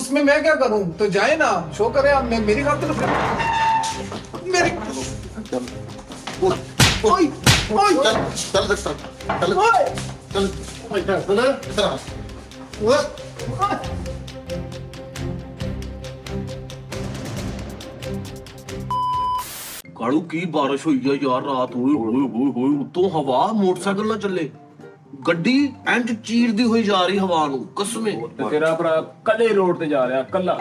उसमें मैं क्या करूं? तो जाए ना, शो करे आप, मैं मेरी खातिर मेरी ओए ओए चल चल चल ओए चल चल ਕਾਲੂ ਕੀ ਬਾਰਿਸ਼ ਹੋਈ ਆ ਯਾਰ ਰਾਤ ਹੋਏ ਹੋਏ ਹੋਏ ਹੋਏ ਉੱਤੋਂ ਹਵਾ ਮੋਟਰਸਾਈਕਲ ਨਾ ਚੱਲੇ ਗੱਡੀ ਇੰਜ ਚੀਰਦੀ ਹੋਈ ਜਾ ਰਹੀ ਹਵਾ ਨੂੰ ਕਸਮੇ ਤੇ ਤੇਰਾ ਭਰਾ ਕੱਲੇ ਰੋਡ ਤੇ ਜਾ ਰਿਹਾ ਕੱਲਾ।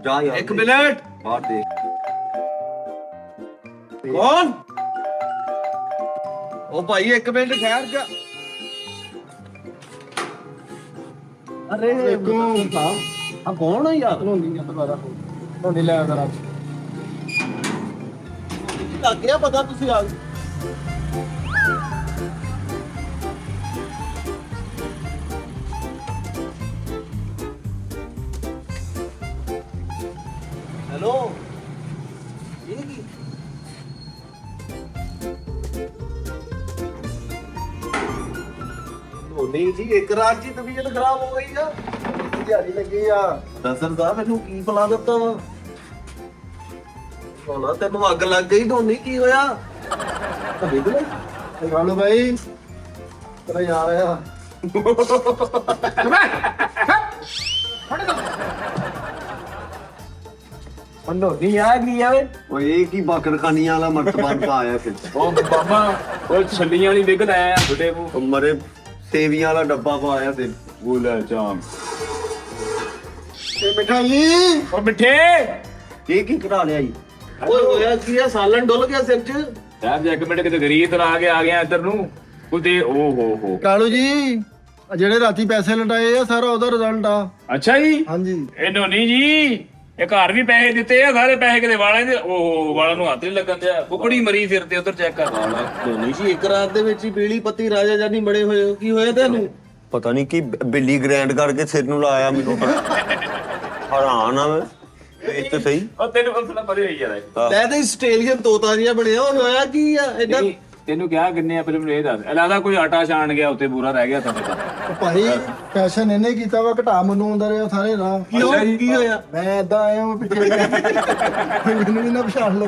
ਜਾ ਯਾਰ ਇੱਕ ਮਿੰਟ ਬਾਹਰ ਦੇਖ ਕੌਣ ਉਹ ਭਾਈ ਇੱਕ ਮਿੰਟ ਠਹਿਰ ਜਾ ਅਰੇ ਕੌਣ ਆ ਕੌਣ ਆ ਯਾਰ नहीं ले जरा ਲੱਗ ਗਿਆ ਪਤਾ ਤੁਸੀਂ ਆ ਹੈਲੋ ਇਹ ਕੀ ਨਹੀਂ ਜੀ ਇੱਕ ਰਾਤ ਦੀ ਤਬੀਅਤ ਖਰਾਬ ਹੋ ਗਈ ਆ ਦਿਹਾੜੀ ਲੱਗੀ ਆ ਦਸਰ ਸਾਹਿਬ ਮੈਨੂੰ ਕੀ ਬੁਲਾ ਦਿੱਤਾ ਵਾ ਹੋਣਾ ਤੈਨੂੰ ਅੱਗ ਲੱਗ ਗਈ ਧੋਨੀ ਕੀ ਹੋਇਆ ਦੇਖ ਲੈ ਕਾਲੂ ਭਾਈ ਤੇਰਾ ਯਾਰ ਆ ਮੰਨੋ ਨਹੀਂ ਆ ਗਈ ਆਵੇ ਓਏ ਇਹ ਕੀ ਬਾਕਰਖਾਨੀਆਂ ਵਾਲਾ ਮਰਤਬਾ ਆਇਆ ਫਿਰ ਉਹ ਬਾਬਾ ਉਹ ਛੱਲੀਆਂ ਨਹੀਂ ਵਿਕਦਾ ਆਇਆ ਤੁਹਾਡੇ ਕੋ ਮਰੇ ਸੇਵੀਆਂ ਵਾਲਾ ਡੱਬਾ ਪਾਇਆ ਤੇ ਗੋਲਾ ਚਾਮ ਇਹ ਮਿਠਾਈ ਉਹ ਮਿੱਠੇ ਇਹ ਕੀ ਕਢਾ ਲਿਆ ਜੀ ਓਏ ਹੋਇਆ ਕੀ ਆ ਸਾਲਨ ਡੁੱਲ ਗਿਆ ਸਿਰ 'ਚ ਯਾਰ ਜੇ ਇੱਕ ਮਿੰਟ ਕਿਤੇ ਗਰੀਬ ਤਰਾ ਕੇ ਆ ਗਿਆ ਇੱਧਰ ਨੂੰ ਉਹਦੇ ਓ ਹੋ ਕਾਲੂ ਜੀ ਆਹ ਜਿਹੜੇ ਰਾਤੀ ਪੈਸੇ ਲਟਾਏ ਆ ਸਾਰਾ ਉਹਦਾ ਰਿਜ਼ਲਟ ਆ ਅੱਛਾ ਜੀ ਹਾਂਜੀ ਇਹਨੂੰ ਨਹੀਂ ਜੀ ਇਹ ਘਰ ਵੀ ਪੈਸੇ ਦਿੱਤੇ ਆ ਸਾਰੇ ਪੈਸੇ ਕਿਤੇ ਵਾਲਾਂ ਦੇ ਓਹ ਵਾਲਾਂ ਨੂੰ ਹੱਥ ਨਹੀਂ ਲੱਗਣ ਦਿਆ ਕੁਕੜੀ ਮਰੀ ਫਿਰਦੇ ਉਧਰ ਚੈੱਕ ਕਰ ਧੋਨੀ ਜੀ ਇੱਕ ਰਾਤ ਦੇ ਵਿੱਚ ਹੀ ਪੀਲੀ ਪੱਤੀ ਰਾਜਾ ਜਾਨੀ ਬੜੇ ਹੋਏ ਹੋ ਕੀ ਹੋਇਆ ਤੈਨੂੰ ਪਤਾ ਨਹੀਂ ਕੀ ਬਿੱਲੀ ਗ੍ਰੈਂਡ ਕਰਕੇ ਸਿਰ ਨੂੰ ਲਾਇਆ ਮੈਨੂੰ ਹੈਰਾਨ ਆ ਮੈਂ ਇਹ ਤੇ ਸਹੀ ਉਹ ਤੈਨੂੰ ਫਸਲਾ ਪਰੇ ਹੋਈ ਯਾਰ ਤੈ ਤੇ ਆਸਟ੍ਰੇਲੀਅਨ ਤੋਤਾ ਜਿਹਾ ਬਣਿਆ ਉਹ ਹੋਇਆ ਕੀ ਆ ਏਦਾਂ ਤੈਨੂੰ ਕਿਹਾ ਕਿੰਨੇ ਆ ਪਹਿਲੇ ਮੈਨੂੰ ਇਹ ਦੱਸ ਅਲਾਦਾ ਕੋਈ ਆਟਾ ਛਾਣ ਗਿਆ ਉੱਤੇ ਬੂਰਾ ਰਹਿ ਗਿਆ ਤਾਂ ਉਹ ਭਾਈ ਪੈਸ਼ਨ ਇਹਨੇ ਕੀਤਾ ਵਾ ਘਟਾ ਮੈਨੂੰ ਆਉਂਦਾ ਰਿਹਾ ਸਾਰੇ ਰਾਹ ਕੀ ਹੋਇਆ ਮੈਂ ਏਦਾਂ ਆਇਆ ਮੈਂ ਪਿੱਛੇ ਮੈਨੂੰ ਵੀ ਨਾ ਪਛਾਣ ਲਓ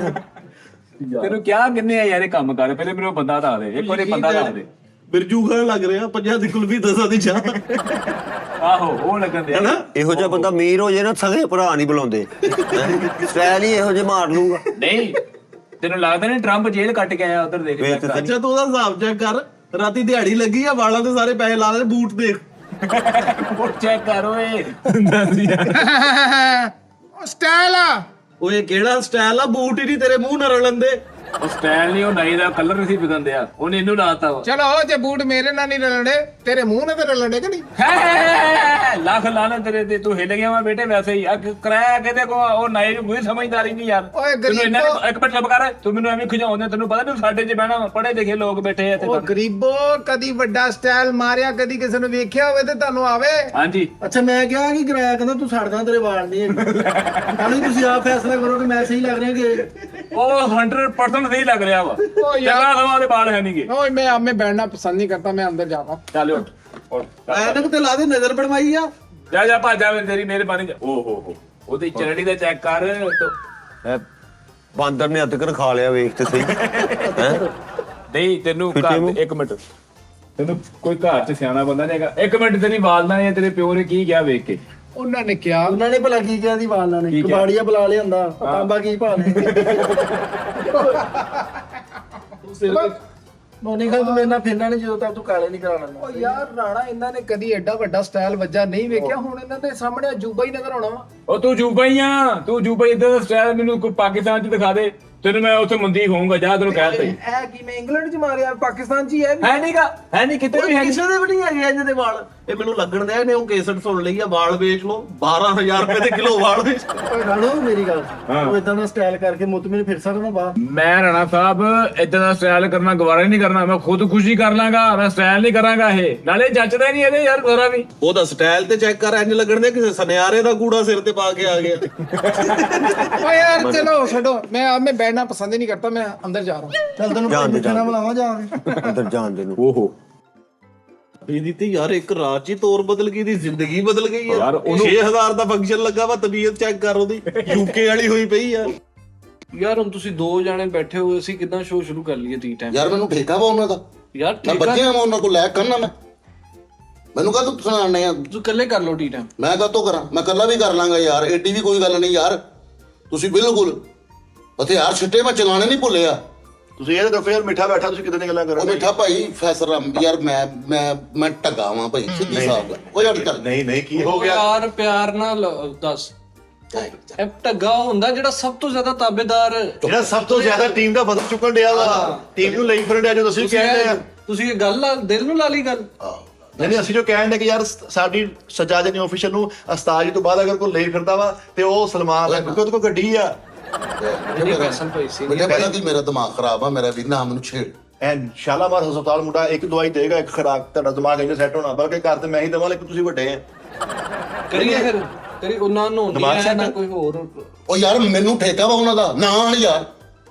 ਤੈਨੂੰ ਕਿਹਾ ਕਿੰਨੇ ਆ ਯਾਰ ਇਹ ਕੰਮ ਕਰ ਪਹਿਲੇ ਮੈਨੂੰ ਬੰਦਾ ਦੱਸ ਦੇ ਇੱਕ ਵਾਰੀ ਬੰਦਾ ਦੱਸ ਦੇ ਬਿਰਜੂ ਖਾਨ ਲੱਗ ਰਿਹਾ ਪੰਜਾਂ ਦੀ ਕੁਲਫੀ 10 ਦੀ ਚਾਹ ਆਹੋ ਉਹ ਲੱਗਣ ਦੇ ਹੈਨਾ ਇਹੋ ਜਿਹਾ ਬੰਦਾ ਅਮੀਰ ਹੋ ਜੇ ਨਾ ਸਗੇ ਭਰਾ ਨਹੀਂ ਬੁਲਾਉਂਦੇ ਸਟਾਈਲ ਹੀ ਇਹੋ ਜਿਹਾ ਮਾਰ ਲੂਗਾ ਨਹੀਂ ਤੈਨੂੰ ਲੱਗਦਾ ਨਹੀਂ ਟਰੰਪ ਜੇਲ੍ਹ ਕੱਟ ਕੇ ਆਇਆ ਉਧਰ ਦੇਖ ਵੇਖ ਤੇ ਸਹੀ। ਅੱਛਾ ਤੂੰ ਉਹਦਾ ਹਿਸਾਬ ਚੈੱਕ ਕਰ ਰਾਤੀ ਦਿਹਾੜੀ ਲੱਗੀ ਆ ਵਾਲਾਂ ਤੇ ਸਾਰੇ ਪੈਸੇ ਲਾ ਲੈ ਬੂਟ ਦੇਖ ਉਹ ਚੈੱਕ ਕਰ ਓਏ स्टाइल आ ਓਏ ਕਿਹੜਾ ਸਟਾਈਲ ਆ ਬੂਟ ਹੀ ਨਹੀਂ ਤੇਰੇ ਮੂੰਹ ਨਾਲ ਰਲਣ ਦੇ ਉਹ ਸਟਾਈਲ ਨਹੀਂ ਉਹ ਨਹੀਂ ਦਾ ਕਲਰ ਨਹੀਂ ਸੀ ਵਿਕਣ ਆ ਉਹਨੇ ਇਹਨੂੰ ਲਾਤਾ ਵਾ चलो जे बूट मेरे ना नहीं रलने तेरे मुंह ने तो रलने कि नहीं ਲੱਖ ਲਾਣਾ ਤੇਰੇ ਤੇ ਤੂੰ ਹਿੱਲ ਗਿਆ ਵਾ ਬੇਟੇ ਵੈਸੇ ਹੀ ਆ ਕਰਾਇਆ ਕਿਤੇ ਕੋ ਉਹ ਨਾਈ ਨੂੰ ਕੋਈ ਸਮਝਦਾਰੀ ਨਹੀਂ ਯਾਰ ਓਏ ਤੈਨੂੰ ਇਹਨਾਂ ਨੇ ਗਰੀਬੋ ਇੱਕ ਮਿੰਟ ਚੁੱਪ ਕਰ ਤੂੰ ਮੈਨੂੰ ਐਵੇਂ ਖਿਜਾਉਂਦੇ ਤੈਨੂੰ ਪਤਾ ਨਹੀਂ ਸਾਡੇ 'ਚ ਬਹਿਣਾ ਪੜ੍ਹੇ ਲਿਖੇ ਲੋਕ ਬੈਠੇ ਆ ਇੱਥੇ ਉਹ ਗਰੀਬੋ ਕਦੀ ਵੱਡਾ ਸਟਾਈਲ ਮਾਰਿਆ ਕਦੀ ਕਿਸੇ ਨੂੰ ਵੇਖਿਆ ਹੋਵੇ ਤੇ ਤੁਹਾਨੂੰ ਆਵੇ ਹਾਂਜੀ ਅੱਛਾ ਮੈਂ ਕਿਹਾ ਕਿ ਕਿਰਾਇਆ ਕਹਿੰਦਾ ਤੂੰ ਸੜਦਾ ਤੇਰੇ ਵਾਲ ਨਹੀਂ ਕਾਲੂ ਤੁਸੀਂ ਆਪ ਫੈਸਲਾ ਕਰੋ ਕਿ ਮੈਂ ਸਹੀ ਲੱਗ ਰਿਹਾ ਕਿ ਉਹ 100% ਸਹੀ ਲੱਗ ਰਿਹਾ ਵਾ ਓ ਯਾਰ ਚੰਗਾ ਸਮਾਂ ਦੇ ਬਾਲ ਹੈ ਨਹੀਂਗੇ ओए मैं अब में बैठना पसंद नहीं करता मैं अंदर जाता हूँ ਚੱਲ ਉੱਠ ਐਨਕ ਤੇ ਲਾ ਦੇ ਨਜ਼ਰ ਬਣਵਾਈ ਆ ਜਾ ਜਾ ਭੱਜ ਜਾ ਤੇਰੀ ਮਿਹਰਬਾਨੀ ਓ ਹੋ ਉਹਦੀ ਚਰੜੀ ਦਾ ਚੈੱਕ ਕਰ ਇਹ ਬਾਂਦਰ ਨੇ ਅਤਕਰ ਖਾ ਲਿਆ ਵੇਖ ਤੇ ਸਹੀ ਹੈ ਨਹੀਂ ਤੈਨੂੰ ਘਰ ਇੱਕ ਮਿੰਟ ਤੈਨੂੰ ਕੋਈ ਘਰ 'ਚ ਸਿਆਣਾ ਬੰਦਾ ਨਹੀਂ ਹੈਗਾ ਇੱਕ ਮਿੰਟ ਤੇਰੀ ਵਾਲਦਾ ਨੇ ਤੇਰੇ ਪਿਓ ਨੇ ਕੀ ਕਿਹਾ ਵੇਖ ਕੇ उन्होंने क्या ਉਹਨਾਂ ਨੇ ਭਲਾ ਕੀ ਕਿਹਾ ਦੀ ਵਾਲਾਂ ਨੇ ਕੀ ਕਿਹਾ? ਕਬਾੜੀਆ ਬੁਲਾ ਲਿਆਂਦਾ ਤਾਂਬਾ ਕੀ ਭਾਲ ਮੋਨੀ ਖਾਨ ਤੂੰ ਮੇਰੇ ਨਾਲ ਫਿਰਨਾ ਨਹੀਂ ਜਦੋਂ ਤੱਕ ਤੂੰ ਕਾਲੇ ਨਹੀਂ ਕਰਾ ਲੈਂਦਾ ਓ ਯਾਰ ਰਾਣਾ ਇਹਨਾਂ ਨੇ ਕਦੀ ਐਡਾ ਵੱਡਾ ਸਟਾਈਲ ਵੱਜਾ ਨਹੀਂ ਵੇਖਿਆ ਹੁਣ ਇਹਨਾਂ ਦੇ ਸਾਹਮਣੇ ਅਜੂਬਾ ਹੀ ਨਜ਼ਰ ਆਉਣਾ ਵਾ ਉਹ ਤੂੰ ਜੂਬਾ ਹੀ ਆ ਤੂੰ ਜੂਬਾ ਇਦਾਂ ਦਾ ਸਟਾਈਲ ਮੈਨੂੰ ਕੋਈ ਪਾਕਿਸਤਾਨ 'ਚ ਦਿਖਾ ਦੇ ਤੈਨੂੰ ਮੈਂ ਉੱਥੇ ਮੰਦੀ ਹੋਊਂਗਾ ਜਾ ਤੈਨੂੰ ਕਹਿ ਤਾ ਇਹ ਕੀ ਮੈਂ ਇੰਗਲੈਂਡ 'ਚ ਮਾਰਿਆ ਪਾਕਿਸਤਾਨ 'ਚ ਹੀ ਹੈ ਹੈ ਨਹੀਂਗਾ ਹੈ ਨਹੀਂ ਕਿਤੇ ਵੀ ਹੈ ਨੀ। ਕਿਸੇ ਦੇ ਵੀ ਨਹੀਂ ਹੈਗੇ ਇੰਜ ਦੇ ਵਾਲ ਇਹ ਮੈਨੂੰ ਲੱਗਣ ਦਿਆ ਨੇ ਉਹ ਕੇਸਟ ਸੁਣ ਲਈ ਆ ਵਾਲ ਵੇਚ ਲੋ 12000 ਰੁਪਏ ਦੇ ਕਿਲੋ ਵਾਲ ਵੇਚ ਓਏ ਰਾਣੋ ਮੇਰੀ ਗੱਲ ਤੂੰ ਇਦਾਂ ਦਾ ਸਟਾਈਲ ਕਰਕੇ ਮੁੱਤਮਿਨ ਫਿਰ ਸਕਦਾ ਬਾਹਰ ਮੈਂ ਰਾਣਾ ਸਾਹਿਬ ਇਦਾਂ ਦਾ ਸਟਾਈਲ ਕਰਨਾ ਗਵਾਰਾ ਨਹੀਂ ਕਰਨਾ ਮੈਂ ਖੁਦ ਖੁਸ਼ੀ ਕਰ ਲਾਂਗਾ ਮੈਂ ਸਟਾਈਲ ਨਹੀਂ ਕਰਾਂਗਾ ਇਹ ਨਾਲੇ ਜੱਚਦਾ ਨਹੀਂ ਇਹਦੇ ਯਾਰ ਗੋਰਾ ਵੀ ਉਹਦਾ ਸਟਾਈਲ ਤੇ ਚੈੱਕ ਕਰ ਇੰਜ ਲੱਗਣ ਦੇ ਕਿਸੇ ਸੁਨਿਆਰੇ ਦਾ ਕੂੜਾ ਸਿਰ ਤੇ ਪਾ ਕੇ ਆ ਗਿਆ ओ यार चलो छोड़ो मैं अब में बैठना पसंद ही नहीं करता मैं अंदर जा रहा हूँ ਚੱਲ ਤੈਨੂੰ ਜਾਣ ਦੇ, ਪੁੱਛਣਾ ਜਾਣ ਦੇ। ਬੁਲਾਵਾਂ ਜਾ ਕੇ ਅੰਦਰ ਜਾਣ ਦੇ ਨੂੰ ਓਹੋ ਇਹਦੀ ਤੇ ਯਾਰ ਇੱਕ ਰਾਤ 'ਚ ਹੀ ਤੋਰ ਬਦਲ ਗਈ, ਦੀ ਜ਼ਿੰਦਗੀ ਬਦਲ ਗਈ ਯਾਰ ਯਾਰ। ਉਹਨੂੰ- 6000 ਦਾ ਫੰਕਸ਼ਨ ਲੱਗਾ ਵਾ, ਤਬੀਅਤ ਚੈੱਕ ਕਰ ਉਹਦੀ ਯੂਕੇ ਵਾਲੀ ਹੋਈ ਪਈ ਆ। ਯਾਰ ਹੁਣ ਤੁਸੀਂ 2 ਜਾਣੇ ਬੈਠੇ ਹੋਏ ਸੀ, ਕਿਦਾਂ ਸ਼ੋਅ ਸ਼ੁਰੂ ਕਰ ਲਈਏ ਟੀ ਟਾਈਮ? ਯਾਰ ਮੈਨੂੰ ਠੇਕਾ ਵਾ ਉਹਨਾਂ ਦਾ, ਯਾਰ ਮੈਂ ਠੀਕ ਆ, ਬੱਚੇ ਆ, ਮੈਂ ਉਹਨਾਂ ਕੋਲ ਲੈ ਕਰਨਾ ਮੈਂ। ਮੈਨੂੰ ਕਹ ਤੂੰ ਸੁਣਾਣੇ ਆ, ਤੁਸੀਂ ਇਕੱਲੇ ਕਰ ਲਓ ਟੀ ਟਾਈਮ। ਮੈਂ ਕਾਹਤੋਂ ਕਰਾਂ, ਮੈਂ ਇਕੱਲਾ ਵੀ ਕਰ ਲਾਂਗਾ ਯਾਰ, ਏਡੀ ਵੀ ਕੋਈ ਗੱਲ ਨਹੀਂ ਯਾਰ। ਤੁਸੀਂ ਬਿਲਕੁਲ ਹਥਿਆਰ ਛਿੱਟੇ ਮੈਂ ਚਲਾਣੇ ਨਹੀਂ ਭੁੱਲਿਆ। ਤੁਸੀਂ ਇਹ ਦੇਖੋ ਯਾਰ, ਮਿੱਠਾ ਬੈਠਾ, ਤੁਸੀਂ ਕਿਦਾਂ ਦੀਆਂ ਗੱਲਾਂ ਕਰ ਉਹ ਰਹੇ ਮਿੱਠਾ ਭਾਈ ਫੈਸਲਾ ਯਾਰ, ਮੈਂ ਟੱਗਾ ਵਾਂ ਭਾਈ, ਸਿੱਧੀ ਸਾਫ ਗੱਲ। ਉਹ ਯਾਰ ਚੱਲ ਨਹੀਂ ਨਹੀਂ ਕੀ ਹੋ ਗਿਆ? ਯਾਰ ਪਿਆਰ ਨਾਲ ਦੱਸ, ਇਹ ਢੱਗਾ ਹੁੰਦਾ ਜਿਹੜਾ ਸਭ ਤੋਂ ਜ਼ਿਆਦਾ ਤਾਬੇਦਾਰ। ਜਿਹੜਾ ਸਭ ਤੋਂ ਜ਼ਿਆਦਾ ਟੀਮ ਦਾ ਬਦਲ ਚੁੱਕਣ ਡਿਆ ਵਾ, ਟੀਮ ਨੂੰ ਲਈ ਫਿਰਨ ਡਿਆ, ਜੋ ਤੁਸੀਂ ਕਹਿੰਦੇ ਆ। ਤੁਸੀਂ ਇਹ ਗੱਲ ਦਿਲ ਨੂੰ ਲਾ ਲਈ ਗੱਲ। ਨਹੀਂ ਅਸੀਂ ਜੋ ਕਹਿੰਦੇ ਕਿ ਯਾਰ ਸਾਡੀ ਸਜਾਦ ਨੇ ਆਫੀਸ਼ਲ ਨੂੰ ਉਸਤਾਦ ਤੋਂ ਬਾਅਦ ਅਗਰ ਕੋਈ ਲਈ ਫਿਰਦਾ ਵਾ ਤੇ ਉਹ ਸਲਮਾਨ ਹੈ, ਕਿਉਂਕਿ ਉਹਦੇ ਕੋਲ ਗੱਡੀ ਆ। ਫੈਸਲ ਭਾਈ ਸੀ ਬੇਟਾ ਪਤਾ ਕੀ, ਮੇਰਾ ਦਿਮਾਗ ਖਰਾਬ ਆ, ਮੇਰਾ ਵੀ ਨਾ ਮੈਨੂੰ ਛੇੜ। ਐਨ ਸ਼ਾਲਾਮਾਰ ਹਸਪਤਾਲ ਮੁੰਡਾ ਇੱਕ ਦਵਾਈ ਦੇਗਾ, ਇੱਕ ਖੁਰਾਕ, ਤੁਹਾਡਾ ਦਿਮਾਗ ਇੰਨਾ ਸੈੱਟ ਹੋਣਾ। ਬਲਕਿ ਘਰ ਤੇ ਮੈਂ ਹੀ ਦਵਾਂ, ਲੇਕਿਨ ਤੁਸੀਂ ਵੱਡੇ ਆ। ਕਰੀਏ ਫਿਰ, ਕਰੀ ਉਹਨਾਂ ਨੂੰ ਦਿਮਾਗ ਨਹੀਂ set ਨਾ ਆ। ਕੋਈ ਹੋਰ। ਉਹ ਯਾਰ ਮੈਨੂੰ ਠੇਕਾ ਵਾ ਉਹਨਾਂ ਦਾ, ਨਾ ਆਣ ਯਾਰ,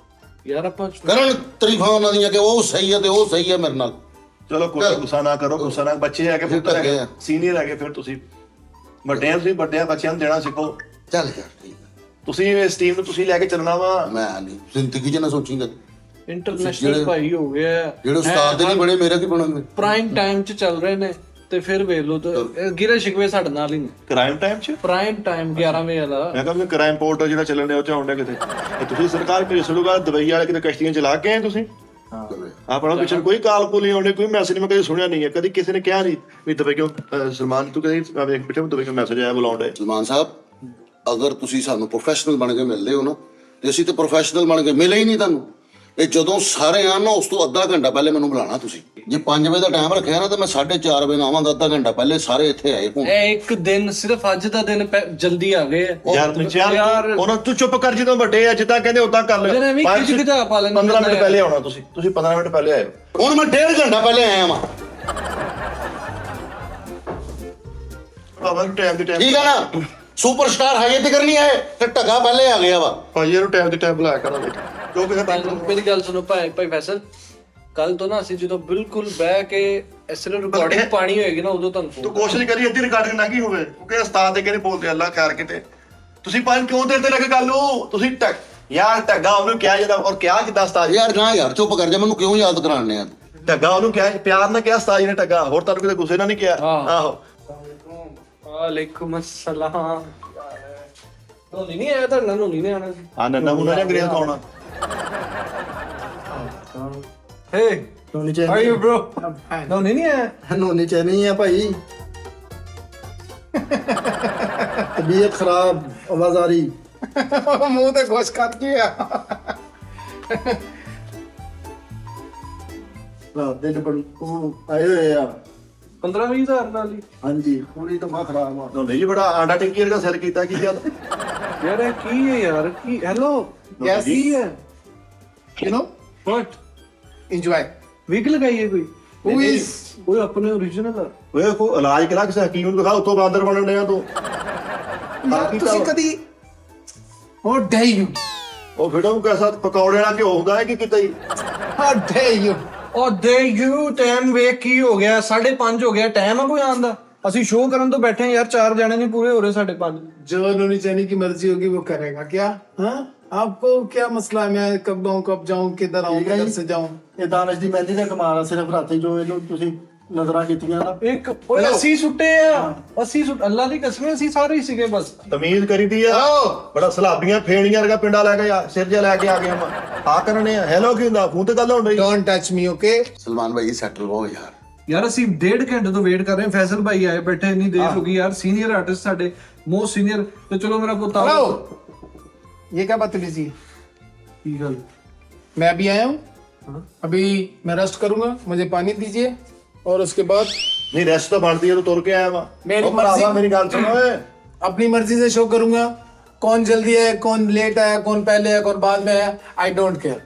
ਯਾਰ ਆਪਾਂ ਕਰਨ ਤਾਰੀਫਾਂ ਉਹਨਾਂ ਦੀਆਂ ਕਿ ਉਹ ਸਹੀ ਹੈ ਤੇ ਉਹ ਸਹੀ ਹੈ ਮੇਰੇ ਨਾਲ। ਚਲੋ ਕੋਈ ਗੁੱਸਾ ਨਾ ਕਰੋ, ਗੁੱਸਾ ਨਾ, ਬੱਚੇ ਹੈਗੇ, ਪੁੱਤਰ ਹੈਗੇ, ਸੀਨੀਅਰ ਹੈਗੇ, ਫਿਰ ਤੁਸੀਂ ਵੱਡੇ ਆ, ਤੁਸੀਂ ਵੱਡਿਆਂ ਬੱਚਿਆਂ ਨੂੰ ਦੇਣਾ ਸਿੱਖੋ। ਚੱਲ ਯਾਰ ਠੀਕ ਹੈ, ਤੁਸੀਂ ਇਸ ਟੀਮ ਨੂੰ ਤੁਸੀਂ ਲੈ ਕੇ ਚੱਲਣਾ ਵਾ। ਮੈਂ ਨਹੀਂ ਜ਼ਿੰਦਗੀ 'ਚ ਨਾ ਸੋਚੀਂਗਾ। ਇੰਟਰਨੈਸ਼ਨਲ ਭਾਈ ਹੋ ਗਿਆ, ਜਿਹੜੇ ਉਸਤਾਦ ਦੇ ਨਹੀਂ ਬਣੇ, ਮੇਰਾ ਕੀ ਬਣਾਂਗੇ? ਪ੍ਰਾਈਮ ਟਾਈਮ 'ਚ ਚੱਲ ਰਹੇ ਨੇ ਤੇ ਫਿਰ ਵੇਖ ਲਓ ਤੇ ਗਿਰੇ ਸ਼ਿਕਵੇ ਸਾਡੇ ਨਾਲ ਹੀ ਨੇ। ਕ੍ਰਾਈਮ ਟਾਈਮ 'ਚ ਪ੍ਰਾਈਮ ਟਾਈਮ 11 ਵਜੇ ਵਾਲਾ। ਮੈਂ ਕਹਿੰਦਾ ਕ੍ਰਾਈਮ ਪੋਰਟਲ ਜਿਹੜਾ ਚੱਲਣ ਡਿਆ ਉਹ 'ਚ ਆਉਂਦਾ ਕਿਤੇ। ਇਹ ਤੁਸੀਂ ਸਰਕਾਰ ਭੇਜ ਸੁਣੂਗਾ, ਦੁਬਈ ਵਾਲੇ ਕਿਤੇ ਕਸ਼ਤੀਆਂ ਚਲਾ ਕੇ ਆਏ ਤੁਸੀਂ? ਆਪਣਾ ਪਿੱਛੇ ਕੋਈ ਕਾਲ ਕੋਲ ਨਹੀਂ ਆਉਂਦੇ, ਕੋਈ ਮੈਸੇਜ ਮੈਂ ਕਦੇ ਸੁਣਿਆ ਨਹੀਂ ਹੈ, ਕਦੀ ਕਿਸੇ ਨੇ ਕਿਹਾ ਨਹੀਂ ਵੀ ਦੁਬਈ ਕਿਉਂ ਸਲਮਾਨ ਤੂੰ ਕਦੇ ਵੇਖ ਬਿਠੇ ਦੁਬਈ ਕਿਉਂ ਮੈਸੇਜ ਆਇਆ ਬੁਲਾਉਂਦੇ। ਸਲਮਾਨ ਸਾਹਿਬ, ਅਗਰ ਤੁਸੀਂ ਸਾਨੂੰ ਪ੍ਰੋਫੈਸ਼ਨਲ ਬਣ ਕੇ ਮਿਲਦੇ ਹੋ ਨਾ, ਤੇ ਅਸੀਂ ਤੇ ਪ੍ਰੋਫੈਸ਼ਨਲ ਬਣ ਕੇ ਮਿਲੇ ਹੀ ਨਹੀਂ ਤੁਹਾਨੂੰ। ਇਹ ਜਦੋਂ ਸਾਰੇ ਆਣ ਨਾ, ਉਸ ਤੋਂ ਅੱਧਾ ਘੰਟਾ ਪਹਿਲੇ ਮੈਨੂੰ ਬੁਲਾਣਾ ਤੁਸੀਂ। ਜੇ 5 ਵਜੇ ਦਾ ਟਾਈਮ ਰੱਖਿਆ ਨਾ, ਤੇ ਮੈਂ 4:30 ਵਜੇ ਆਵਾਂਗਾ, ਅੱਧਾ ਘੰਟਾ ਪਹਿਲੇ ਸਾਰੇ ਇੱਥੇ ਆਏ ਹੋਣ। ਇਹ ਇੱਕ ਦਿਨ, ਸਿਰਫ ਅੱਜ ਦਾ ਦਿਨ ਜਲਦੀ ਆ ਗਏ ਆ। ਯਾਰ ਉਹਨਾਂ ਤੂੰ ਚੁੱਪ ਕਰ, ਜਦੋਂ ਵੱਡੇ ਆ ਜਿੱਦਾਂ ਕਹਿੰਦੇ ਉਦਾਂ ਕਰ ਲੈ। ਜਿਹੜੇ ਵੀ ਖਿੱਚ ਖਿਚਾ ਪਾ ਲੈਂਦੇ 15 ਮਿੰਟ ਪਹਿਲੇ ਆਉਣਾ ਤੁਸੀਂ 15 ਮਿੰਟ ਪਹਿਲੇ ਆਏ। ਹੁਣ ਮੈਂ 1.5 ਘੰਟਾ ਪਹਿਲੇ ਆਇਆ ਵਾਂ, ਭਾਵੇਂ ਟਾਈਮ ਦੀ ਟਾਈਮ ਠੀਕ ਹੈ ਨਾ? ਸੁਪਰਸਟਾਰ ਹਾਈ ਤੇ ਕਰਨੀ ਹੈ ਤੇ ਢੱਗਾ ਪਹਿਲੇ ਆ ਗਿਆ ਵਾ। ਭਾਈ ਇਹਨੂੰ ਟਾਈਮ ਦੀ ਟਾਈਮ ਬੁਲਾਇਆ ਕਰਾਂ ਬੇਟਾ, ਜੋ ਕਿਸੇ ਮੇਰੀ ਗੱਲ ਸੁਣੋ ਭਾਈ ਫੈਸਲ, ਕੱਲ ਤੋਂ ਨਾ ਅਸੀਂ ਜਦੋਂ ਬਿਲਕੁਲ ਬਹਿ ਕੇ ਇਸ ਨੂੰ ਰਿਕਾਰਡਿੰਗ ਪਾਣੀ ਹੋਏਗੀ ਨਾ, ਉਦੋਂ ਤੁਹਾਨੂੰ ਤੂੰ ਕੋਸ਼ਿਸ਼ ਕਰੀ ਅੱਧੀ ਰਿਕਾਰਡਿੰਗ ਨਾ ਕੀ ਹੋਵੇ, ਕਿਉਂਕਿ ਉਸਤਾਦ ਦੇ ਕਹਿੰਦੇ ਬੋਲਦੇ ਅੱਲਾ ਖੈਰ ਕਿਤੇ। ਤੁਸੀਂ ਪੰਜ ਕਿਉਂ ਦਿਲ ਤੇ ਲੱਗੇ ਗੱਲ ਨੂੰ? ਤੁਸੀਂ ਯਾਰ ਢੱਗਾ ਉਹਨੂੰ ਕਿਹਾ ਜਾਂਦਾ, ਔਰ ਕਿਹਾ ਕਿਦਾਂ ਉਸਤਾਦ ਯਾਰ ਨਾ ਯਾਰ ਚੁੱਪ ਕਰ ਜਾ, ਮੈਨੂੰ ਕਿਉਂ ਯਾਦ ਕਰਾਣੇ ਆ? ਢੱਗਾ ਉਹਨੂੰ ਕਿਹਾ, ਪਿਆਰ ਨਾਲ ਕਿਹਾ ਉਸਤਾਦ ਜੀ ਨੇ ਢੱਗਾ, ਹੋਰ ਤੁਹਾਨੂੰ ਕਿਤੇ ਗੁੱਸੇ ਨਾਲ ਨਹੀਂ ਕਿਹਾ। ਆਹੋ ਵਾਲੇਕੁਮ ਅਸਲਾਮ। ਨੋਨੀ ਨਹੀਂ ਆਇਆ ਤਾਂ ਨੋਨੀ ਨੇ ਆਣਾ ਸੀ। ਆ ਨੰਨਾ ਮੁੰਨਾ ਨੇ ਅੰਗਰੇਜ਼ ਤੋਂ ਆਉਣਾ। ਹੇ Noni are you bro? Noni ਨਹੀਂ ਆਇਆ? ਨੋਨੀ ਚ ਨਹੀਂ ਆ ਭਾਈ, ਤਬੀਅਤ ਖਰਾਬ, ਆਵਾਜ਼ ਆ ਰਹੀ। ਮੂੰਹ ਤੇ ਖੁਸ਼ ਕਰ ਗਿਆ। ਰਾਤ ਦੇ ਡਬਲ ਉਹ ਆਏ ਹੋਏ ਆ। 15-20 ਹਜ਼ਾਰ ਨਾਲ ਹੀ। ਹਾਂਜੀ, ਪੂਰੀ ਤਮਾ ਖਰਾਬ ਆ। ਨੋਨੀ ਜੀ ਬੜਾ ਆਂਡਾ ਟਿੱਕੀ ਵਰਗਾ ਸਿਰ ਕੀਤਾ, ਕੀ ਗੱਲ? ਯਾਰ ਇਹ ਕੀ ਹੈ ਯਾਰ? ਕੀ ਹੈਲੋ Yes. ਕੀ ਹੈ? You know, what enjoy. Week ਲਗਾਈਏ ਕੋਈ? Who is? ਉਹ ਆਪਣੇ origignal ਆ। ਓਏ ਕੋ ਇਲਾਜ ਕਰਾ ਕਿਸੇ ਹਕੀਮ ਨੂੰ ਦਿਖਾ, ਉੱਤੋਂ ਬਾਂਦਰ ਬਣਨ ਡਿਆ ਤੂੰ। ਤੁਸੀਂ ਕਦੀ How dare you? ਉਹ ਫਿਰ ਉਹ ਕੈਸਾ ਪਕੌੜੇ ਨਾਲ ਘਿਓ ਹੁੰਦਾ ਹੈ ਕਿ ਕਿਤੇ ਹੀ? How dare you? ਉਹ ਦੇ ਯੂ ਟਾਈਮ ਵੇਖ ਕੀ ਹੋ ਗਿਆ? 5:30 ਹੋ ਗਿਆ, ਟਾਈਮ ਆ ਕੋਈ ਆਉਣ ਦਾ? ਅਸੀਂ ਸ਼ੋਅ ਕਰਨ ਤੋਂ ਬੈਠੇ ਯਾਰ, 4 ਜਣੇ ਨਹੀਂ ਪੂਰੇ ਹੋ ਰਹੇ 5:30। जो नोनी चैनी की मर्जी होगी वो करेगा क्या? हाँ, आपको क्या मसला है? मैं कब आऊँ, कब जाऊँ, किधर आऊँ, ठीक है किधर जी। से जाऊँ? ਇਹ ਦਾਨਸ਼ ਦੀ ਮਹਿੰਦੀ ਦਾ ਕਮਾਲ ਆ, ਸਿਰਫ ਰਾਤੀ ਜੋ ਇਹਨੂੰ ਤੁਸੀਂ ਨਜ਼ਰਾਂ ਕੀਤੀਆਂ ਨਾ। ਇੱਕ ਓਏ ਅਸੀਂ ਸੁੱਟੇ ਆ, ਅਸੀਂ ਅੱਲਾ ਦੀ ਕਸਮ, ਅਸੀਂ ਸਾਰੇ ਹੀ ਸੀਗੇ ਬਸ। ਤਮੀਜ਼ ਕਰੀਦੀ ਆ, ਬੜਾ ਸਲਾਬੀਆਂ ਫੇਣੀਆਂ ਵਰਗਾ ਪਿੰਡਾ ਲੈ ਕੇ ਆ, ਸਿਰ ਜਿਹਾ ਲੈ ਕੇ ਆ ਗਿਆ ਮੈਂ ਆ ਕਰਨੇ ਆ। ਹੈਲੋ ਕੀ ਹੁੰਦਾ? ਫੋਨ ਤੇ ਗੱਲ ਹੋਣ ਰਹੀ। Don't touch me, okay? Salman Bhai settle ਹੋ ਯਾਰ। ਯਾਰ ਅਸੀਂ 1.5 ਘੰਟੇ ਤੋਂ ਵੇਟ ਕਰ ਰਹੇ ਹਾਂ, ਫੈਸਲ ਭਾਈ ਆਏ ਬੈਠੇ ਇੰਨੀ ਦੇਰ ਹੋ ਗਈ ਯਾਰ, ਸੀਨੀਅਰ ਆਰਟਿਸਟ ਸਾਡੇ, ਮੋਸਟ ਸੀਨੀਅਰ। ਤੇ ਚਲੋ ਮੇਰਾ ਪੁੱਤ हेलो, ये क्या बदतमीजी है? ਕੀ ਗੱਲ? मैं अभी आया हूँ, अभी मैं रेस्ट करूंगा, मुझे पानी दीजिए और उसके बाद ਨਹੀਂ ਰੈਸਟ ਤਾਂ ਬਣਦੀ ਆ, ਤੂੰ ਤੁਰ ਕੇ ਆਇਆ ਵਾ। ਮੇਰੀ ਉਹ ਭਰਾਵਾ ਮਰਜ਼ੀ। ਮੇਰੀ ਗੱਲ ਸੁਣ ਓਏ। अपनी मर्जी से शो करूंगा। कौन जल्दी है, कौन लेट आया, कौन पहले आया, कौन बाद में आया, आई डोंट केयर।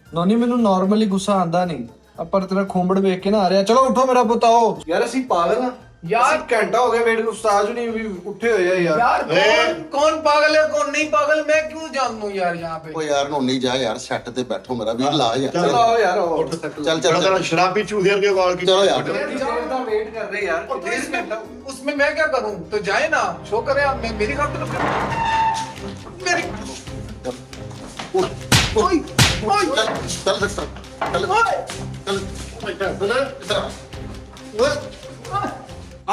ਨੋਨੀ ਮੈਨੂੰ ਨਾਰਮਲੀ ਗੁੱਸਾ ਆਂਦਾ ਨਹੀਂ, ਪਰ ਤੇਰਾ ਖੋਂਬੜ ਵੇਖ ਕੇ ਨਾ ਆ ਰਿਹਾ। ਚਲੋ ਉੱਠੋ ਮੇਰਾ ਪੁੱਤ, ਆਓ। ਯਾਰ ਅਸੀਂ ਪਾਗਲ ਆ, यार ਘੰਟਾ ਹੋ ਗਿਆ ਵੇਟ ਉਸਤਾਦ ਜੀ ਨਹੀਂ ਵੀ ਉੱਠੇ ਹੋਏ ਆ ਯਾਰ यार कौन कौन पागल है कौन नहीं पागल मैं क्यों जान दूं यार यहाँ पे। ਓ ਯਾਰ ਨੋਨੀ ਜਾ ਯਾਰ ਸੈੱਟ ਤੇ ਬੈਠੋ ਮੇਰਾ ਵੀਰ ਲਾ ਯਾਰ ਚਲੋ ਆਓ ਯਾਰ ਆਓ। ਚੱਲ ਚਲੋ ਚੱਲ ਸ਼ਰਾਬੀ ਚੂਹੇ ਵਰਗੇ ਵਾਲ ਕੀ ਚਲੋ ਯਾਰ ਵੇਟ ਕਰ ਰਹੇ ਯਾਰ और तो उसमें मैं क्या करूं तो जाए ना शो करे आप मैं मेरी खातिर मेरी ओए ओए ਚੱਲ ਚੱਲ ਚੱਲ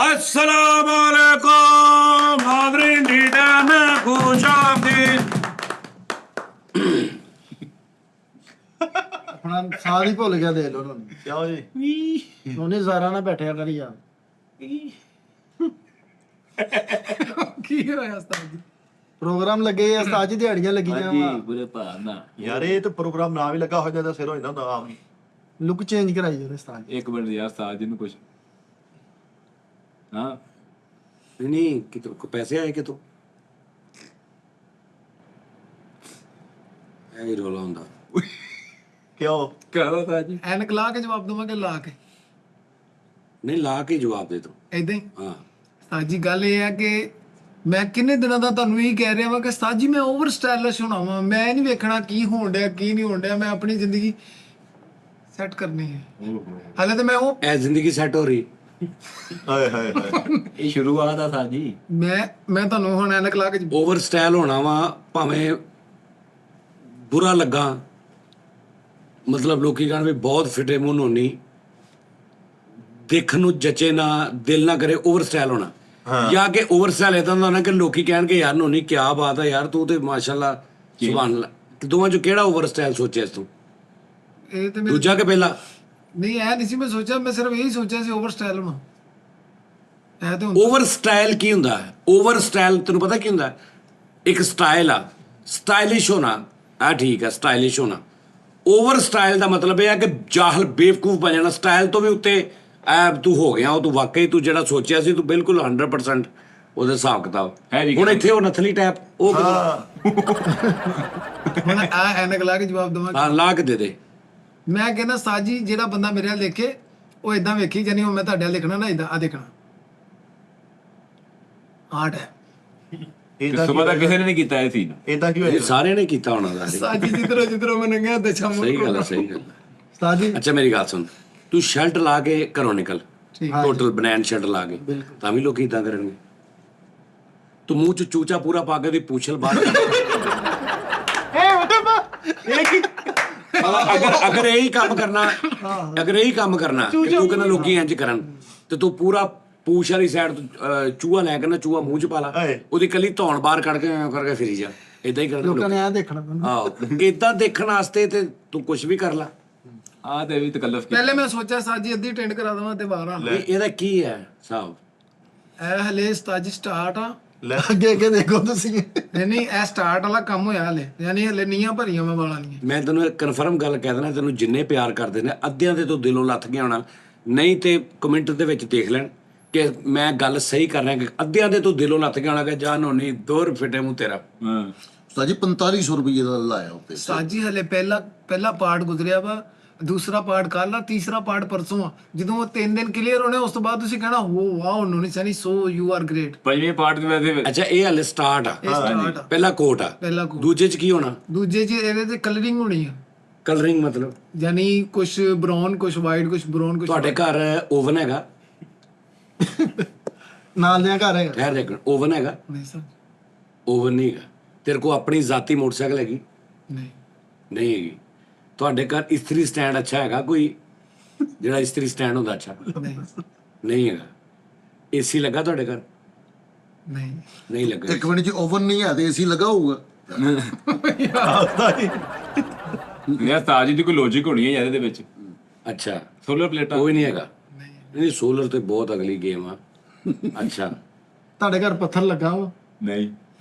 अस्सलाम वालेकुम हाज़रीन लीडर में खुश आमदीद। अपना साल ही भुल गया देख लो उन्होंने ਕਿਉਂ ਜੀ उन्होंने ज़ारा ना बैठा करी यार की होया उस्ताद जी प्रोग्राम लगे या उस्ताद जी दिहाड़ियां लगी जावा बुरे भाना ਯਾਰ ਇਹ ਤਾਂ ਪ੍ਰੋਗਰਾਮ ਨਾ ਵੀ ਲੱਗਾ ਹੋ ਜਾਂਦਾ ਸਿਰ ਹੋ ਜਾਂਦਾ ਹੁੰਦਾ ਆਮ ਹੀ लुक चेंज कराई जरा उस्ताद जी। एक मिनट यार साजिद ने कुछ हाँ नहीं कितो को पैसे आए कितो यही रोला ਹੁੰਦਾ ਕਿਉਂ क्या रहा था जी ਐਨਕ ਲਾ ਕੇ ਜਵਾਬ ਦਵਾਂਗੇ ਲਾ ਕੇ ਨਹੀਂ ਲਾ ਕੇ ਜਵਾਬ ਦੇ ਤੋ ਏਦਾਂ ਹੀ ਹਾਂ ਉਸਤਾਦ ਜੀ ਗੱਲ ਇਹ ਹੈ ਕਿ ਮੈਂ ਕਿੰਨੇ ਦਿਨਾਂ ਦਾ ਤੁਹਾਨੂੰ ਇਹੀ ਕਹਿ ਰਿਹਾ ਵਾਂ ਕਿ ਉਸਤਾਦ ਜੀ ਮੈਂ ਓਵਰ ਸਟਾਈਲਿਸ਼ ਹੋਣਾ ਵਾਂ ਮੈਂ ਨਹੀਂ ਵੇਖਣਾ ਕੀ ਹੋਣ ਡਿਆ ਕੀ ਨਹੀਂ ਹੋਣ ਡਿਆ ਮੈਂ ਆਪਣੀ ਜ਼ਿੰਦਗੀ ਸੈੱਟ ਕਰਨੀ ਹੈ ਹਾਲੇ ਤਾਂ ਮੈਂ ਉਹ ਇਹ ਜ਼ਿੰਦਗੀ ਸੈੱਟ ਹੋ ਰਹੀ ਹਾਏ ਹਾਏ ਹਾਏ ये शुरुआत था साजी ਮੈਂ ਤੁਹਾਨੂੰ ਹੁਣ ਐਨਕ ਲਾ ਕੇ ਓਵਰ ਸਟਾਈਲ ਹੋਣਾ ਵਾ ਭਾਵੇਂ ਬੁਰਾ ਲੱਗਾ ਮਤਲਬ ਲੋਕੀ ਕਹਿਣ ਵੀ ਬਹੁਤ ਫਿਟੇ ਮੂੰਹ ਹੋਣੀ ਦੇਖਣ ਨੂੰ ਜਚੇ ਨਾ ਦਿਲ ਨਾ ਕਰੇ ਓਵਰ ਸਟਾਈਲ ਹੋਣਾ ਜਾਂ ਕਿ ਓਵਰ ਸਟਾਈਲ ਇਦਾਂ ਦਾ ਨਾ ਕਿ ਲੋਕੀ ਕਹਿਣਗੇ ਯਾਰ ਨੋਨੀ ਕੀ ਬਾਤ ਹੈ ਯਾਰ ਤੂੰ ਤੇ ਮਾਸ਼ਾਅੱਲਾ ਸੁਭਾਨ ਅੱਲਾਹ ਦੋਵਾਂ ਚੋਂ ਕਿਹੜਾ ਓਵਰ ਸਟਾਈਲ ਸੋਚਿਆ ਤੂੰ ਇਹ ਤੇ ਮੇਰੇ ਦੂਜਾ ਕਿ ਪਹਿਲਾ ਨਹੀਂ ਐ ਨਹੀਂ ਸੀ ਮੈਂ ਸੋਚਿਆ ਮੈਂ ਸਿਰਫ ਇਹੀ ਸੋਚਿਆ ਸੀ ਓਵਰ ਸਟਾਈਲ ਹੋਣਾ ਇਹ ਤੇ ਓਵਰ ਸਟਾਈਲ ਕੀ ਹੁੰਦਾ ਹੈ ਓਵਰ ਸਟਾਈਲ ਤੈਨੂੰ ਪਤਾ ਕੀ ਹੁੰਦਾ ਹੈ? ਇੱਕ ਸਟਾਈਲ ਆ ਸਟਾਈਲਿਸ਼ ਹੋਣਾ ਆ ਠੀਕ ਹੈ ਸਟਾਈਲਿਸ਼ ਹੋਣਾ ਓਵਰ ਸਟਾਈਲ ਦਾ ਮਤਲਬ ਇਹ ਹੈ ਕਿ ਜਾਹਲ ਬੇਵਕੂਫ ਬਣ ਜਾਣਾ ਸਟਾਈਲ ਤੋਂ ਵੀ ਉੱਤੇ ਐ ਤੂੰ ਹੋ ਗਿਆ ਉਹ ਤੂੰ ਵਾਕਈ ਤੂੰ ਜਿਹੜਾ ਸੋਚਿਆ ਸੀ ਤੂੰ ਬਿਲਕੁਲ 100% ਉਹਦੇ ਹਿਸਾਬ ਕਿਤਾਬ ਹੈ ਵੀ ਹੁਣ ਇੱਥੇ ਉਹ ਨਥਲੀ ਟੈਪ ਉਹ ਕਿੱਦਾਂ? ਹੁਣ ਆ ਐਨਕ ਲਾ ਕੇ ਜਵਾਬ ਦਵਾਂਗੇ ਹਾਂ ਲਾ ਕੇ ਦੇ ਦੇ ਮੈਂ ਕਹਿੰਦਾ ਉਸਤਾਦ ਜੀ ਜਿਹੜਾ ਬੰਦਾ ਮੇਰੇ ਵੱਲ ਦੇਖੇ ਉਹ ਇਦਾਂ ਵੇਖੀ ਜਾਨੀ ਹੁਣ ਮੈਂ ਤੁਹਾਡੇ ਵੱਲ ਦੇਖਣਾ ਨਾ ਇਦਾਂ ਆ ਦੇਖਣਾ ਆਰਟ ਹੈ ਇਦਾਂ सुबह तक किसी ने नहीं किया ये सीन ਇਦਾਂ ਕੀ ਇਹ ਹੋਇਆ ਸਾਰਿਆਂ ਨੇ ਕੀਤਾ ਹੋਣਾ ਦਾ ਉਸਤਾਦ ਜੀ ਜਿੱਧਰੋਂ ਮੈਂ ਨੰਗਿਆ ਤੇ ਸਹੀ ਗੱਲ ਹੈ ਸਹੀ ਗੱਲ ਹੈ उस्ताद जी ਅੱਛਾ ਮੇਰੀ ਗੱਲ ਸੁਣ ਤੂੰ ਸ਼ਰਟ ਲਾ ਕੇ ਘਰੋਂ ਨਿਕਲ ਠੀਕ ਟੋਟਲ ਬਨੈਨ ਸ਼ਰਟ ਲਾ ਕੇ ਤਾਂ ਵੀ ਲੋਕੀ ਇਦਾਂ ਕਰਨਗੇ ਤੂੰ ਮੂੰਹ ਚ ਚੂਚਾ ਪੂਰਾ ਪਾ ਕੇ ਦੀ ਪੂਛਲ ਬਾਹਰ ਅਗਰ ਇਹੀ ਕੰਮ ਕਰਨਾ ਕਿ ਤੂੰ ਕਹਿੰਦਾ ਲੋਕੀ ਇੰਜ ਕਰਨ ਤੇ ਤੂੰ ਪੂਰਾ ਪੂਛ ਵਾਲੀ ਸਾਈਡ ਤੋਂ ਚੂਹਾ ਲੈ ਕੇ ਨਾ ਚੂਹਾ ਮੂੰਹ ਚ ਪਾ ਲਾ ਹਾਏ। ਉਹਦੀ ਕੱਲੀ ਧੌਣ ਬਾਹਰ ਕੱਢ ਕੇ ਐਂ ਕਰਕੇ ਫਿਰੀ ਜਾ ਇਦਾਂ ਹੀ ਕਰਨਾ लोगों ने यहाँ देखना पैंदा। ਆਹੋ ਇਦਾਂ ਦੇਖਣ ਵਾਸਤੇ ਤੇ ਤੂੰ ਕੁਝ ਵੀ ਕਰ ਲਾ हाँ तो भी तकल्लुफ की ਪਹਿਲੇ ਮੈਂ ਸੋਚਿਆ ਉਸਤਾਦ ਜੀ ਅੱਧੀ ਟੈਂਡ ਕਰਾ ਦਵਾਂ ਤੇ ਬਾਹਰ ਆ ਵੀ ਇਹਦਾ ਕੀ ਹੈ ਹਿਸਾਬ ਇਹ ਹਲੇ ਉਸਤਾਦ ਜੀ ਸਟਾਰਟ ਆ आगे आगे देखो तुसी ਨਹੀਂ ਇਹ ਸਟਾਰਟ ਵਾਲਾ ਕੰਮ ਹੋਇਆ ਹਲੇ ਯਾਨੀ ਹਲੇ ਨੀਆਂ ਭਰੀਆਂ ਮੈਂ ਵਾਲਾਂ ਦੀਆਂ ਮੈਂ ਤੈਨੂੰ ਕਨਫਰਮ ਗੱਲ ਕਹਿ ਦੇਣਾ ਤੈਨੂੰ ਜਿੰਨੇ ਪਿਆਰ ਕਰਦੇ ਨੇ ਅੱਧਿਆਂ ਦੇ ਤੋਂ ਦਿਲੋਂ ਲੱਥ ਗਿਆ ਹੋਣਾ ਨਹੀਂ ਤੇ ਕਮੈਂਟ ਦੇ ਵਿੱਚ ਦੇਖ ਲੈਣ ਕਿ ਮੈਂ ਗੱਲ ਸਹੀ ਕਰ ਰਿਹਾ ਕਿ ਅੱਧਿਆਂ ਦੇ ਤੋਂ ਦਿਲੋਂ ਲੱਥ ਗਿਆ ਹੋਣਾ ਕਿ ਜਾਨ ਹੋਣੀ ਦੋਰ ਫਿੱਟੇ ਮੂੰਹ ਤੇਰਾ हाँ ਉਸਤਾਦ ਜੀ 4500 ਰੁਪਏ ਦਾ ਲਾਇਆ ਉੱਤੇ ਉਸਤਾਦ ਜੀ ਹਲੇ ਪਹਿਲਾ ਪਾਰਟ ਗੁਜ਼ਰਿਆ ਵਾ ਦੂਸਰਾ ਪਾਰਟ ਕੱਲ ਆ ਤੀਸਰਾ ਪਾਰਟ ਪਰਸੋਂ ਆ ਜਦੋਂ ਉਹ 3 ਦਿਨ ਕਲੀਅਰ ਹੋਣੇ ਉਸ ਤੋਂ ਬਾਅਦ ਤੁਸੀਂ ਕਹਿਣਾ ਹੋ wow Noni Sunny so you are great पंजवें पार्ट में वैसे ਅੱਛਾ ਇਹ ਹਲੇ ਸਟਾਰਟ ਆ ਇਹ ਸਟਾਰਟ ਆ ਪਹਿਲਾ ਕੋਟ ਆ ਪਹਿਲਾ ਕੋ ਦੂਜੇ ਚ ਕੀ ਹੋਣਾ ਦੂਜੇ ਜੀ ਇਹਦੇ ਤੇ ਕਲਰਿੰਗ ਹੋਣੀ ਆ ਕਲਰਿੰਗ ਮਤਲਬ ਯਾਨੀ ਕੁਝ ਬ੍ਰਾਊਨ ਕੁਝ ਵਾਈਟ ਕੁਝ ਬ੍ਰਾਊਨ ਕੁਝ ਤੁਹਾਡੇ ਘਰ ਓਵਨ ਹੈਗਾ नाल दियां घर है ਠਹਿਰ ਦੇਖ ਓਵਨ ਹੈਗਾ ਨਹੀਂ ਸਰ ਓਵਨ ਨਹੀਂ ਹੈਗਾ ਤੇਰੇ ਕੋ ਆਪਣੀ ਜ਼ਾਤੀ ਮੋਟਰਸਾਈਕਲ ਹੈਗੀ ਨਹੀਂ ਨਹੀਂ ਹੈਗੀ ਤੁਹਾਡੇ ਘਰ ਇਸਤਰੀ ਸਟੈਂਡ ਅੱਛਾ ਹੈਗਾ ਕੋਈ ਜਿਹੜਾ ਇਸਤਰੀ ਸਟੈਂਡ ਹੁੰਦਾ ਅੱਛਾ ਨਹੀਂ ਨਹੀਂ ਹੈਗਾ ਏਸੀ ਲੱਗਾ ਤੁਹਾਡੇ ਘਰ ਨਹੀਂ ਨਹੀਂ ਲੱਗਾ ਇੱਕ ਮਿੰਟ ਜੀ ਓਵਨ ਨਹੀਂ ਹੈ ਤੇ ਏਸੀ ਲੱਗਾ ਹੋਊਗਾ यार ताजी दी कोई लॉजिक होनी है यार ਇਹਦੇ ਵਿੱਚ ਅੱਛਾ सोलर प्लेटा ਕੋਈ ਨਹੀਂ ਹੈਗਾ ਨਹੀਂ ਸੋਲਰ ਤੇ ਬਹੁਤ ਅਗਲੀ ਗੇਮ ਆ ਅੱਛਾ ਤੁਹਾਡੇ ਘਰ ਪੱਥਰ ਲੱਗਾ ਵਾ नहीं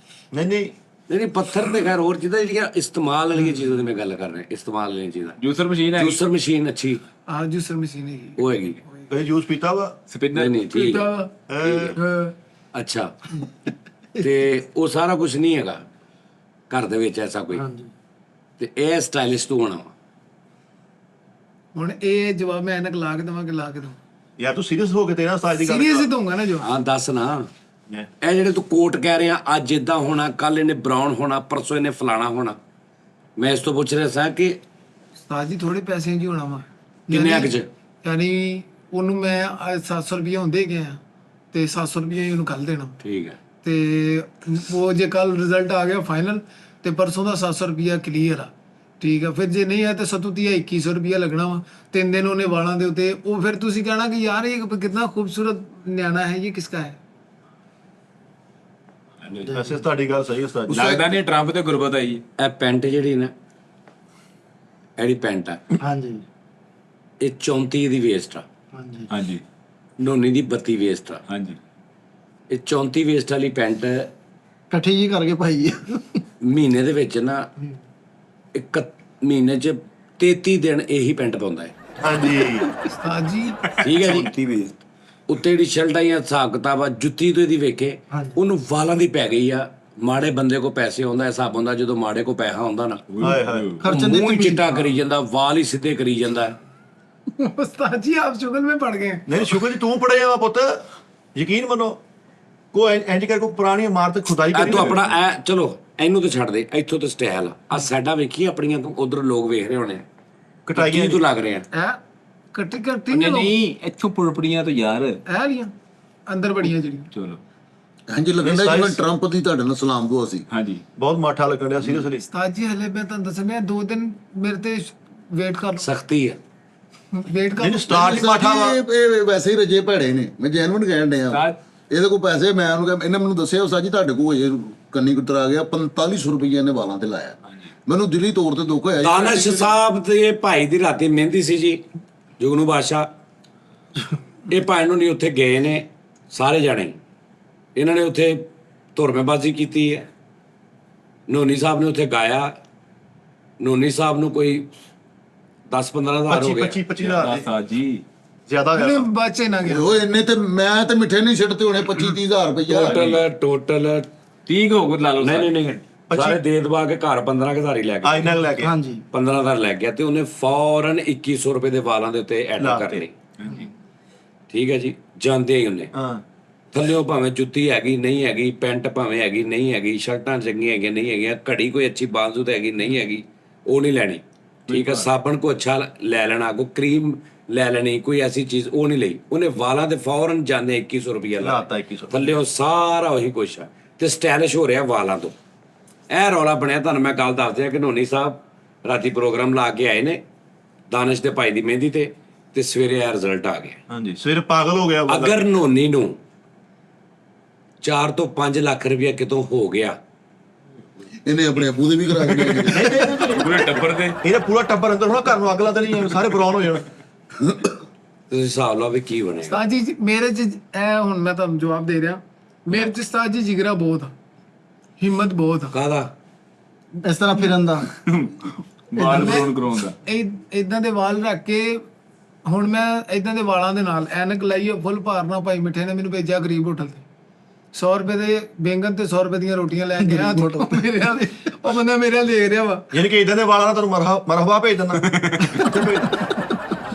ਨਹੀਂ ਨਹੀਂ ਨਹੀਂ ਪੱਥਰ ਤੇ ਖੈਰ ਹੋਰ ਚੀਜ਼ਾਂ ਜਿਹੜੀਆਂ ਇਸਤੇਮਾਲ ਵਾਲੀਆਂ ਚੀਜ਼ਾਂ ਦੀ ਮੈਂ ਗੱਲ ਕਰ ਰਿਹਾ ਇਸਤੇਮਾਲ ਵਾਲੀਆਂ ਚੀਜ਼ਾਂ जूसर मशीन है ਜੂਸਰ ਮਸ਼ੀਨ ਅੱਛੀ ਆ ਜੂਸਰ ਮਸ਼ੀਨ ਹੈਗੀ ਉਹ ਹੈਗੀ ਕਦੇ ਜੂਸ ਪੀਤਾ ਵਾ स्पिनर ਨਹੀਂ ਠੀਕ ਅੱਛਾ ਤੇ ਉਹ ਸਾਰਾ ਕੁਝ ਨਹੀਂ ਹੈਗਾ ਘਰ ਦੇ ਵਿੱਚ ਐਸਾ ਕੋਈ ਤੇ ਇਹ ਸਟਾਈਲਿਸ਼ ਤੋਂ ਹੋਣਾ ਵਾ ਹੁਣ ਇਹ ਜਵਾਬ ਮੈਂ ਐਨਕ ਲਾ ਕੇ ਦਵਾਂ ਕਿ ਲਾ ਕੇ ਦਵਾਂ ਯਾਰ ਤੂੰ ਸੀਰੀਅਸ ਹੋ ਕੇ ਤੇਰਾ ਉਸਤਾਦ ਦੀ ਗੱਲ सीरियस ही दूंगा ना जो ਹਾਂ ਦੱਸ ਨਾ ਇਹ ਜਿਹੜੇ ਤੂੰ ਕੋਟ ਕਹਿ ਰਿਹਾ ਅੱਜ ਇਦਾਂ ਹੋਣਾ ਕੱਲ ਇਹਨੇ ਬਰਾਊਨ ਹੋਣਾ ਪਰਸੋਂ ਇਹਨੇ ਫਲਾਣਾ ਹੋਣਾ ਮੈਂ ਇਸ ਤੋਂ ਪੁੱਛ ਰਿਹਾ ਸਾਂ ਕਿ ਉਸਤਾਦ ਜੀ ਥੋੜੇ ਪੈਸੇ ਜੀ ਹੋਣਾ ਵਾ ਕਿੰਨੇ ਅੱਗ 'ਚ ਯਾਨੀ ਉਹਨੂੰ ਮੈਂ 700 ਰੁਪਏ ਹੁੰਦੇ ਗਏ ਆ ਤੇ 700 ਰੁਪਏ ਉਹਨੂੰ ਕੱਲ ਦੇਣਾ ਠੀਕ ਹੈ ਤੇ ਉਹ ਜੇ ਕੱਲ ਰਿਜ਼ਲਟ ਆ ਗਿਆ ਫਾਈਨਲ ਤੇ ਪਰਸੋਂ ਦਾ 700 ਰੁਪਿਆ ਕਲੀਅਰ ਆ ਠੀਕ ਆ ਫਿਰ ਜੇ ਨਹੀਂ ਆ ਤੇ 2100 ਰੁਪਿਆ ਲੱਗਣਾ ਵਾ 3 ਦਿਨ ਉਹਨੇ ਵਾਲਾਂ ਦੇ ਉੱਤੇ ਉਹ ਫਿਰ ਤੁਸੀਂ ਕਹਿਣਾ ਕਿ ਯਾਰ ਇਹ ਕਿੰਨਾ ਖੂਬਸੂਰਤ ਨਿਆਣਾ ਹੈ ਇਹ ਕਿਸਕਾ ਹੈ ਵੈਸੇ ਤੁਹਾਡੀ ਗੱਲ ਸਹੀ ਉਸਤਾਦ ਜੀ ਲੱਗਦਾ ਨਹੀਂ ਟਰੰਪ ਤੇ ਗੁਰਬਤ ਆਈ ਇਹ ਪੈਂਟ ਜਿਹੜੀ ਨਾ ਇਹਦੀ ਪੈਂਟ ਆ ਹਾਂਜੀ ਇਹ 34 ਦੀ ਵੇਸਟ ਆ ਹਾਂਜੀ ਹਾਂਜੀ ਨੋਨੀ ਦੀ 32 ਵੇਸਟ ਆ ਹਾਂਜੀ ਇਹ 34 ਵੇਸਟ ਵਾਲੀ ਪੈਂਟ ਇਕੱਠੀ ਜੀ ਕਰਕੇ ਭਾਈ ਮਹੀਨੇ ਦੇ ਵਿੱਚ ਨਾ ਇੱਕ ਮਹੀਨੇ 'ਚ 33 ਦਿਨ ਇਹੀ ਪੈਂਟ ਪਾਉਂਦਾ ਹੈ ਹਾਂਜੀ ਉਸਤਾਦ ਜੀ ਠੀਕ ਹੈ ਜੀ ਉੱਤੇ ਜਿਹੜੀ ਸ਼ਰਟ ਆਈ ਆ ਹਿਸਾਬ ਕਿਤਾਬ ਆ ਜੁੱਤੀ ਤੋਂ ਇਹਦੀ ਵੇਖੇ ਉਹਨੂੰ ਵਾਲਾਂ ਦੀ ਪੈ ਗਈ ਆ ਮਾੜੇ ਬੰਦੇ ਕੋ ਪੈਸੇ ਆਉਂਦਾ ਹਿਸਾਬ ਹੁੰਦਾ ਜਦੋਂ ਮਾੜੇ ਕੋ ਪੈਸਾ ਆਉਂਦਾ ਨਾ ਹਾਏ ਹਾਏ ਖਰਚਣ ਦੀ ਮੂੰਹ ਹੀ ਚਿੱਟਾ ਕਰੀ ਜਾਂਦਾ ਵਾਲ ਹੀ ਸਿੱਧੇ ਕਰੀ ਜਾਂਦਾ ਉਸਤਾਦ ਜੀ ਆਪ ਸ਼ੁਗਲ में पड़ गए ਨਹੀਂ ਸ਼ੁਕਰ ਜੀ ਤੂੰ ਪੜਿਆ ਵਾ ਪੁੱਤ ਯਕੀਨ ਮੰਨੋ ਕੋ ਇੰਜ ਕਰ ਕੋ ਪੁਰਾਣੀ ਇਮਾਰਤ ਖੁਦਾਈ ਆ ਕਰੀ ਤੂੰ ਆਪਣਾ ਐ ਚਲੋ ਇਹਨੂੰ ਤੇ ਛੱਡ ਦੇ ਇੱਥੋਂ ਤੇ ਸਟਾਈਲ ਆ ਸਾਡਾ ਵੇਖੀ ਆਪਣੀਆਂ ਤੋਂ ਉਧਰ ਲੋਕ ਵੇਖ ਰਹੇ ਹੋਣੇ ਕਟਾਈਆਂ ਕੀ ਤੂੰ ਲੱਗ ਰਿਹਾ ਹੈ ਕੱਟੀ ਨਹੀਂ ਨਹੀਂ ਇੱਥੋਂ ਪੁਰਪੜੀਆਂ ਤੋਂ ਯਾਰ ਹੈ ਲੀਆਂ ਅੰਦਰ ਬੜੀਆਂ ਜਿਹੜੀਆਂ ਚਲੋ ਹਾਂਜੀ ਲੱਗਦਾ ਜਿਵੇਂ ਟਰੰਪ ਦੀ ਤੁਹਾਡੇ ਨਾਲ ਸਲਾਮ ਦੁਆ ਸੀ ਹਾਂਜੀ ਬਹੁਤ ਮਾਠਾ ਲੱਗਣ ਰਿਹਾ ਸੀਰੀਅਸਲੀ ਉਸਤਾਦ ਜੀ ਹਲੇ ਮੈਂ ਤੁਹਾਨੂੰ ਦੱਸਣਾ 2 ਦਿਨ ਮੇਰੇ ਤੇ ਵੇਟ ਕਰ ਸਖਤੀ ਆ ਵੇਟ ਕਰ ਜਿਹਨੂੰ ਸਟਾਰਟ ਹੀ ਮਾਠਾ ਵਾ ਇਹ ਵੈਸੇ ਹੀ ਰਜੇ ਭੈੜੇ ਨੇ ਮੈਂ ਜੈਨੂਨ ਕਹਿਣ ਡਿਆ ਸਾਜ ਇਹਦੇ ਕੋਲ ਪੈਸੇ ਮੈਂ ਉਹਨੂੰ ਕਿਹਾ ਇਹਨੇ ਮੈਨੂੰ ਦੱਸਿਆ ਸਾਜੀ ਤੁਹਾਡੇ ਕੋਲ ਇਹ ਕੰਨੀ ਕੁੱਤਰ ਆ ਗਿਆ 4500 ਰੁਪਏ ਇਹਨੇ ਵਾਲਾਂ ਤੇ ਲਾਇਆ ਮੈਨੂੰ ਦਿਲੀ ਤੌਰ ਤੇ ਦੁੱਖ ਹੋਇਆ ਦਾਨਸ਼ ਸਾਹਿਬ ਤੇ ਭਾਈ ਦੀ ਰਾਤੀ ਮਹਿੰਦੀ ਸੀ ਜੀ ਜੁਗਨੂ ਬਾਦਸ਼ਾਹ ਇਹ ਭਾਈ ਨੂੰ ਨਹੀਂ ਉੱਥੇ ਗਏ ਨੇ ਸਾਰੇ ਜਾਣੇ ਇਹਨਾਂ ਨੇ ਉੱਥੇ ਧੁਰਮੇਬਾਜ਼ੀ ਕੀਤੀ ਹੈ ਨੋਨੀ ਸਾਹਿਬ ਨੇ ਉੱਥੇ ਗਾਇਆ ਨੋਨੀ ਸਾਹਿਬ ਨੂੰ ਕੋਈ 10-15 ਹਜ਼ਾਰ ਹੋ 25 ਗਏ 25 ਹਜ਼ਾਰ ਸਾਜ ਜੀ ਜ਼ਿਆਦਾ ਹੋਇਆ ਬਚੇ ਨਾ ਗਏ ਉਹ ਇੰਨੇ ਤੇ ਮੈਂ ਤੇ ਮਿੱਠੇ ਨਹੀਂ ਛੱਡਤੇ ਹੋਣੇ 25-30 ਹਜ਼ਾਰ ਰੁਪਇਆ ਟੋਟਲ 30 ਹੋ ਲਾ ਲਓ ਨਹੀਂ ਸਾਰੇ ਦੇ ਦਵਾ ਕੇ ਘਰ 15 ਹਜ਼ਾਰ ਹੀ ਲੈ ਗਏ ਆਇਨਾ ਲੈ ਕੇ ਹਾਂਜੀ 15,000 ਲੱਗ ਗਿਆ ਤੇ ਉਹਨੇ ਫੌਰਨ 2100 ਰੁਪਏ ਦੇ ਵਾਲਾਂ ਦੇ ਉੱਤੇ ਐਡ ਲਾ ਕਰ ਤੇ। ਲਈ ਠੀਕ ਹੈ ਜੀ ਜਾਂਦੇ ਹੀ ਉਹਨੇ ਹਾਂ ਥੱਲਿਓ ਭਾਵੇਂ ਜੁੱਤੀ ਹੈਗੀ ਨਹੀਂ ਹੈਗੀ ਪੈਂਟ ਭਾਵੇਂ ਹੈਗੀ ਨਹੀਂ ਹੈਗੀ ਸ਼ਰਟਾਂ ਚੰਗੀਆਂ ਹੈਗੀਆਂ ਨਹੀਂ ਹੈਗੀਆਂ ਘੜੀ ਕੋਈ ਅੱਛੀ ਬਾਜ਼ੂ ਤੇ ਹੈਗੀ ਨਹੀਂ ਹੈਗੀ ਉਹ ਨਹੀਂ ਲੈਣੀ ਠੀਕ ਹੈ ਸਾਬਣ ਕੋ ਅੱਛਾ ਲੈ ਲੈਣਾ ਕੋ ਕਰੀਮ ਲੈ ਲੈਣੀ ਕੋਈ ਐਸੀ ਚੀਜ਼ ਉਹ ਨਹੀਂ ਲਈ ਉਹਨੇ ਵਾਲਾਂ ਦੇ ਫੌਰਨ ਜਾਂਦੇ 2100 ਰੁਪਏ ਲਾਤਾ 2100 ਥੱਲਿਓ ਸਾਰਾ ਉਹੀ ਕੁਛ ਆ ਤੇ ਸਟਾਈਲਿਸ਼ ਹੋ ਰਿਹਾ ਵਾਲਾਂ ਤੋਂ ਇਹ ਰੌਲਾ ਬਣਿਆ ਤੁਹਾਨੂੰ ਮੈਂ ਕੱਲ ਦੱਸ ਦਿਆਂ ਕਿ ਨੋਨੀ ਸਾਹਿਬ ਰਾਤੀ ਪ੍ਰੋਗਰਾਮ ਲਾ ਕੇ ਆਏ ਨੇ ਦਾਨਿਸ਼ ਦੇ ਭਾਈ ਦੀ ਮਹਿੰਦੀ ਤੇ ਸਵੇਰੇ ਇਹ ਰਿਜ਼ਲਟ ਆ ਗਿਆ ਹਾਂਜੀ ਸਵੇਰ ਪਾਗਲ ਹੋ ਗਿਆ ਬੰਦਾ। ਅਗਰ ਨੋਨੀ ਨੂੰ 4 ਤੋਂ 5 ਲੱਖ ਰੁਪਇਆ ਕਿਤੋਂ ਹੋ ਗਿਆ ਇਹਨੇ ਆਪਣੇ ਆਪੂ ਦੇ ਵੀ ਕਰਾ ਕੇ ਲਿਆਏ ਨੇ। ਪੂਰੇ ਟੱਬਰ ਦੇ ਇਹਦਾ ਪੂਰਾ ਟੱਬਰ ਅੰਦਰ ਹੋਣਾ ਘਰ ਨੂੰ ਅੱਗ ਲਾ ਦੇਣੀ ਸਾਰੇ ਬਰਾਉਨ ਹੋ ਜਾਣ ਤੁਸੀਂ ਹਿਸਾਬ ਲਾਓ ਵੀ ਕੀ ਬਣੇਗਾ ਉਸਤਾਦ ਜੀ ਮੇਰੇ ਚ ਇਹ ਹੁਣ ਮੈਂ ਤੁਹਾਨੂੰ ਜਵਾਬ ਦੇ ਰਿਹਾ ਮੇਰੇ ਚ ਉਸਤਾਦ ਜੀ ਜਿਗਰਾ ਬਹੁਤ ਆ ਹਿੰਮਤ ਬਹੁਤ ਆ ਕਾਹਦਾ ਇਸ ਤਰ੍ਹਾਂ ਫਿਰਨ ਦਾ ਬਾਲ ਬਰੋਨ ਕਰਾਉਂਦਾ ਇਦਾਂ ਦੇ ਵਾਲ ਰੱਖ ਕੇ ਹੁਣ ਮੈਂ ਇਦਾਂ ਦੇ ਵਾਲਾਂ ਦੇ ਨਾਲ ਐਨਕ ਲਾਈ ਫੁੱਲ ਭਾਰਨਾ ਭਾਈ ਮਿੱਠੇ ਨੇ ਮੈਨੂੰ ਭੇਜਿਆ ਗਰੀਬ ਹੋਟਲ ਤੇ 100 ਰੁਪਏ ਦੇ ਬੈਂਗਨ ਤੇ 100 ਰੁਪਏ ਦੀਆਂ ਰੋਟੀਆਂ ਲੈ ਕੇ ਆ ਮੇਰੇ ਵਾਲੇ ਉਹ ਬੰਦਾ ਮੇਰੇ ਨਾਲ ਦੇਖ ਰਿਹਾ ਵਾ ਯਾਨੀ ਕਿ ਇਦਾਂ ਦੇ ਵਾਲਾਂ ਨਾਲ ਤੁਹਾਨੂੰ ਮਰਹਬਾ ਭੇਜ ਦਿੰਦਾ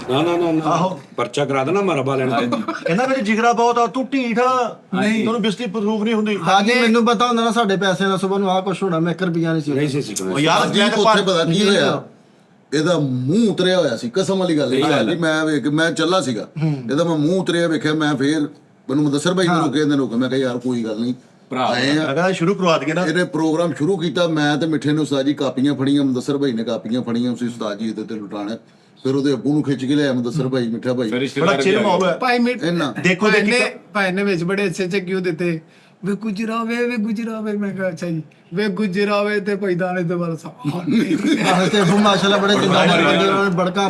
ਨਾ ਆਹੋ। ਪਰਚਾ ਕਰਾ ਦੇਣਾ ਮਰਬਾ ਲੈਣਾ ਕਹਿੰਦਾ ਮੇਰੇ ਜਿਗਰਾ ਬਹੁਤ ਆ ਤੂੰ ਢੀਠ ਆ ਤੁਹਾਨੂੰ ਬਿਸਤੀ ਪ੍ਰੂਫ ਨਹੀਂ ਹੁੰਦੀ ਹਾਂਜੀ ਮੈਨੂੰ ਪਤਾ ਹੁੰਦਾ ਨਾ ਸਾਡੇ ਪੈਸੇ ਦਾ ਸਵੇਰ ਨੂੰ ਆਹ ਕੁਛ ਹੋਣਾ ਮੈਂ 1 ਰੁਪਿਆ ਨਹੀਂ ਸੀ ਨਹੀਂ ਸੀ ਸਿੱਖਣਾ ਉਹ ਯਾਰ ਜੀ ਉੱਥੇ ਪਤਾ ਕੀ ਹੋਇਆ ਇਹਦਾ ਮੂੰਹ ਉਤਰਿਆ ਹੋਇਆ ਸੀ ਕਸਮ ਵਾਲੀ ਗੱਲ ਹੈ ਮੈਂ ਵੇਖ ਮੈਂ ਚੱਲਾ ਸੀਗਾ ਇਹਦਾ ਮੈਂ ਮੂੰਹ ਉਤਰਿਆ ਵੇਖਿਆ ਮੈਂ ਫੇਰ ਮੈਨੂੰ ਮੁਦੱਸਰ ਭਾਈ ਨੂੰ ਰੁਕੇ ਇਹਨੇ ਰੁਕੇ ਮੈਂ ਕਿਹਾ ਯਾਰ ਕੋਈ ਗੱਲ ਨਹੀਂ ਭਰਾ ਆਏ ਆ ਅਗਰ ਸ਼ੁਰੂ ਕਰਵਾ ਦਈਏ ਨਾ ਇਹਨੇ ਪ੍ਰੋਗਰਾਮ ਸ਼ੁਰੂ ਕੀਤਾ ਮੈਂ ਤੇ ਮਿੱਠੇ ਨੇ ਉਸਤਾਦ ਜੀ ਕਾਪੀਆਂ ਫੜੀਆਂ ਮੁਦੱਸਰ ਭਾਈ ਨੇ ਕਾਪੀਆਂ ਫੜੀਆਂ ਉਸੇ ਉਸਤਾਦ ਜੀ ਇਹਦੇ ਤੇ ਲੁਟਾਣਾ ਫਿਰ ਉਹਦੇ ਅੱਬੂ ਨੂੰ ਖਿੱਚ ਕੇ ਲਿਆ ਮੁਦੱਸਰ ਭਾਈ ਮਿੱਠਾ ਭਾਈ ਫਿਰ ਬੜਾ ਰਿਸ਼ਤੇਦਾਰ ਚਿਲ ਮਾਹੌਲ ਹੈ ਭਾਈ ਮਿੱਠ ਇਹਨਾਂ ਦੇਖੋ ਭਾਈ ਦੇਖੀ ਨੇ ਭਾਈ ਨੇ ਵਿੱਚ ਬੜੇ ਅੱਛੇ ਅੱਛੇ ਕਿਉਂ ਦਿੱਤੇ ਵੇ ਗੁਜਰਾਵੇ ਮੈਂ ਕਿਹਾ ਅੱਛਾ ਜੀ ਵੇ ਗੁਜਰਾਵੇ ਤੇ ਪੈਦਾਨੇ ਤੇ ਵਾਲਾ ਸਾਹ ਆਹ ਤੇ ਉਹ ਮਾਸ਼ਾਅੱਲਾ ਬੜੇ ਚੰਗਾ ਬੰਦੇ ਉਹਨਾਂ ਨੇ ਬੜਕਾ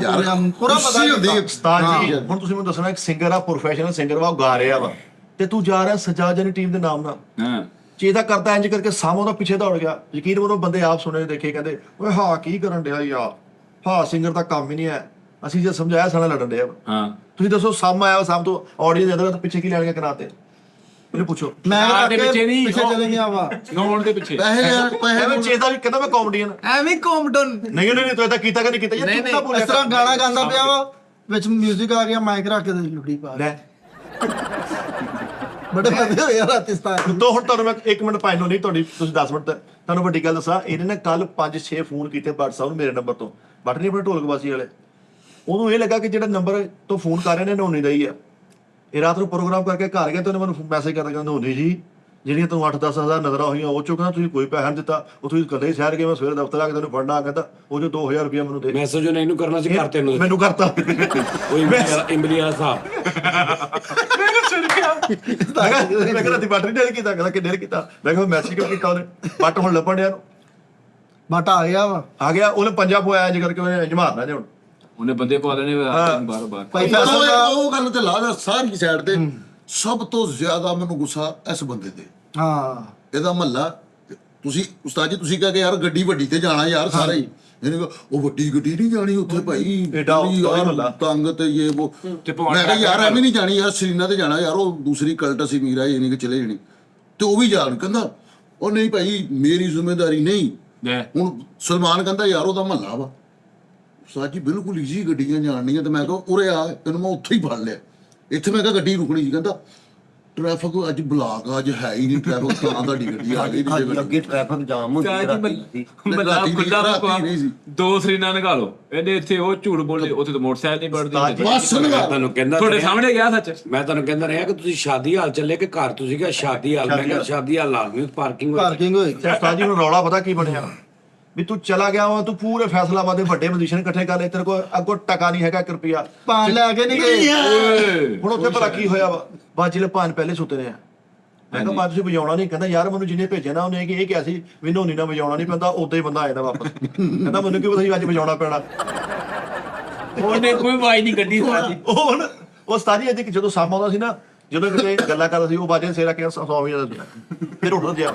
ਪੂਰਾ ਪਤਾ ਖੁਸ਼ੀ ਹੁੰਦੀ ਹੈ ਉਸਤਾਦ ਜੀ ਹੁਣ ਤੁਸੀਂ ਮੈਨੂੰ ਦੱਸਣਾ ਇੱਕ ਸਿੰਗਰ ਆ ਪ੍ਰੋਫੈਸ਼ਨਲ ਸਿੰਗਰ ਵਾ ਉਹ ਗਾ ਰਿਹਾ ਵਾ ਤੇ ਤੂੰ ਜਾ ਰਿਹਾ ਸਜਾਜਨ ਟੀਮ ਦੇ ਨਾਮ ਨਾਲ ਹਾਂ ਚੇਤਾ ਕਰਦਾ ਇੰਜ ਕਰਕੇ ਸਾਹਮਣੇ ਦਾ ਪਿੱਛੇ ਦੌੜ ਗਿਆ ਯਕੀਨ ਕਰੋ ਬੰਦੇ ਆਪ ਸੁਣੇ ਦੇਖੇ ਕਹਿੰਦੇ ਓਏ ਹਾਂ ਕੀ ਕਰਨ ਡਿਆ ਯਾਰ ਹਾਂ ਸਿੰਗਰ ਦਾ ਕੰਮ ਹੀ ਨਹੀਂ ਹੈ ਅਸੀਂ ਜੇ ਸਮਝਾਇਆ ਸਾਡਾ ਲੜਨ ਡਿਆ ਹਾਂ ਤੁਸੀਂ ਦੱਸੋ ਸਾਹਮ ਆਇਆ ਸਾਹਮ ਤੋਂ ਆਡੀਅנס ਦੇ ਅੰਦਰ ਪਿੱਛੇ ਕੀ ਲੈਣਗੇ ਕਰਾਤੇ ਇਹਨੂੰ ਪੁੱਛੋ ਮੈਂ ਕਾਰ ਦੇ ਪਿੱਛੇ ਨਹੀਂ, ਪਿੱਛੇ ਚਲੇ ਗਿਆ ਵਾ ਨੌਣ ਦੇ ਪਿੱਛੇ ਐਵੇਂ ਚੇਤਾ ਵੀ ਕਹਿੰਦਾ ਮੈਂ ਕਾਮੇਡੀਅਨ ਐਵੇਂ ਕੌਮਡਨ ਨਹੀਂ ਤੂੰ ਇਹਦਾ ਕੀਤਾ ਕਿ ਨਹੀਂ ਕੀਤਾ ਯਾਰ ਤੂੰ ਤਾਂ ਇਸ ਤਰ੍ਹਾਂ ਗਾਣਾ ਗਾਉਂਦਾ ਪਿਆ ਵਾ ਵਿੱਚ 뮤직 ਆ ਗਿਆ ਮਾਈਕ ਰੱਖ ਕੇ ਤੇ ਲੁੜੀ ਪਾ ਲੈ ਬੜੇ ਮਜ਼ੇ ਹੋਏ ਆ ਰਾਤੀ ਸਤਾਰ ਤੋਂ ਹੁਣ ਤੁਹਾਨੂੰ ਮੈਂ 1 ਮਿੰਟ ਪਾਈ ਨਹੀਂ ਤੁਹਾਡੀ ਤੁਸੀਂ 10 ਮਿੰਟ ਤੁਹਾਨੂੰ ਵੱਡੀ ਗੱਲ ਦੱਸਾਂ ਇਹਨੇ ਨਾ ਕੱਲ 5-6 ਫੋਨ ਕੀਤੇ ਭੱਟ ਸਾਹਿਬ ਨੂੰ ਮੇਰੇ ਨੰਬਰ ਤੋਂ ਬਟ ਨਹੀਂ ਆਪਣੇ ਢੋਲਕਵਾਸੀ ਵਾਲੇ ਉਹਨੂੰ ਇਹ ਲੱਗਾ ਕਿ ਜਿਹੜਾ ਨੰਬਰ ਤੋਂ ਫੋਨ ਕਰ ਰਹੇ ਨੇ ਨੋਨੀ ਦਾ ਹੀ ਆ ਇਹ ਰਾਤ ਨੂੰ ਪ੍ਰੋਗਰਾਮ ਕਰਕੇ ਘਰ ਗਿਆ ਤੇ ਉਹਨੇ ਮੈਨੂੰ ਮੈਸੇਜ ਕਰਦਾ ਕਹਿੰਦਾ ਨੋਨੀ ਜੀ ਜਿਹੜੀਆਂ ਤੁਹਾਨੂੰ 8-10 ਹਜ਼ਾਰ ਨਜ਼ਰਾਂ ਹੋਈਆਂ ਉਹ ਚੋਂ ਕਹਿੰਦਾ ਤੁਸੀਂ ਕੋਈ ਪੈਸਾ ਨਹੀਂ ਦਿੱਤਾ ਉਹ ਤੁਸੀਂ ਇਕੱਲੇ ਹੀ ਸ਼ਹਿਰ ਗਏ ਮੈਂ ਸਵੇਰੇ ਦਫ਼ਤਰ ਆ ਕੇ ਤੈਨੂੰ ਫੜਨਾ ਕਹਿੰਦਾ ਉਹ ਜੋ 2000 ਰੁਪਇਆ ਮੈਨੂੰ ਦੇ ਮੈਸੇਜ ਉਹਨੇ ਇਹਨੂੰ ਕਰਨਾ ਸੀ ਘਰ ਤੇ ਨੂੰ ਮੈਨੂੰ ਕਰਤਾ ਕੋਈ ਇੰਬਲੀ ਵਾਲਾ ਹਿਸਾਬ ਮੈਂ ਕਿਹਾ ਰਾਤੀ ਬੈਟਰੀ ਡੇਲ ਕੀਤਾ ਕਹਿੰਦਾ ਕਿ ਡੇਲ ਕੀਤਾ ਮੈਂ ਕਿਹਾ ਮੈਸੇਜ ਕਿਉਂ ਕੀਤਾ ਉਹਨੇ ਬਟ ਹੁਣ ਲੱਭਣ ਡਿਆ ਨੂੰ ਬਟ ਆ ਗਿਆ ਵਾ ਆ ਗਿਆ ਉਹਨੇ ਪੰਜਾ ਪੋਇਆ ਇੰਜ ਕਰਕੇ ਉਹਨੇ ਜਮਾਰਨਾ ਜੇ ਹੁਣ ਉਹਨੇ ਬੰਦੇ ਪਾ ਦੇਣੇ ਬਾਰ ਭਾਈ ਫੈਸਲ ਦਾ ਉਹ ਗੱਲ ਤੇ ਲਾ ਦਾ ਸਾਰੀ ਸਾਈਡ ਤੇ ਸਭ ਤੋਂ ਜ਼ਿਆਦਾ ਮੈਨੂੰ ਗੁੱਸਾ ਇਸ ਬੰਦੇ ਤੇ ਹਾਂ ਇਹਦਾ ਮਹੱਲਾ ਤੁਸੀਂ ਉਸਤਾਦ ਜੀ ਤੁਸੀਂ ਕਹੇ ਯਾਰ ਗੱਡੀ ਵੱਡੀ ਤੇ ਜਾਣਾ ਯਾਰ ਸਾਰਾ ਹੀ ਇਹਨੇ ਕਿਹਾ ਉਹ ਵੱਡੀ ਗੱਡੀ ਨਹੀਂ ਜਾਣੀ ਉੱਥੇ ਭਾਈ ਏਡਾ ਬੜੀ ਔਖਾ ਯਾਰ ਮਹੱਲਾ। ਤੰਗ ਤੇ ਇਹ ਉਹ ਮੈਂ ਕਿਹਾ ਯਾਰ ਐਵੇਂ ਨਹੀਂ ਜਾਣੀ ਯਾਰ ਸਰੀਨਾ ਤੇ ਜਾਣਾ ਯਾਰ ਉਹ ਦੂਸਰੀ ਕਲਟ ਅਸੀਂ ਮੀਰਾ ਇਹ ਨਹੀਂ ਕਿ ਚਲੇ ਜਾਣੀ ਤੇ ਉਹ ਵੀ ਜਾਣ ਕਹਿੰਦਾ ਉਹ ਨਹੀਂ ਭਾਈ ਮੇਰੀ ਜ਼ਿੰਮੇਵਾਰੀ ਨਹੀਂ ਹੁਣ ਸਲਮਾਨ ਕਹਿੰਦਾ ਯਾਰ ਉਹਦਾ ਮਹੱਲਾ ਵਾ ਉਸਤਾਦ ਜੀ ਬਿਲਕੁਲ ਈਜ਼ੀ ਗੱਡੀਆਂ ਜਾਣਨੀਆਂ ਤੇ ਮੈਂ ਕਿਹਾ ਉਰੇ ਆ ਤੈਨੂੰ ਮੈਂ ਉੱਥੇ ਹੀ ਫੜ ਲਿਆ ਇੱਥੇ ਮੈਂ ਕਿਹਾ ਗੱਡੀ ਰੁਕਣੀ ਸੀ ਕਹਿੰਦਾ ਟ੍ਰੈਫਿਕ ਅੱਜ ਬਲਾਕ ਅੱਜ ਹੈ ਹੀ ਨਹੀਂ ਟ੍ਰੈਫਿਕ ਤਾਂ ਤੁਹਾਡੀ ਗੱਡੀ ਆ ਗਈ ਨਹੀਂ ਅੱਗੇ ਟ੍ਰੈਫਿਕ ਜਾਮ ਹੁੰਦੀ ਦੋ ਸਰੀਨਾ ਨਿਕਾ ਲੋ ਇਹਦੇ ਇੱਥੇ ਉਹ ਝੂਠ ਬੋਲੇ ਉੱਥੇ ਤਾਂ ਮੋਟਰਸਾਈਕਲ ਨਹੀਂ ਵੜਦੀ ਬਸ ਮੈਂ ਤੁਹਾਨੂੰ ਕਹਿੰਦਾ ਤੁਹਾਡੇ ਸਾਹਮਣੇ ਗਿਆ ਸੱਚ ਮੈਂ ਤੁਹਾਨੂੰ ਕਹਿੰਦਾ ਰਿਹਾ ਕਿ ਤੁਸੀਂ ਸ਼ਾਦੀ ਹਾਲ ਚੱਲੇ ਕਿ ਘਰ ਤੁਸੀਂ ਕਿਹਾ ਸ਼ਾਦੀ ਹਾਲ ਮੈਂ ਕਿਹਾ ਸ਼ਾਦੀ ਹਾਲ ਲਾਜ਼ਮੀ ਪਾਰਕਿੰਗ ਪਾਰਕਿੰਗ ਹੋਈ ਉਸਤਾਦ ਜੀ ਹੁਣ ਰੌਲਾ ਪਤਾ ਕੀ ਬਣਿਆ ਵੀ ਤੂੰ ਚਲਾ ਗਿਆ ਵਾ ਤੂੰ ਪੂਰੇ ਫੈਸਲਾਬਾਦ ਦੇ ਵੱਡੇ ਪੋਜੀਸ਼ਨ ਇਕੱਠੇ ਕਰ ਲਏ ਤੇਰੇ ਕੋਲ ਅੱਗੋਂ ਟਕਾ ਨਹੀਂ ਹੈਗਾ 1 ਰੁਪਿਆ ਪਾਣ ਲੈ ਕੇ ਨਹੀਂ ਗਏ ਹੁਣ ਉੱਥੇ ਭਲਾ ਕੀ ਹੋਇਆ ਵਾ ਬਾਜੀ ਲੈ ਭਾਨ ਪਹਿਲੇ ਸੁੱਤੇ ਨੇ ਆ ਮੈਂ ਕਿਹਾ ਬਾਅਦ ਤੁਸੀਂ ਵਜਾਉਣਾ ਨਹੀਂ ਕਹਿੰਦਾ ਯਾਰ ਮੈਨੂੰ ਜਿਹਨੇ ਭੇਜਿਆ ਨਾ ਉਹਨੇ ਕਿ ਇਹ ਕਿਹਾ ਸੀ ਵੀ ਨੋਨੀ ਨਾਲ ਵਜਾਉਣਾ ਨਹੀਂ ਪੈਂਦਾ ਉਦਾਂ ਹੀ ਬੰਦਾ ਆਇਆ ਵਾਪਸ ਕਹਿੰਦਾ ਮੈਨੂੰ ਕੀ ਪਤਾ ਸੀ ਅੱਜ ਵਜਾਉਣਾ ਪੈਣਾ ਉਹਨੇ ਕੋਈ ਵਾਈ ਨਹੀਂ ਗੱਡੀ ਸਾਡੀ ਉਹ ਹੁਣ ਉਹ ਸਤਾਰੀ ਅੱਜ ਜਦੋਂ ਸਾਮ ਆਉਂਦਾ ਸੀ ਨਾ ਜਦੋਂ ਕਿਤੇ ਗੱਲਾਂ ਕਰਦਾ ਸੀ ਉਹ ਬਾਜੇ ਸੇਰਾ ਕੇ ਸੌਂ ਜਾਂਦਾ ਫਿਰ ਉੱਠਦਾ ਜਿਆ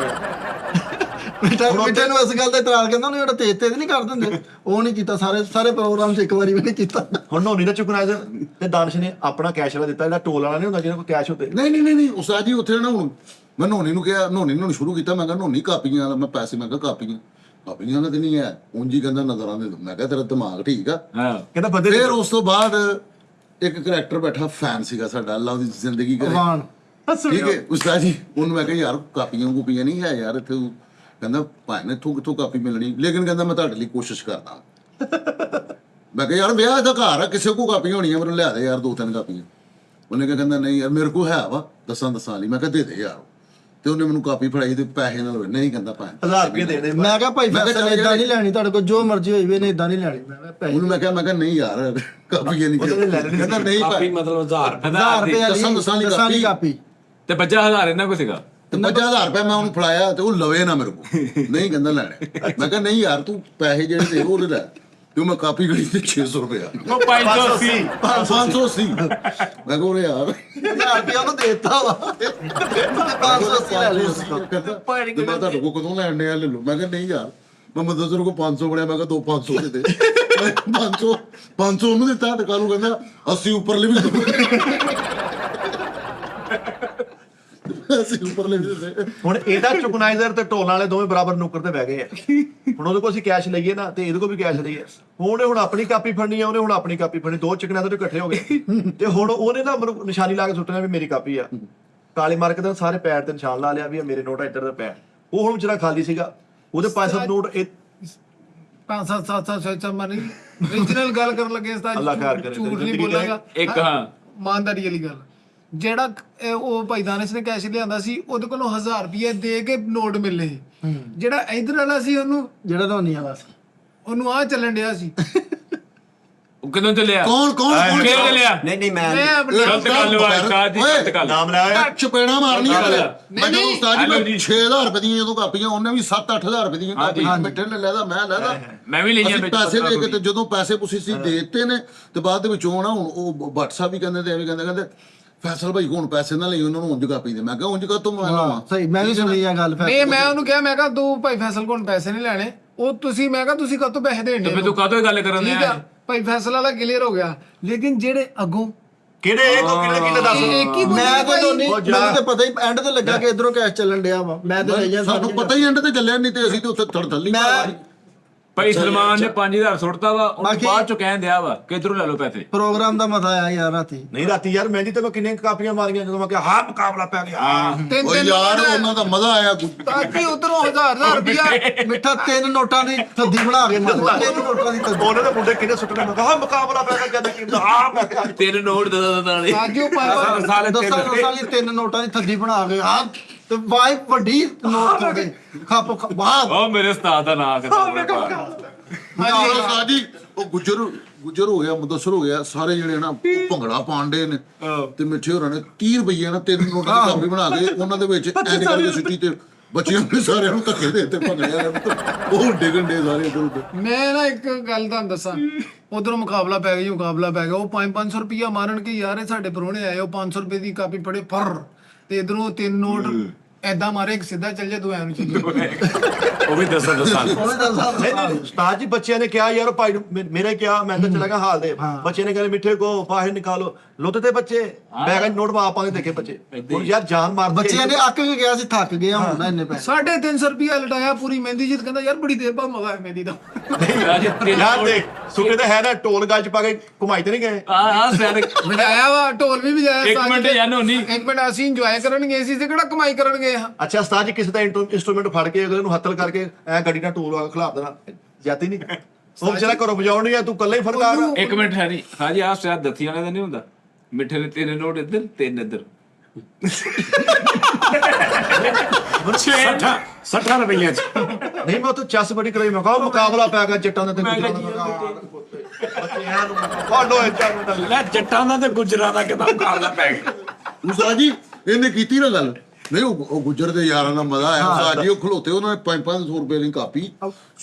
ਮਿੱਠੇ ਨੂੰ ਇਸ ਗੱਲ ਦਾ ਇਤਰਾਜ਼ ਕਹਿੰਦਾ ਉਹਨੇ ਜਿਹੜਾ ਤੇਜ਼ ਨਹੀਂ ਕਰ ਦਿੰਦੇ ਉਹ ਨਹੀਂ ਕੀਤਾ ਸਾਰੇ ਪ੍ਰੋਗਰਾਮ 'ਚ ਇੱਕ ਵਾਰੀ ਵੀ ਨਹੀਂ ਕੀਤਾ ਹੁਣ ਨੋਨੀ ਦਾ ਚੁਕਨਾਈਜ਼ਰ ਤੇ ਦਾਨਿਸ਼ ਨੇ ਆਪਣਾ ਕੈਸ਼ ਵਾਲਾ ਦਿੱਤਾ ਜਿਹੜਾ ਟੋਲ ਵਾਲਾ ਨਹੀਂ ਹੁੰਦਾ ਜਿਹਨਾਂ ਕੋਲ ਕੈਸ਼ ਹੁੰਦੇ ਨਹੀਂ ਉਸਤਾਦ ਜੀ ਉੱਥੇ ਨਾ ਹੁਣ ਮੈਂ ਨੋਨੀ ਨੂੰ ਕਿਹਾ ਨੋਨੀ ਨੂੰ ਸ਼ੁਰੂ ਕੀਤਾ ਮੈਂ ਕਿਹਾ ਨੋਨੀ ਕਾਪੀਆਂ ਵਾਲਾ ਮੈਂ ਪੈਸੇ ਮੈਂ ਕਿਹਾ ਕਾਪੀਆਂ ਦਾ ਤੇ ਨਹੀਂ ਹੈ ਉਂਝ ਹੀ ਕਹਿੰਦਾ ਨਜ਼ਰਾਂ ਦੇ ਮੈਂ ਕਿਹਾ ਤੇਰਾ ਦਿਮਾਗ ਠੀਕ ਆ ਕਹਿੰਦਾ ਬੰਦੇ ਫਿਰ ਉਸ ਤੋਂ ਬਾਅਦ ਇੱਕ ਕਰੈਕਟਰ ਬੈਠਾ ਫੈਨ ਸੀਗਾ ਸਾਡਾ ਅੱਲਾ ਉਹਦੀ ਜ਼ਿੰਦਗੀ ਕਰੇ ਵਾਨ ਠੀਕ ਹੈ ਉਸਤਾਦ ਜੀ ਉਹਨੂੰ ਮੈਂ ਕਿਹਾ ਯਾਰ ਕਾਪੀਆਂ ਨਹੀਂ ਹੈ ਯਾਰ ਇੱਥੇ ਕਹਿੰਦਾ ਭਾਈ ਨੇ ਕਿੱਥੋਂ ਕਾਪੀ ਮਿਲਣੀ ਲੇਕਿਨ ਕਹਿੰਦਾ ਮੈਂ ਤੁਹਾਡੇ ਲਈ ਕੋਸ਼ਿਸ਼ ਕਰਦਾ ਮੈਂ ਕਿਹਾ ਯਾਰ ਵਿਆਹ ਦਾ ਘਰ ਆ ਕਿਸੇ ਕੋ ਕਾਪੀਆਂ ਹੋਣੀਆਂ ਮੈਨੂੰ ਲਿਆ ਦੇ ਯਾਰ 2-3 ਕਾਪੀਆਂ ਉਹਨੇ ਕਹਿੰਦਾ ਨਹੀਂ ਯਾਰ ਮੇਰੇ ਕੋ ਹੈ ਵਾ ਦੱਸਾਂ ਲਈ ਮੈਂ ਕਿਹਾ ਦੇ ਦੇ ਯਾਰ ਤੇ ਉਹਨੇ ਮੈਨੂੰ ਕਾਪੀ ਫੜਾਈ ਤੇ ਪੈਸੇ ਨਾਲ ਨਹੀਂ ਕਹਿੰਦਾ 1000 ਰੁਪਏ ਦੇ ਦੇ ਮੈਂ ਕਿਹਾ ਭਾਈ ਫੈਸਲ ਇਦਾਂ ਨਹੀਂ ਲੈਣੀ ਤੁਹਾਡੇ ਕੋਲ ਜੋ ਮਰਜ਼ੀ ਹੋਈ ਵੀ ਨੇ ਇਦਾਂ ਨਹੀਂ ਲੈਣੀ ਮੈਂ ਪੈਸੇ ਉਹਨੂੰ ਮੈਂ ਕਿਹਾ ਨਹੀਂ ਯਾਰ ਕਾਪੀਆਂ ਨਹੀਂ ਕਹਿੰਦਾ ਨਹੀਂ ਕਾਪੀ ਭਾਈ ਮਤਲਬ 1000 1000 ਰੁਪਏ ਦੱਸਾਂ ਲਈ ਕਾਪੀ ਤੇ 50000 ਇਹਨਾਂ ਕੋ ਸੀਗਾ ਤੇ 50,000 ਰੁਪਏ ਮੈਂ ਉਹਨੂੰ ਫੜਾਇਆ ਤੇ ਉਹ ਲਵੇ ਨਾ ਮੇਰੇ ਕੋਲ ਨਹੀਂ ਕਹਿੰਦਾ ਲੈਣੇ ਮੈਂ ਕਿਹਾ ਨਹੀਂ ਯਾਰ ਤੂੰ ਪੈਸੇ ਜਿਹੜੇ ਦੇ ਉਹ ਲੈ ਤੂੰ ਮੈਂ ਕਾਪੀ ਗੜੀ ਤੇ 600 ਰੁਪਏ ਉਹ 580 580 ਮੈਂ ਕਿਹਾ ਉਹਨੇ ਯਾਰ 1000 ਰੁਪਏ ਉਹਨੂੰ ਦੇਤਾ ਵਾ 580 ਲੈ ਲਿਓ ਤੇ ਮੈਂ ਤੁਹਾਡੇ ਕੋਲ ਕਦੋਂ ਲੈਣ ਡਿਆ ਲੈ ਲਓ ਮੈਂ ਕਿਹਾ ਨਹੀਂ ਯਾਰ ਮੈਂ ਮਦਦ ਕੋਲ 500 ਬਣਿਆ ਮੈਂ ਕਿਹਾ 500 ਦੇ ਦੇ 500 ਉਹਨੂੰ ਦਿੱਤਾ ਤੇ ਕਾਲੂ ਕਹਿੰਦਾ 80 ਉੱਪਰਲੇ ਵੀ ਅਸੀਂ ਉੱਪਰਲੇ ਵੀ ਦੇ ਹੁਣ ਇਹਦਾ ਚੁਕਨਾਈਜ਼ਰ ਤੇ ਢੋਲ ਵਾਲੇ ਦੋਵੇਂ ਬਰਾਬਰ ਨੌਕਰ ਤੇ ਬਹਿ ਗਏ ਆ ਹੁਣ ਉਹਦੇ ਕੋਲ ਅਸੀਂ ਕੈਸ਼ ਲਈਏ ਨਾ ਤੇ ਇਹਦੇ ਕੋਲ ਵੀ ਕੈਸ਼ ਲਈਏ ਹੁਣ ਆਪਣੀ ਕਾਪੀ ਫੜਨੀ ਆ ਉਹਨੇ ਹੁਣ ਆਪਣੀ ਕਾਪੀ ਫੜਨੀ ਦੋ ਚੁਕਨਾਈਜ਼ਰ ਇਕੱਠੇ ਹੋ ਗਏ ਤੇ ਹੁਣ ਉਹਨੇ ਨਾ ਮੈਨੂੰ ਨਿਸ਼ਾਨੀ ਲਾ ਕੇ ਸੁੱਟਣਾ ਵੀ ਮੇਰੀ ਕਾਪੀ ਆ ਕਾਲੇ ਮਾਰਕ ਦਾ ਸਾਰੇ ਪੈਰ ਤੇ ਨਿਸ਼ਾਨ ਲਾ ਲਿਆ ਵੀ ਮੇਰੇ ਨੋਟ ਇੱਧਰ ਦਾ ਪੈਰ ਉਹ ਹੁਣ ਵਿਚਾਰਾ ਖਾਲੀ ਸੀਗਾ ਉਹਦੇ 5-7 ਨੋਟ 5-7 ਮਨੀ ਰੀਜਨਲ ਗੱਲ ਕਰਨ ਲੱਗੇ ਅੱਲਾ ਖੈਰ ਕਰੇ, ਝੂਠ ਨਹੀਂ ਜ਼ਿੰਦਗੀ ਬੋਲਾਂਗਾ ਇੱਕ ਹਾਂ ਇਮਾਨਦਾਰੀ ਵਾਲੀ ਗੱਲ ਜਿਹੜਾ ਉਹ ਭਾਈ ਦਾਨਿਸ਼ ਨੇ ਕੈਸ਼ ਲਿਆਂਦਾ ਸੀ ਉਹਦੇ ਕੋਲੋਂ 1000 ਰੁਪਏ ਦੇ ਕੇ ਨੋਟ ਮਿਲੇ ਜਿਹੜਾ ਇਧਰ ਵਾਲਾ ਸੀ ਜਿਹੜਾ ਧੋਨੀ ਵਾਲਾ ਸੀ ਉਹਨੂੰ ਆ ਚੱਲਣ ਡਿਆ ਸੀ ਉਹ ਕਿਦੋਂ ਚੱਲਿਆ ਕੌਣ ਕਿਹਨੇ ਚੱਲਿਆ ਨਹੀਂ ਮੈਂ ਗਲਤ ਗੱਲ ਵਾ ਉਸਤਾਦ ਜੀ ਗਲਤ ਗੱਲ ਨਾਮ ਲੈ ਆਇਆ ਚਪੇੜਾ ਮਾਰਨੀਆਂ ਨਹੀਂ, ਮੈਂ ਜਦੋਂ ਉਸਤਾਦ ਜੀ ਹੈਲੋ ਮੈਂ ਜੀ। 6000 ਰੁਪਏ ਦੀਆਂ ਜਦੋਂ ਕਾਪੀਆਂ ਉਹਨੇ ਵੀ 7-8000 ਰੁਪਏ ਦੀਆਂ ਕਾਪੀਆਂ ਮਿੱਠੇ ਨੇ ਲੈਦਾ ਮੈਂ ਲੈਦਾ ਮੈਂ ਵੀ ਲਈਆਂ ਅਸੀਂ ਵਿੱਚ ਪੈਸੇ ਦੇ ਕੇ ਤੇ ਜਦੋਂ ਪੈਸੇ ਤੁਸੀਂ ਸੀ ਦੇ ਦਿੱਤੇ ਨੇ ਤੇ ਬਾਅਦ ਦੇ ਵਿੱਚ ਹੁਣ ਉਹ WhatsApp ਵੀ ਕਹਿੰਦੇ ਤੇ ਐਵੇਂ ਕਹਿੰਦੇ ਫੈਸਲ ਭਾਈ ਹੁਣ ਪੈਸੇ ਨਾ ਲਈ ਉਹਨਾਂ ਨੂੰ ਉਂਝ ਕਾਪੀ ਦੇ ਮੈਂ ਕਿਹਾ ਉਂਝ ਕਾ ਤੂੰ ਮੈਂ ਲਾਵਾਂ ਸਹੀ ਮੈਂ ਵੀ ਸੁਣੀ ਆ ਗੱਲ ਨਹੀਂ ਮੈਂ ਉਹਨੂੰ ਕਿਹਾ ਮੈਂ ਕਿਹਾ ਤੂੰ ਭਾਈ ਫੈਸਲ ਕੋਲ ਪੈਸੇ ਨਹੀਂ ਲੈਣੇ ਉਹ ਤੁਸੀਂ ਮੈਂ ਕਿਹਾ ਤੁਸੀਂ ਕਾਹਤੋਂ ਪੈਸੇ ਦੇਣ ਤੇ ਫਿਰ ਤੂੰ ਕਾਹਤੋਂ ਗੱਲ ਕਰਨ ਠੀਕ ਦਿਆ ਆ ਭਾਈ ਫੈਸਲ ਵਾਲਾ ਕਲੀਅਰ ਹੋ ਗਿਆ ਲੇਕਿਨ ਜਿਹੜੇ ਅੱਗੋਂ ਕਿਹੜੇ ਕਿਹਨੇ ਦੱਸ ਇੱਕ ਹੀ ਮੈਂ ਤਾਂ ਦੋਨੀ ਉਹ ਜਾ। ਮੈਨੂੰ ਤਾਂ ਪਤਾ ਹੀ ਐਂਡ ਤੇ ਲੱਗਾ ਕਿ ਇਧਰੋਂ ਕੈਸ਼ ਚੱਲਣ ਡਿਆ ਵਾ ਮੈਂ ਤਾਂ ਲਈਆਂ ਸਾਨੂੰ ਪਤਾ ਹੀ ਐਂਡ ਤੇ ਚੱਲਿਆ ਨਹੀਂ ਤੇ ਅਸੀਂ ਤੇ ਉੱਥੇ ਥੜ ਥੱਲੀ ਮੈਂ ਭਾਈ ਸਲਮਾਨ ਨੇ 5000 ਸੁੱਟਤਾ ਵਾ ਉਹਨੂੰ ਬਾਕੀ- ਬਾਅਦ ਚੋਂ ਕਹਿਣ ਦਿਆ ਵਾ ਕਿ ਇਧਰੋਂ ਲੈ ਲਓ ਪੈਸੇ। ਪ੍ਰੋਗਰਾਮ ਦਾ ਮਜ਼ਾ ਆਇਆ ਯਾਰ ਰਾਤੀ। ਨਹੀਂ ਰਾਤੀ ਯਾਰ ਮਹਿੰਦੀ ਤੇ ਮੈਂ ਕਿੰਨੀਆਂ ਕਾਪੀਆਂ ਮਾਰੀਆਂ ਜਦੋਂ ਮੈਂ ਕਿਹਾ ਹਾਂ ਮੁਕਾਬਲਾ ਪੈ ਗਿਆ ਤਿੰਨ ਓ ਤਿੰਨ ਯਾਰ ਉਹਨਾਂ ਦਾ ਮਜ਼ਾ ਆਇਆ ਬਾਕੀ ਉਧਰੋਂ 1000 ਰੁਪਿਆ ਮਿੱਠਾ 3 ਨੋਟਾਂ ਦੀ ਥੱਦੀ ਬਣਾ ਕੇ ਮਾਰ 3 ਨੋਟਾਂ ਦੀ ਥੱਦੀ। ਉਹਨਾਂ ਦੇ ਮੁੰਡੇ ਕਿੰਨੇ ਸੁੱਟਣੇ ਮੈਂ ਕਿਹਾ ਹਾਂ ਮੁਕਾਬਲਾ ਪੈ ਗਿਆ ਜਦ ਕੀ ਹਾਂ ਮੈਂ ਕਿਹਾ 3 ਨੋਟ ਦੇ ਨਾਲੇ ਸਾਜੂ ਪੰਜ ਸਾਲੀ 3 ਨੋਟਾਂ ਦੀ ਥੱਦੀ ਬਣਾ ਕੇ ਹਾਂ ਤੇ ਵਾਈ ਵੱਡੀ ਨੋਟ ਹੋ ਗਈ ਖੱਪ ਬਾਹਰ। ਉਹ ਮੇਰੇ ਉਸਤਾਦ ਦਾ ਨਾਂ ਕਰਦਾ ਸਾਜੀ ਉਹ ਗੁੱਜਰ ਹੋ ਗਿਆ, ਮੁਦੱਸਰ ਹੋ ਗਿਆ, ਸਾਰੇ ਜਿਹੜੇ ਨਾ ਉਹ ਭੰਗੜਾ ਪਾਉਂਦੇ ਨੇ ਤੇ ਮਿੱਠੇ ਹੋਰਾਂ ਨੇ 30 ਰੁਪਈਆ ਨਾ 3 ਨੋਟਾਂ ਦੀ ਕਾਪੀ ਬਣਾ ਕੇ ਉਹਨਾਂ ਦੇ ਵਿੱਚ ਐਂ ਕਰਕੇ ਸਿੱਟੀ ਤੇ ਬੱਚਿਆਂ ਨੇ ਸਾਰਿਆਂ ਨੂੰ ਧੱਕੇ ਦੇ ਦਿੱਤੇ ਭੰਗੜਿਆਂ ਨੇ। ਉਹ ਡਿੱਗਣ ਡੇ ਸਾਰੇ ਇੱਧਰ ਉੱਧਰ। ਮੈਂ ਨਾ ਇੱਕ ਗੱਲ ਤੁਹਾਨੂੰ ਦੱਸਾਂ, ਉਧਰੋਂ ਮੁਕਾਬਲਾ ਪੈ ਗਿਆ ਉਹ 500 ਰੁਪਿਆ ਮਾਰਨ ਕਿ ਯਾਰ ਇਹ ਸਾਡੇ ਪ੍ਰਾਹੁਣੇ ਆਏ, ਉਹ 500 ਰੁਪਏ ਦੀ ਕਾਪੀ ਫੜੇ ਫਰ ਤੇ ਇਧਰੋਂ 3 ਨੋਟ ਐਦਾਂ ਮਾਰੇ ਇੱਕ ਸਿੱਧਾ ਚੱਲ ਜਾ ਤੂੰ ਐਨੂੰ ਚੱਲ। ਉਹ ਵੀ ਦੱਸਾਂ ਨਹੀਂ ਉਸਤਾਦ ਜੀ ਬੱਚਿਆਂ ਨੇ ਕਿਹਾ ਯਾਰ ਭਾਈ ਨੂੰ ਮੇਰੇ ਕਿਹਾ ਮੈਂ ਤਾਂ ਚਲਾ ਗਿਆ ਹਾਲ ਦੇ ਬੱਚੇ ਨੇ ਕਹਿੰਦੇ ਮਿੱਠੇ ਕੋ ਬਾਹਰ ਨਿਕਾਲੋ ਲੁੱਟ ਤੇ ਬੱਚੇ ਬੈਗ ਨੋਟ ਆਪਾਂ ਨੇ ਦੇਖੇ ਬੱਚੇ ਹੁਣ ਯਾਰ ਜਾਨ ਮਾਰ ਬੱਚਿਆਂ ਨੇ ਅੱਕ ਕੇ ਗਿਆ ਸੀ, ਥੱਕ ਗਿਆ ਹੁਣ ਨਾ ਇੰਨੇ ਪੈਸੇ। 350 ਰੁਪਿਆ ਲਟਾਇਆ ਪੂਰੀ ਮਹਿੰਦੀ ਜਿੱਤ ਕਹਿੰਦਾ ਯਾਰ ਬੜੀ ਦੇਰ ਬਾਅਦ ਮਜ਼ਾ ਆਇਆ ਮਹਿੰਦੀ ਦਾ। ਯਾਰ ਦੇਖ ਸੁੱਕੇ ਤਾਂ ਹੈ ਨਾ ਟੋਲ ਗਾਜ ਪਾ ਕੇ ਘੁਮਾਈ ਤੇ ਨਹੀਂ ਗਏ ਆ ਸਿਆਣੇ ਵਜਾਇਆ ਵਾ ਢੋਲ ਵੀ ਵਜਾਇਆ। ਇੱਕ ਮਿੰਟ ਯਾਰ ਹੋਣੀ ਇੱਕ ਮਿੰਟ ਅਸੀਂ ਇੰਜੋਏ ਕਰਨ ਗਏ ਸੀ ਤੇ ਕਿਹੜਾ ਕਮਾਈ ਕਰਨ ਗਏ ਹਾਂ। ਅੱਛਾ ਉਸਤਾਦ ਜੀ ਕਿਸੇ ਦਾ ਇੰਸਟਰੂਮੈਂਟ ਫੜ ਕੇ ਅਗਲੇ ਨੂੰ ਹੱਥਲ ਕਰਕੇ ਐ ਗੱਡੀ ਨਾਲ ਟੂਰ ਖਿਲਾ ਦੇਣਾ ਜਾਤੀ ਨਹੀਂ ਉਹ ਵਿਚਾਰਾ ਘਰੋਂ ਵਜਾਉਣ ਨਹੀਂ ਆ ਤੂੰ ਇਕੱਲਾ ਹੀ ਫੜਦਾ ਇੱਕ ਮਿੰਟ ਹੈ ਨਹੀਂ ਸਾਜੀ ਆ ਸਿਆਦ ਦੱਥੀ ਵਾਲੇ ਦਾ ਨਹੀਂ ਹੁੰਦਾ ਮਿੱਠੇ ਨੇ 3 ਨੋਟ ਇੱਧਰ 3 ਇੱਧਰ 60 ਰੁਪਈਆ ਚ ਨਹੀਂ ਮੈਂ ਉੱਥੇ ਚੈਸ ਬੜੀ ਕਰਾਈ ਮੈਂ ਕਿਹਾ ਉਹ ਮੁਕਾਬਲਾ ਪੈ ਗਿਆ ਜੱਟਾਂ ਦਾ ਤੇ ਗੁਜਰਾਂ ਦਾ ਬੱਚੇ ਐਨ ਫੋਲੋ ਇਹ ਲੈ ਜੱਟਾਂ ਦਾ ਤੇ ਗੁਜਰਾਂ ਦਾ ਕਿਦਾਂ ਮੁਕਾਬਲਾ ਪੈ ਗਿਆ। ਉਸਤਾਦ ਜੀ ਇਹਨੇ ਕੀਤੀ ਨਾ ਗੱਲ ਨਹੀਂ ਉਹ ਗੁੱਜਰ ਦੇ ਯਾਰਾਂ ਦਾ ਮਜ਼ਾ ਆਇਆ। ਉਸਤਾਦ ਜੀ ਉਹ ਖਲੋਤੇ ਉਹਨਾਂ ਨੇ 500 ਰੁਪਏ ਦੀ ਕਾਪੀ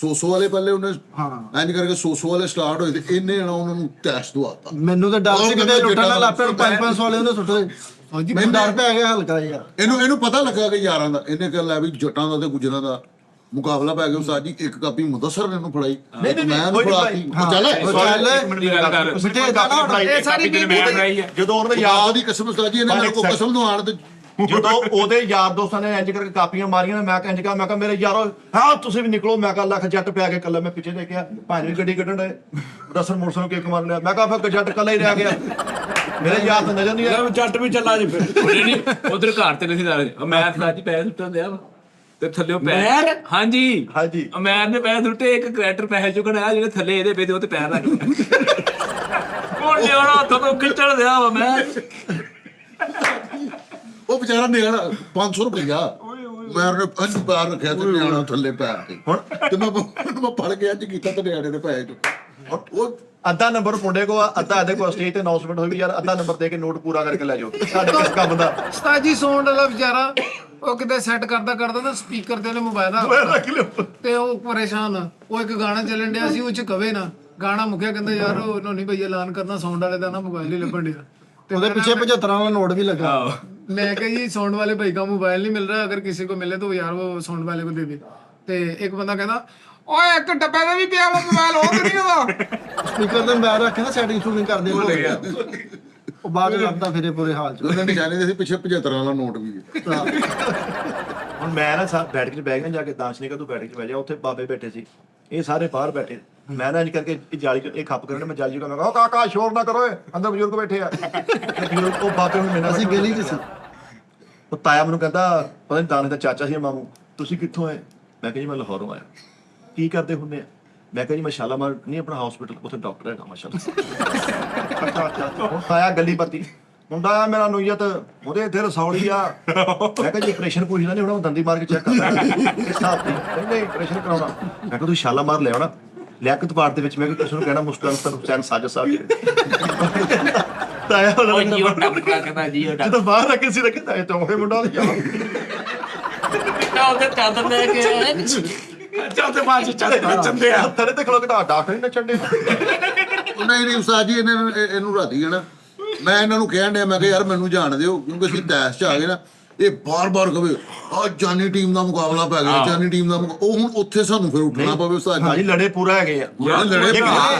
100 ਵਾਲੇ ਪਹਿਲੇ ਉਹਨੇ ਇੰਜ ਕਰਕੇ 100 ਵਾਲੇ ਸਟਾਰਟ ਹੋਏ ਤੇ ਇਹਨੇ ਨਾ ਉਹਨਾਂ ਨੂੰ ਟੈਸਟ ਦਵਾਤਾ। ਮੈਨੂੰ ਤਾਂ ਡਰ ਸੀ ਕਿਤੇ ਲੁੱਟਣ ਨਾ ਲੱਪੇ 500 ਵਾਲੇ ਉਹਨੇ ਸੁੱਟੇ। ਮੈਨੂੰ ਡਰ ਪੈ ਗਿਆ ਹਲਕਾ ਯਾਰ। ਇਹਨੂੰ ਪਤਾ ਲੱਗਾ ਕਿ ਯਾਰਾਂ ਦਾ ਇਹਨੇ ਕਿਹਾ ਲੈ ਵੀ ਜੱਟਾਂ ਦਾ ਤੇ ਗੁੱਜਰਾਂ ਦਾ ਮੁਕਾਬਲਾ ਪੈ ਗਿਆ। ਉਸਤਾਦ ਜੀ ਇੱਕ ਕਾਪੀ ਮੁਦੱਸਰ ਨੇ ਇਹਨੂੰ ਫੜਾਈ ਮੈਂ ਇਹਨੂੰ ਫੜਾਤੀ। ਇਹ ਸਾਰੀ ਜਦੋਂ ਉਹਨਾਂ ਦੇ ਯਾਦ ਦੀ ਕਸਮ ਉਸਤਾਦ ਜੀ ਇਹਨੇ ਮੇਰੇ ਕੋਲ ਕਸਮ ਦਵਾਣ ਤੇ ਜਦੋਂ ਉਹਦੇ ਯਾਰ ਦੋਸਤਾਂ ਨੇ ਇੰਜ ਕਰਕੇ ਕਾਪੀਆਂ ਮਾਰੀਆਂ ਮੈਂ ਕਿਹਾ ਮੇਰੇ ਯਾਰੋ ਹਾਂ ਤੁਸੀਂ ਵੀ ਨਿਕਲੋ। ਮੈਂ ਕਿਹਾ ਲੱਖ ਜੱਟ ਪਿਆ ਕੇ ਕੱਲਾ ਮੈਂ ਪਿੱਛੇ ਦੇਖਿਆ ਭਾਈ ਵੀ ਗੱਡੀ ਕੱਢਣ ਦੇ ਦਸਨ ਮੋਟਰਸਾਈਕਲ ਨੂੰ ਕਿੱਕ ਮਾਰ ਲਿਆ। ਮੈਂ ਕਿਹਾ ਫਿਰ ਜੱਟ ਕੱਲਾ ਹੀ ਰਹਿ ਗਿਆ ਮੇਰੇ ਯਾਰ ਤਾਂ ਨਜ਼ਰ ਨਹੀਂ ਆਇਆ। ਜੱਟ ਵੀ ਚੱਲਾ ਜੀ ਫਿਰ ਨਹੀਂ ਉਧਰ ਘਰ ਤੇ ਨਹੀਂ ਸਾਰੇ ਮੈਂ ਸਾਜੀ ਪੈਸੇ ਸੁੱਟਣ ਦਿਆ ਵਾ ਤੇ ਥੱਲੇ ਪੈਰ ਹਾਂਜੀ ਮੈਂ ਨੇ ਪੈਸੇ ਸੁੱਟੇ ਇੱਕ ਕਰੈਕਟਰ ਪੈਸੇ ਚੁੱਕਣ ਆਇਆ ਜਿਹੜੇ ਥੱਲੇ ਇਹਦੇ ਪਏ ਉਹ ਤੇ ਪੈਰ ਰੱਖ ਕੋਣ ਲਿਆਉਣਾ ਉੱਥੋਂ ਤੋਂ ਖਿੱਚਣ ਦਿਆ ਵਾ ਮੈਂ ਉਹ ਵਿਚਾਰਾ ਨਿਆਣਾ 500 ਰੁਪਇਆ ਮੈਂ ਉਹਨੇ ਅੰਜ ਪੈਰ ਰੱਖਿਆ ਤੇ ਨਿਆਣਾ ਥੱਲੇ ਪੈਰ ਤੇ ਹੁਣ ਤੇ ਮੈਂ ਫੜ ਕੇ ਅੱਜ ਕੀਤਾ ਤੇ ਨਿਆਣੇ ਦੇ ਪੈਸੇ ਚੁੱਕ ਉਹ ਅੱਧਾ ਨੰਬਰ ਮੁੰਡੇ ਕੋ ਅੱਧਾ ਇਹਦੇ ਕੋਲ ਸਟੇਜ ਤੇ ਅਨਾਉਂਸਮੈਂਟ ਹੋਈ ਵੀ ਯਾਰ ਅੱਧਾ ਨੰਬਰ ਦੇ ਕੇ ਨੋਟ ਪੂਰਾ ਕਰਕੇ ਲੈ ਜਾਓ ਸਾਡੇ ਕਿਸ ਕੰਮ ਦਾ। ਉਸਤਾਦ ਜੀ ਸੌਂਡ ਵਾਲਾ ਵਿਚਾਰਾ ਉਹ ਕਿਤੇ ਸੈੱਟ ਕਰਦਾ ਤਾਂ ਸਪੀਕਰ ਤੇ ਉਹਨੇ ਮੋਬਾਈਲ ਦਾ ਤੇ ਉਹ ਪਰੇਸ਼ਾਨ ਉਹ ਇੱਕ ਗਾਣਾ ਚੱਲਣ ਡਿਆ ਸੀ ਉਹ ਚ ਕਵੇ ਨਾ ਗਾਣਾ ਮੁੱਕਿਆ ਕਹਿੰਦਾ ਯਾਰ ਉਹ ਨਹੀਂ ਭਈ ਐਲਾਨ ਕਰਨਾ ਸੌਂਡ ਵਾਲੇ ਦਾ ਨਾ ਮੋਬਾਈਲ ਹੀ ਲੱਭਣ ਡਿਆ ਤੇ ਉਹਦੇ ਪਿੱਛੇ 75 ਵਾਲਾ ਨੋਟ ਵੀ ਲੱਗਾ। मैं कहा जी साउंड वाले भाई का मोबाइल नहीं मिल रहा, अगर किसी को मिले तो यार वो साउंड वाले को दे दे। ते एक बंदा कहना ओए एक डब्बे में भी पिया वो मोबाइल हो नहीं होता स्पीकर ਤੇ ਮੈਂ ਰੱਖਿਆ ਨਾ ਸੈਟਿੰਗ ਸ਼ੂਟਿੰਗ ਕਰਦੇ ਉਹ ਬਾਅਦ ਵਿੱਚ ਲੱਭਦਾ ਫਿਰੇ ਪੂਰੇ ਹਾਲ ਚ। ਉਹਨੇ ਨਿਸ਼ਾਨੇ ਦੇ ਪਿੱਛੇ 75 ਵਾਲਾ ਨੋਟ ਵੀ ਹੈ। ਹੁਣ ਮੈਂ ਨਾ ਬੈਠਕ 'ਚ ਬਹਿ ਗਿਆ ਜਾ ਕੇ ਦਾਰਸ਼ਨਿਕਾ ਤੂੰ ਬੈਠਕ 'ਚ ਬਹਿ ਜਾ ਉੱਥੇ ਬਾਬੇ ਬੈਠੇ ਸੀ ਇਹ ਸਾਰੇ ਬਾਹਰ ਬੈਠੇ ਮੈਂ ਨਾ ਇੰਜ ਕਰਕੇ ਇਹ ਜਾਲੀ 'ਚ ਇਹ ਖੱਪ ਕਰਨ ਮੈਂ ਜਾਲੀ 'ਚ ਮੈਂ ਕਿਹਾ ਕਾਕਾ ਸ਼ੋਰ ਨਾ ਕਰੋ ਅੰਦਰ ਬਜ਼ੁਰਗ ਬੈਠੇ ਆ ਬਜ਼ੁਰਗ ਉਹ ਬਾਬੇ ਨੂੰ ਮੈਨੂੰ ਅਸੀਂ ਗਲੀ ਚ ਸੀ। ਉਹ ਤਾਇਆ ਮੈਨੂੰ ਕਹਿੰਦਾ ਪਤਾ ਨਹੀਂ ਦਾਣੇ ਦਾ ਚਾਚਾ ਸੀ ਮਾਮੂ ਤੁਸੀਂ ਕਿੱਥੋਂ ਆਏ ਮੈਂ ਕਿਹਾ ਜੀ ਮੈਂ ਲਾਹੌਰੋਂ ਆਇਆ ਕੀ ਕਰਦੇ ਹੁੰਦੇ ਆ ਮੈਂ ਕਿਹਾ ਜੀ ਮੈਂ ਸ਼ਾਲਾਮਾਰ ਨਹੀਂ ਆਪਣਾ ਹਸਪੀਟਲ ਉੱਥੇ ਡਾਕਟਰ ਹੈਗਾ ਮਾਸ਼ਾਅੱਲਾ ਹੁਣ ਤਾਇਆ ਗੱਲੀ ਪਰਤੀ ਮੁੰਡਾ ਆ ਮੇਰਾ ਨੁਈਅਤ ਉਹਦੇ ਇੱਥੇ ਰਸੌਲੀ ਆ ਮੈਂ ਕਿਹਾ ਜੀ ਆਪਰੇਸ਼ਨ ਪੁੱਛਦਾ ਨਹੀਂ ਹੁਣ ਦੰਦੀ ਮਾਰ ਕੇ ਚੈੱਕ ਕਰਦਾ ਇਸ ਸਾਹਬ ਦੀ ਕਹਿੰਦੇ ਆਪਰੇਸ਼ਨ ਕਰਾਉਣਾ ਮੈਂ ਕਿਹਾ ਤੁਸੀਂ ਸ਼ਾਲਾਮਾਰ ਲੈ ਆਉਣਾ ਲਿਆਕਤ ਪਾਰਟ ਦੇ ਵਿੱਚ ਮੈਂ ਕਿਹਾ ਤੁਸੀਂ ਕਹਿਣਾ ਮੁਸਤਫਾ ਹੁਸੈਨ ਸਾਜਦ ਸਾਹਿਬ ਤਾਇਆ ਉਹ ਜੀਓ ਡਾਕਟਰ ਕਹਿੰਦਾ ਜੀਓ ਡਾਕਟਰ ਜਦੋਂ ਬਾਹਰ ਰੱਖੇ ਸੀ ਰੱਖਿਆ ਤਾਇਆ ਚੌਂਕੇ ਮੁੰਡਾ ਉਹਦੇ ਯਾਰ ਉਹਦੇ ਚਾਦਰ ਲੈ ਕੇ ਚੌਥੇ ਪਾਸੇ ਚੰਦੇ ਆ ਤੇਰੇ ਤੇ ਖਲੋ ਕੇ ਡਾਕਟਰ ਹੀ ਨੱਚਣ ਦੇ ਨਹੀਂ ਉਸਤਾਦ ਜੀ ਇਹਨੂੰ ਰਾਤੀ ਹੈ ਨਾ ਮੈਂ ਇਹਨਾਂ ਨੂੰ ਕਹਿਣ ਡਿਆ ਮੈਂ ਕਿਹਾ ਯਾਰ ਮੈਨੂੰ ਜਾਣ ਦਿਓ ਕਿਉਂਕਿ ਅਸੀਂ ਦੈਸ਼ 'ਚ ਆ ਗਏ ਨਾ ਇਹ ਬਾਰ-ਬਾਰ ਕਹੇ ਆ ਜਾਨੀ ਟੀਮ ਦਾ ਮੁਕਾਬਲਾ ਪੈ ਗਿਆ ਜਾਨੀ ਟੀਮ ਦਾ ਉਹ ਹੁਣ ਉੱਥੇ ਸਾਨੂੰ ਫਿਰ ਉੱਠਣਾ ਪਵੇ ਉਸਤਾਦ ਜੀ ਲੜੇ ਪੂਰਾ ਹੈਗੇ ਆ ਲੜੇ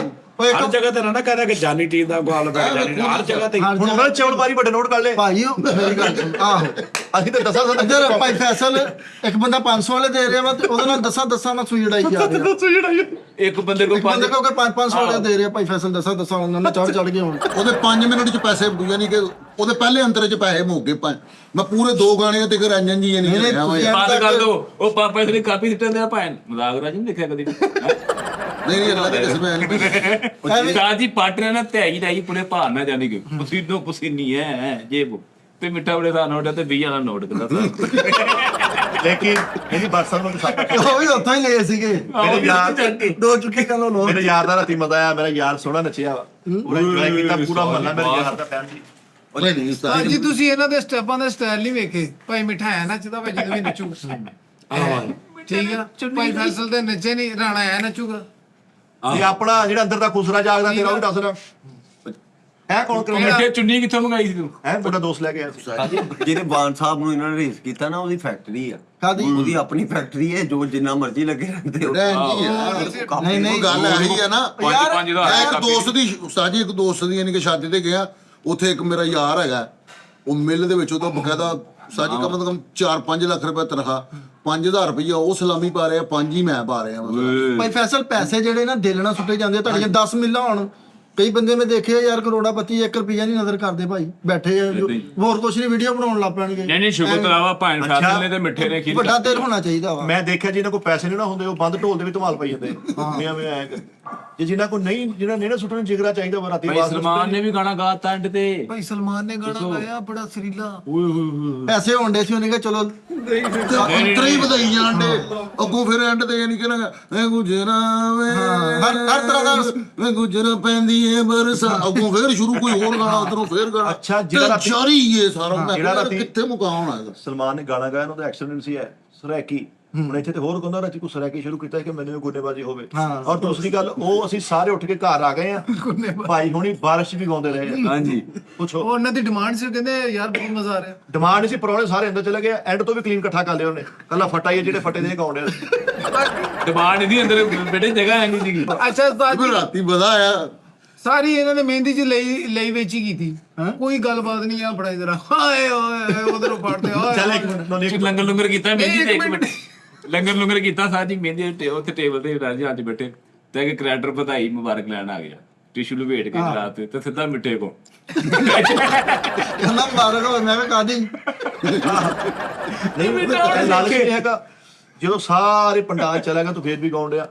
ਹਰ ਜਗ੍ਹਾ ਤੇ ਨਾ ਕਹਿੰਦਾ ਕਿ ਜਾਨੀ ਟੀਮ ਦਾ ਮੁਕਾਬਲਾ ਪੈ ਜਾਨੀ ਹਰ ਜਗ੍ਹਾ ਤੇ ਹਰ ਹੁਣ ਜਗ੍ਹਾ- ਉਹਨਾਂ ਨੇ ਚੌਲ ਬਾਰੀ ਵੱਡੇ ਨੋਟ ਕਰ ਲਏ ਭਾਈ ਉਹ ਮੇਰੀ ਗੱਲ ਸੁਣ, ਆਹੋ ਅਸੀਂ ਤਾਂ ਦੱਸਾਂ ਇੱਧਰ ਭਾਈ ਫੈਸਲ ਇੱਕ ਬੰਦਾ 500 ਵਾਲੇ ਦੇ ਰਿਹਾ ਵਾ ਤੇ ਉਹਦੇ ਨਾਲ ਦਸਾਂ ਨਾਲ ਸੂਈ ਲੜਾਈ ਜਾ ਰਿਹਾ ਇੱਕ ਬੰਦੇ ਕੋਲ ਇੱਕ ਬੰਦੇ ਕੋ ਕੇ 500 ਵਾਲੇ ਦੇ ਰਿਹਾ ਭਾਈ ਫੈਸਲ ਦਸਾਂ ਉਹਨਾਂ ਨੇ ਚੜ ਕੇ ਹੁਣ ਉਹਦੇ 5 ਮਿੰਟ ਚ ਪੈਸੇ ਯਾਨੀ ਕਿ ਉਹਦੇ ਪਹਿਲੇ ਅੰਤਰੇ ਚ ਪੈਸੇ ਮੁੱਕ ਗਏ ਮੈਂ ਪੂਰੇ 2 ਗਾਣੇ ਤੇ ਰੰਜਨ ਜੀ ਨਹੀਂ ਨਹੀਂ, ਰਿਹਾ ਵਾ ਯਾਰ। ਬੰਦ ਕਰ ਦੋ ਉਹ ਪਾਪਾ ਇਸਨੇ ਕਾਪੀ ਦਿੱਤੇ ਹੁੰਦੇ ਆ ਭਾਂ ਮਜ਼ਾਕ ਰਾਜ ਨਹੀਂ ਲਿਖਿਆ ਕਦੀ ਨਹੀਂ ਅੱਲਾ ਦੇ ਕਸਮ ਹੈ ਸਾਹ ਜੀ ਪਾਟਨੇ ਨਾ ਧਿਆਈ ਰਹੀ ਪੂਰੇ ਭਾਰ ਨਾ ਜਾਣੀ ਕਿ ਪਸੀਨੋ ਪਸੀਨੀ ਹੈ ਜੇ ਉਹ ਤੇ ਮਿੱਠਾ ਬੜੇ ਦਾ ਨੋਟ ਤੇ 20 ਵਾਲਾ ਨੋਟ ਕਰਦਾ ਲੇਕਿਨ ਇਹਦੀ ਬਰਸਾਂ ਨੂੰ ਸਭ ਉਹ ਵੀ ਉੱਥੋਂ ਹੀ ਲਏ ਸੀਗੇ ਮੇਰੇ ਯਾਰ 2 ਚੁੱਕੀ ਕਰ ਲੋ ਮੇਰੇ ਯਾਰ ਦਾ ਰਾਤੀ ਮਜ਼ਾ ਆਇਆ ਮੇਰਾ ਯਾਰ ਸੋਹਣਾ ਨੱਚਿਆ ਵਾ ਪੂਰਾ ਇੰਜੋਏ ਕੀਤਾ ਪੂਰਾ ਮਹੱਲਾ ਮੇਰੇ ਯਾਰ ਦਾ ਫੈਨ ਸੀ ਉਹਨੇ ਨਹੀਂ ਤਾਂ ਜੀ ਤੁਸੀਂ ਇਹਨਾਂ ਦੇ ਸਟੈਪਾਂ ਦਾ ਸਟਾਈਲ ਨਹੀਂ ਵੇਖੇ ਭਾਈ ਮਿਠਾਇਆ ਨੱਚਦਾ ਭਾਈ ਜਦੋਂ ਵੀ ਨੱਚੂਗਾ ਠੀਕ ਆ ਭਾਈ ਫੈਸਲ ਦੇ ਨੱਚੇ ਨਹੀਂ ਰਾਣਾ ਆਇਆ ਨੱਚੂਗਾ ਤੇ ਆਪਣਾ ਜਿਹੜਾ ਅੰਦਰ ਦਾ ਖੁਸਰਾ ਜਾਗਦਾ ਤੇਰਾ ਉਹ ਵੀ ਦੱਸਣਾ ਹੈ ਕੌਣ ਕਰਦਾ ਮਿੱਠੇ ਚੁੰਨੀ ਕਿੱਥੋਂ ਮੰਗਾਈ ਸੀ ਤੂੰ ਹੈ ਤੁਹਾਡਾ ਦੋਸਤ ਲੈ ਕੇ ਆਇਆ ਸੀ ਜਿਹਦੇ ਬਾਨ ਸਾਹਿਬ ਨੂੰ ਇਹਨਾਂ ਨੇ ਰੇਸ ਕੀਤਾ ਨਾ ਉਹਦੀ ਫੈਕਟਰੀ ਆ ਕਾਹਦੀ? ਉਹਦੀ ਆਪਣੀ ਫੈਕਟਰੀ ਹੈ ਜੋ ਜਿੰਨਾ ਮਰਜ਼ੀ ਲੱਗੇ ਰਹਿੰਦੇ ਹੋ ਨਹੀਂ ਨਹੀਂ ਗੱਲ ਇਹੀ ਆ ਨਾ ਪੰਜ ਪੰਜ ਦਾ ਮੈਂ ਇੱਕ ਦੋਸਤ ਦੀ ਉਸਤਾਦ ਜੀ ਇੱਕ ਦੋਸਤ ਦੀ ਯਾਨੀ ਕਿ ਸ਼ਾਦੀ ਤੇ ਗਿਆ ਉੱਥੇ ਇੱਕ ਮੇਰਾ ਯਾਰ ਹੈਗਾ ਉਹ ਮਿੱਲ ਦੇ ਵਿੱਚ ਉਹਦਾ ਬਕਾਇਦਾ ਸਾਜੀ ਕਮ ਤੋਂ ਕਮ 4-5 ਲੱਖ ਰੁਪਏ ਤਨਖਾਹ 5000 ਰੁਪਇਆ ਉਹ ਸਲਾਮੀ ਪਾ ਰਿਹਾ 5 ਹੀ ਮੈਂ ਪਾ ਰਿਹਾ ਮਤਲਬ ਭਾਈ ਫੈਸਲ ਪੈਸੇ ਜਿਹੜੇ ਨਾ ਦਿਲ ਨਾਲ ਸੁੱਟੇ ਜਾਂਦੇ ਤੁਹਾਡੇ 10 ਮਿਲਾਂ ਹੋਣ ਕਈ ਬੰਦੇ ਮੈਂ ਦੇਖੇ ਆ ਯਾਰ ਕਰੋੜਾਪਤੀ 1 ਰੁਪਿਆ ਨਹੀਂ ਨਜ਼ਰ ਕਰਦੇ ਭਾਈ ਬੈਠੇ ਆ ਹੋਰ ਕੁਛ ਨਹੀਂ ਵੀਡੀਓ ਬਣਾਉਣ ਲੱਗ ਪੈਣਗੇ ਨਹੀਂ ਨਹੀਂ ਸ਼ੁਕਰ ਕਰਾਵਾ ਭਾਂ ਫੈਸਲ ਨੇ ਤੇ ਮਿੱਠੇ ਨੇ ਖੀਰ ਵੱਡਾ ਦਿਲ ਹੋਣਾ ਚਾਹੀਦਾ ਵਾ ਮੈਂ ਦੇਖਿਆ ਜਿਹਨਾਂ ਕੋਲ ਪੈਸੇ ਨਹੀਂ ਨਾ ਹੁੰਦੇ ਉਹ ਬੰਦ ਢੋਲ ਦੇ ਵੀ ਧਮਾਲ ਪਾਈ ਜਾਂਦੇ ਮੀਆਂ ਮੀਆਂ ਐਂ ਜੇ ਜਿਨ੍ਹਾਂ ਕੋਲ ਨਹੀਂ ਜਿਹੜਾ ਨਹੀਂ ਨਾ ਸੁੱਟਣ ਜਿਗਰਾ ਚਾਹੀਦਾ ਵਾ ਰਾਤੀ ਭਾਈ ਸਲਮਾਨ ਨੇ ਵੀ ਗਾਣਾ ਗਾਤਾ ਐਂਡ ਤੇ ਭਾਈ ਸਲਮਾਨ ਨੇ ਗਾਣਾ ਗਾਇਆ ਬੜਾ ਸਰੀਲਾ ਪੈਸੇ ਹੋਣਦੇ ਸੀ ਉਹਨੇ ਕਿਹਾ ਚਲੋ ਅੰਤਰੇ ਹੀ ਵਧਾਈ ਜਾਣ ਦੇ ਅੱਗੋਂ ਫਿਰ ਐਂਡ ਤੇ ਨਹੀਂ ਕਹਿਣਾ ਐ ਗੁਜਰਾ ਵੇ ਹਰ ਤਰ੍ਹਾਂ ਦਾ ਮੈਂ ਗੁਜਰ ਪੈਂਦੀ ਏ ਬਰਸਾ ਅੱਗੋਂ ਫਿਰ ਸ਼ੁਰੂ ਕੋਈ ਹੋਰ ਗਾਣਾ ਉਧਰੋਂ ਫਿਰ ਗਾਣਾ ਅੱਛਾ, ਜਿਹੜਾ ਰਾਤੀ- ਜਾਰੀ ਇਹ ਸਾਰਾ ਮੈਂ ਜਿਹੜਾ ਕਿਹਾ ਰਾਤੀ- ਕਿੱਥੇ ਮੁਕਾ ਹੋਣਾ ਇਹਦਾ ਸਲਮਾਨ ਨੇ ਗਾਣਾ ਗਾਇਆ ਉਹਦਾ ਐਕਸੀਡੈਂਟ ਸੀ ਹੈ ਸਰੈਕੀ ਹੁਣ ਇੱਥੇ ਤੇ ਹੋਰ ਕਹਿੰਦਾ ਰਾਤੀ ਕੋ ਸਰੈਕੀ ਸ਼ੁਰੂ ਕੀਤਾ ਕਿ ਮੈਨੂੰ ਵੀ ਗੁੰਨੇਬਾਜ਼ੀ ਹੋਵੇ ਔਰ ਦੂਸਰੀ ਗੱਲ ਉਹ ਅਸੀਂ ਸਾਰੇ ਉੱਠ ਕੇ ਘਰ ਆ ਗਏ ਆ ਭਾਈ ਹੁਣੀ ਬਾਰਿਸ਼ ਵੀ ਗਾਉਂਦੇ ਰਹੇ ਆ ਹਾਂਜੀ ਪੁੱਛੋ ਉਹ ਉਹਨਾਂ ਦੀ ਡਿਮਾਂਡ ਸੀ ਕਹਿੰਦੇ ਯਾਰ ਬਹੁਤ ਮਜ਼ਾ ਆ ਰਿਹਾ ਡਿਮਾਂਡ ਸੀ ਪਰੌਣੇ ਸਾਰੇ ਅੰਦਰ ਚਲੇ ਗਏ ਐਂਡ ਤੋਂ ਵੀ ਕਲੀਨ ਇਕੱਠਾ ਕਰ ਲਿਆ ਉਹਨੇ ਕੱਲਾ ਫਟਾ ਹੀ ਜਿਹੜੇ ਫਟੇ ਦੇ ਗਾਉਂਦੇ ਡਿਮਾਂਡ ਇਹਦੀ ਅੰਦਰ ਬੇਟੇ ਜਗ੍ਹਾ ਹੈ ਨਹੀਂ ਸੀਗੀ ਅੱਛਾ ਉਸਤਾਦ ਜੀ ਫਿਰ ਰਾਤੀ ਬਦਾ ਆਇਆ ਸਾਰੀ ਇਹਨਾਂ ਨੇ ਮਹਿੰਦੀ ਚ ਲਈ ਵੇਚੀ ਕੀਤੀ ਕੋਈ ਗੱਲਬਾਤ ਨਹੀਂ ਆ ਬੜਾ ਜਰਾ ਹਾਏ ਓਏ ਉਧਰੋਂ ਫੜਦੇ ਚੱਲ ਓਏ ਇੱਕ ਮਿੰਟ ਨੋਨੀ ਲੰਗਰ ਲੰਗਰ ਕੀਤਾ ਮਹਿੰਦੀ ਤੇ ਇੱਕ ਇੱਕ ਮਿੰਟ ਲੰਗਰ ਲੰਗਰ ਕੀਤਾ ਸਾਜੀ ਮਹਿੰਦੀ ਦੇ ਉੱਥੇ ਟੇਬਲ ਤੇ ਰਾਜੀ ਅੱਜ ਬੈਠੇ ਤੇ ਇੱਕ ਕ੍ਰੈਡਰ ਵਧਾਈ ਮੁਬਾਰਕ ਲੈਣ ਆ ਗਿਆ ਟਿਸ਼ੂ ਲਵੇਟ ਕੇ ਰਾਤ ਤੇ ਸਿੱਧਾ ਮਿੱਠੇ ਕੋ ਕਹਿੰਦਾ ਮਾਰੋ ਕੋ ਮੈਂ ਵੀ ਕਾਦੀ ਨਹੀਂ ਲਾਲਚ ਨਹੀਂ ਹੈਗਾ ਜਦੋਂ ਸਾਰੇ ਪੰਡਾਲ ਚਲਾ ਗਿਆ ਤੂੰ ਫੇਰ ਵੀ ਗਾਉਣ ਡਿਆ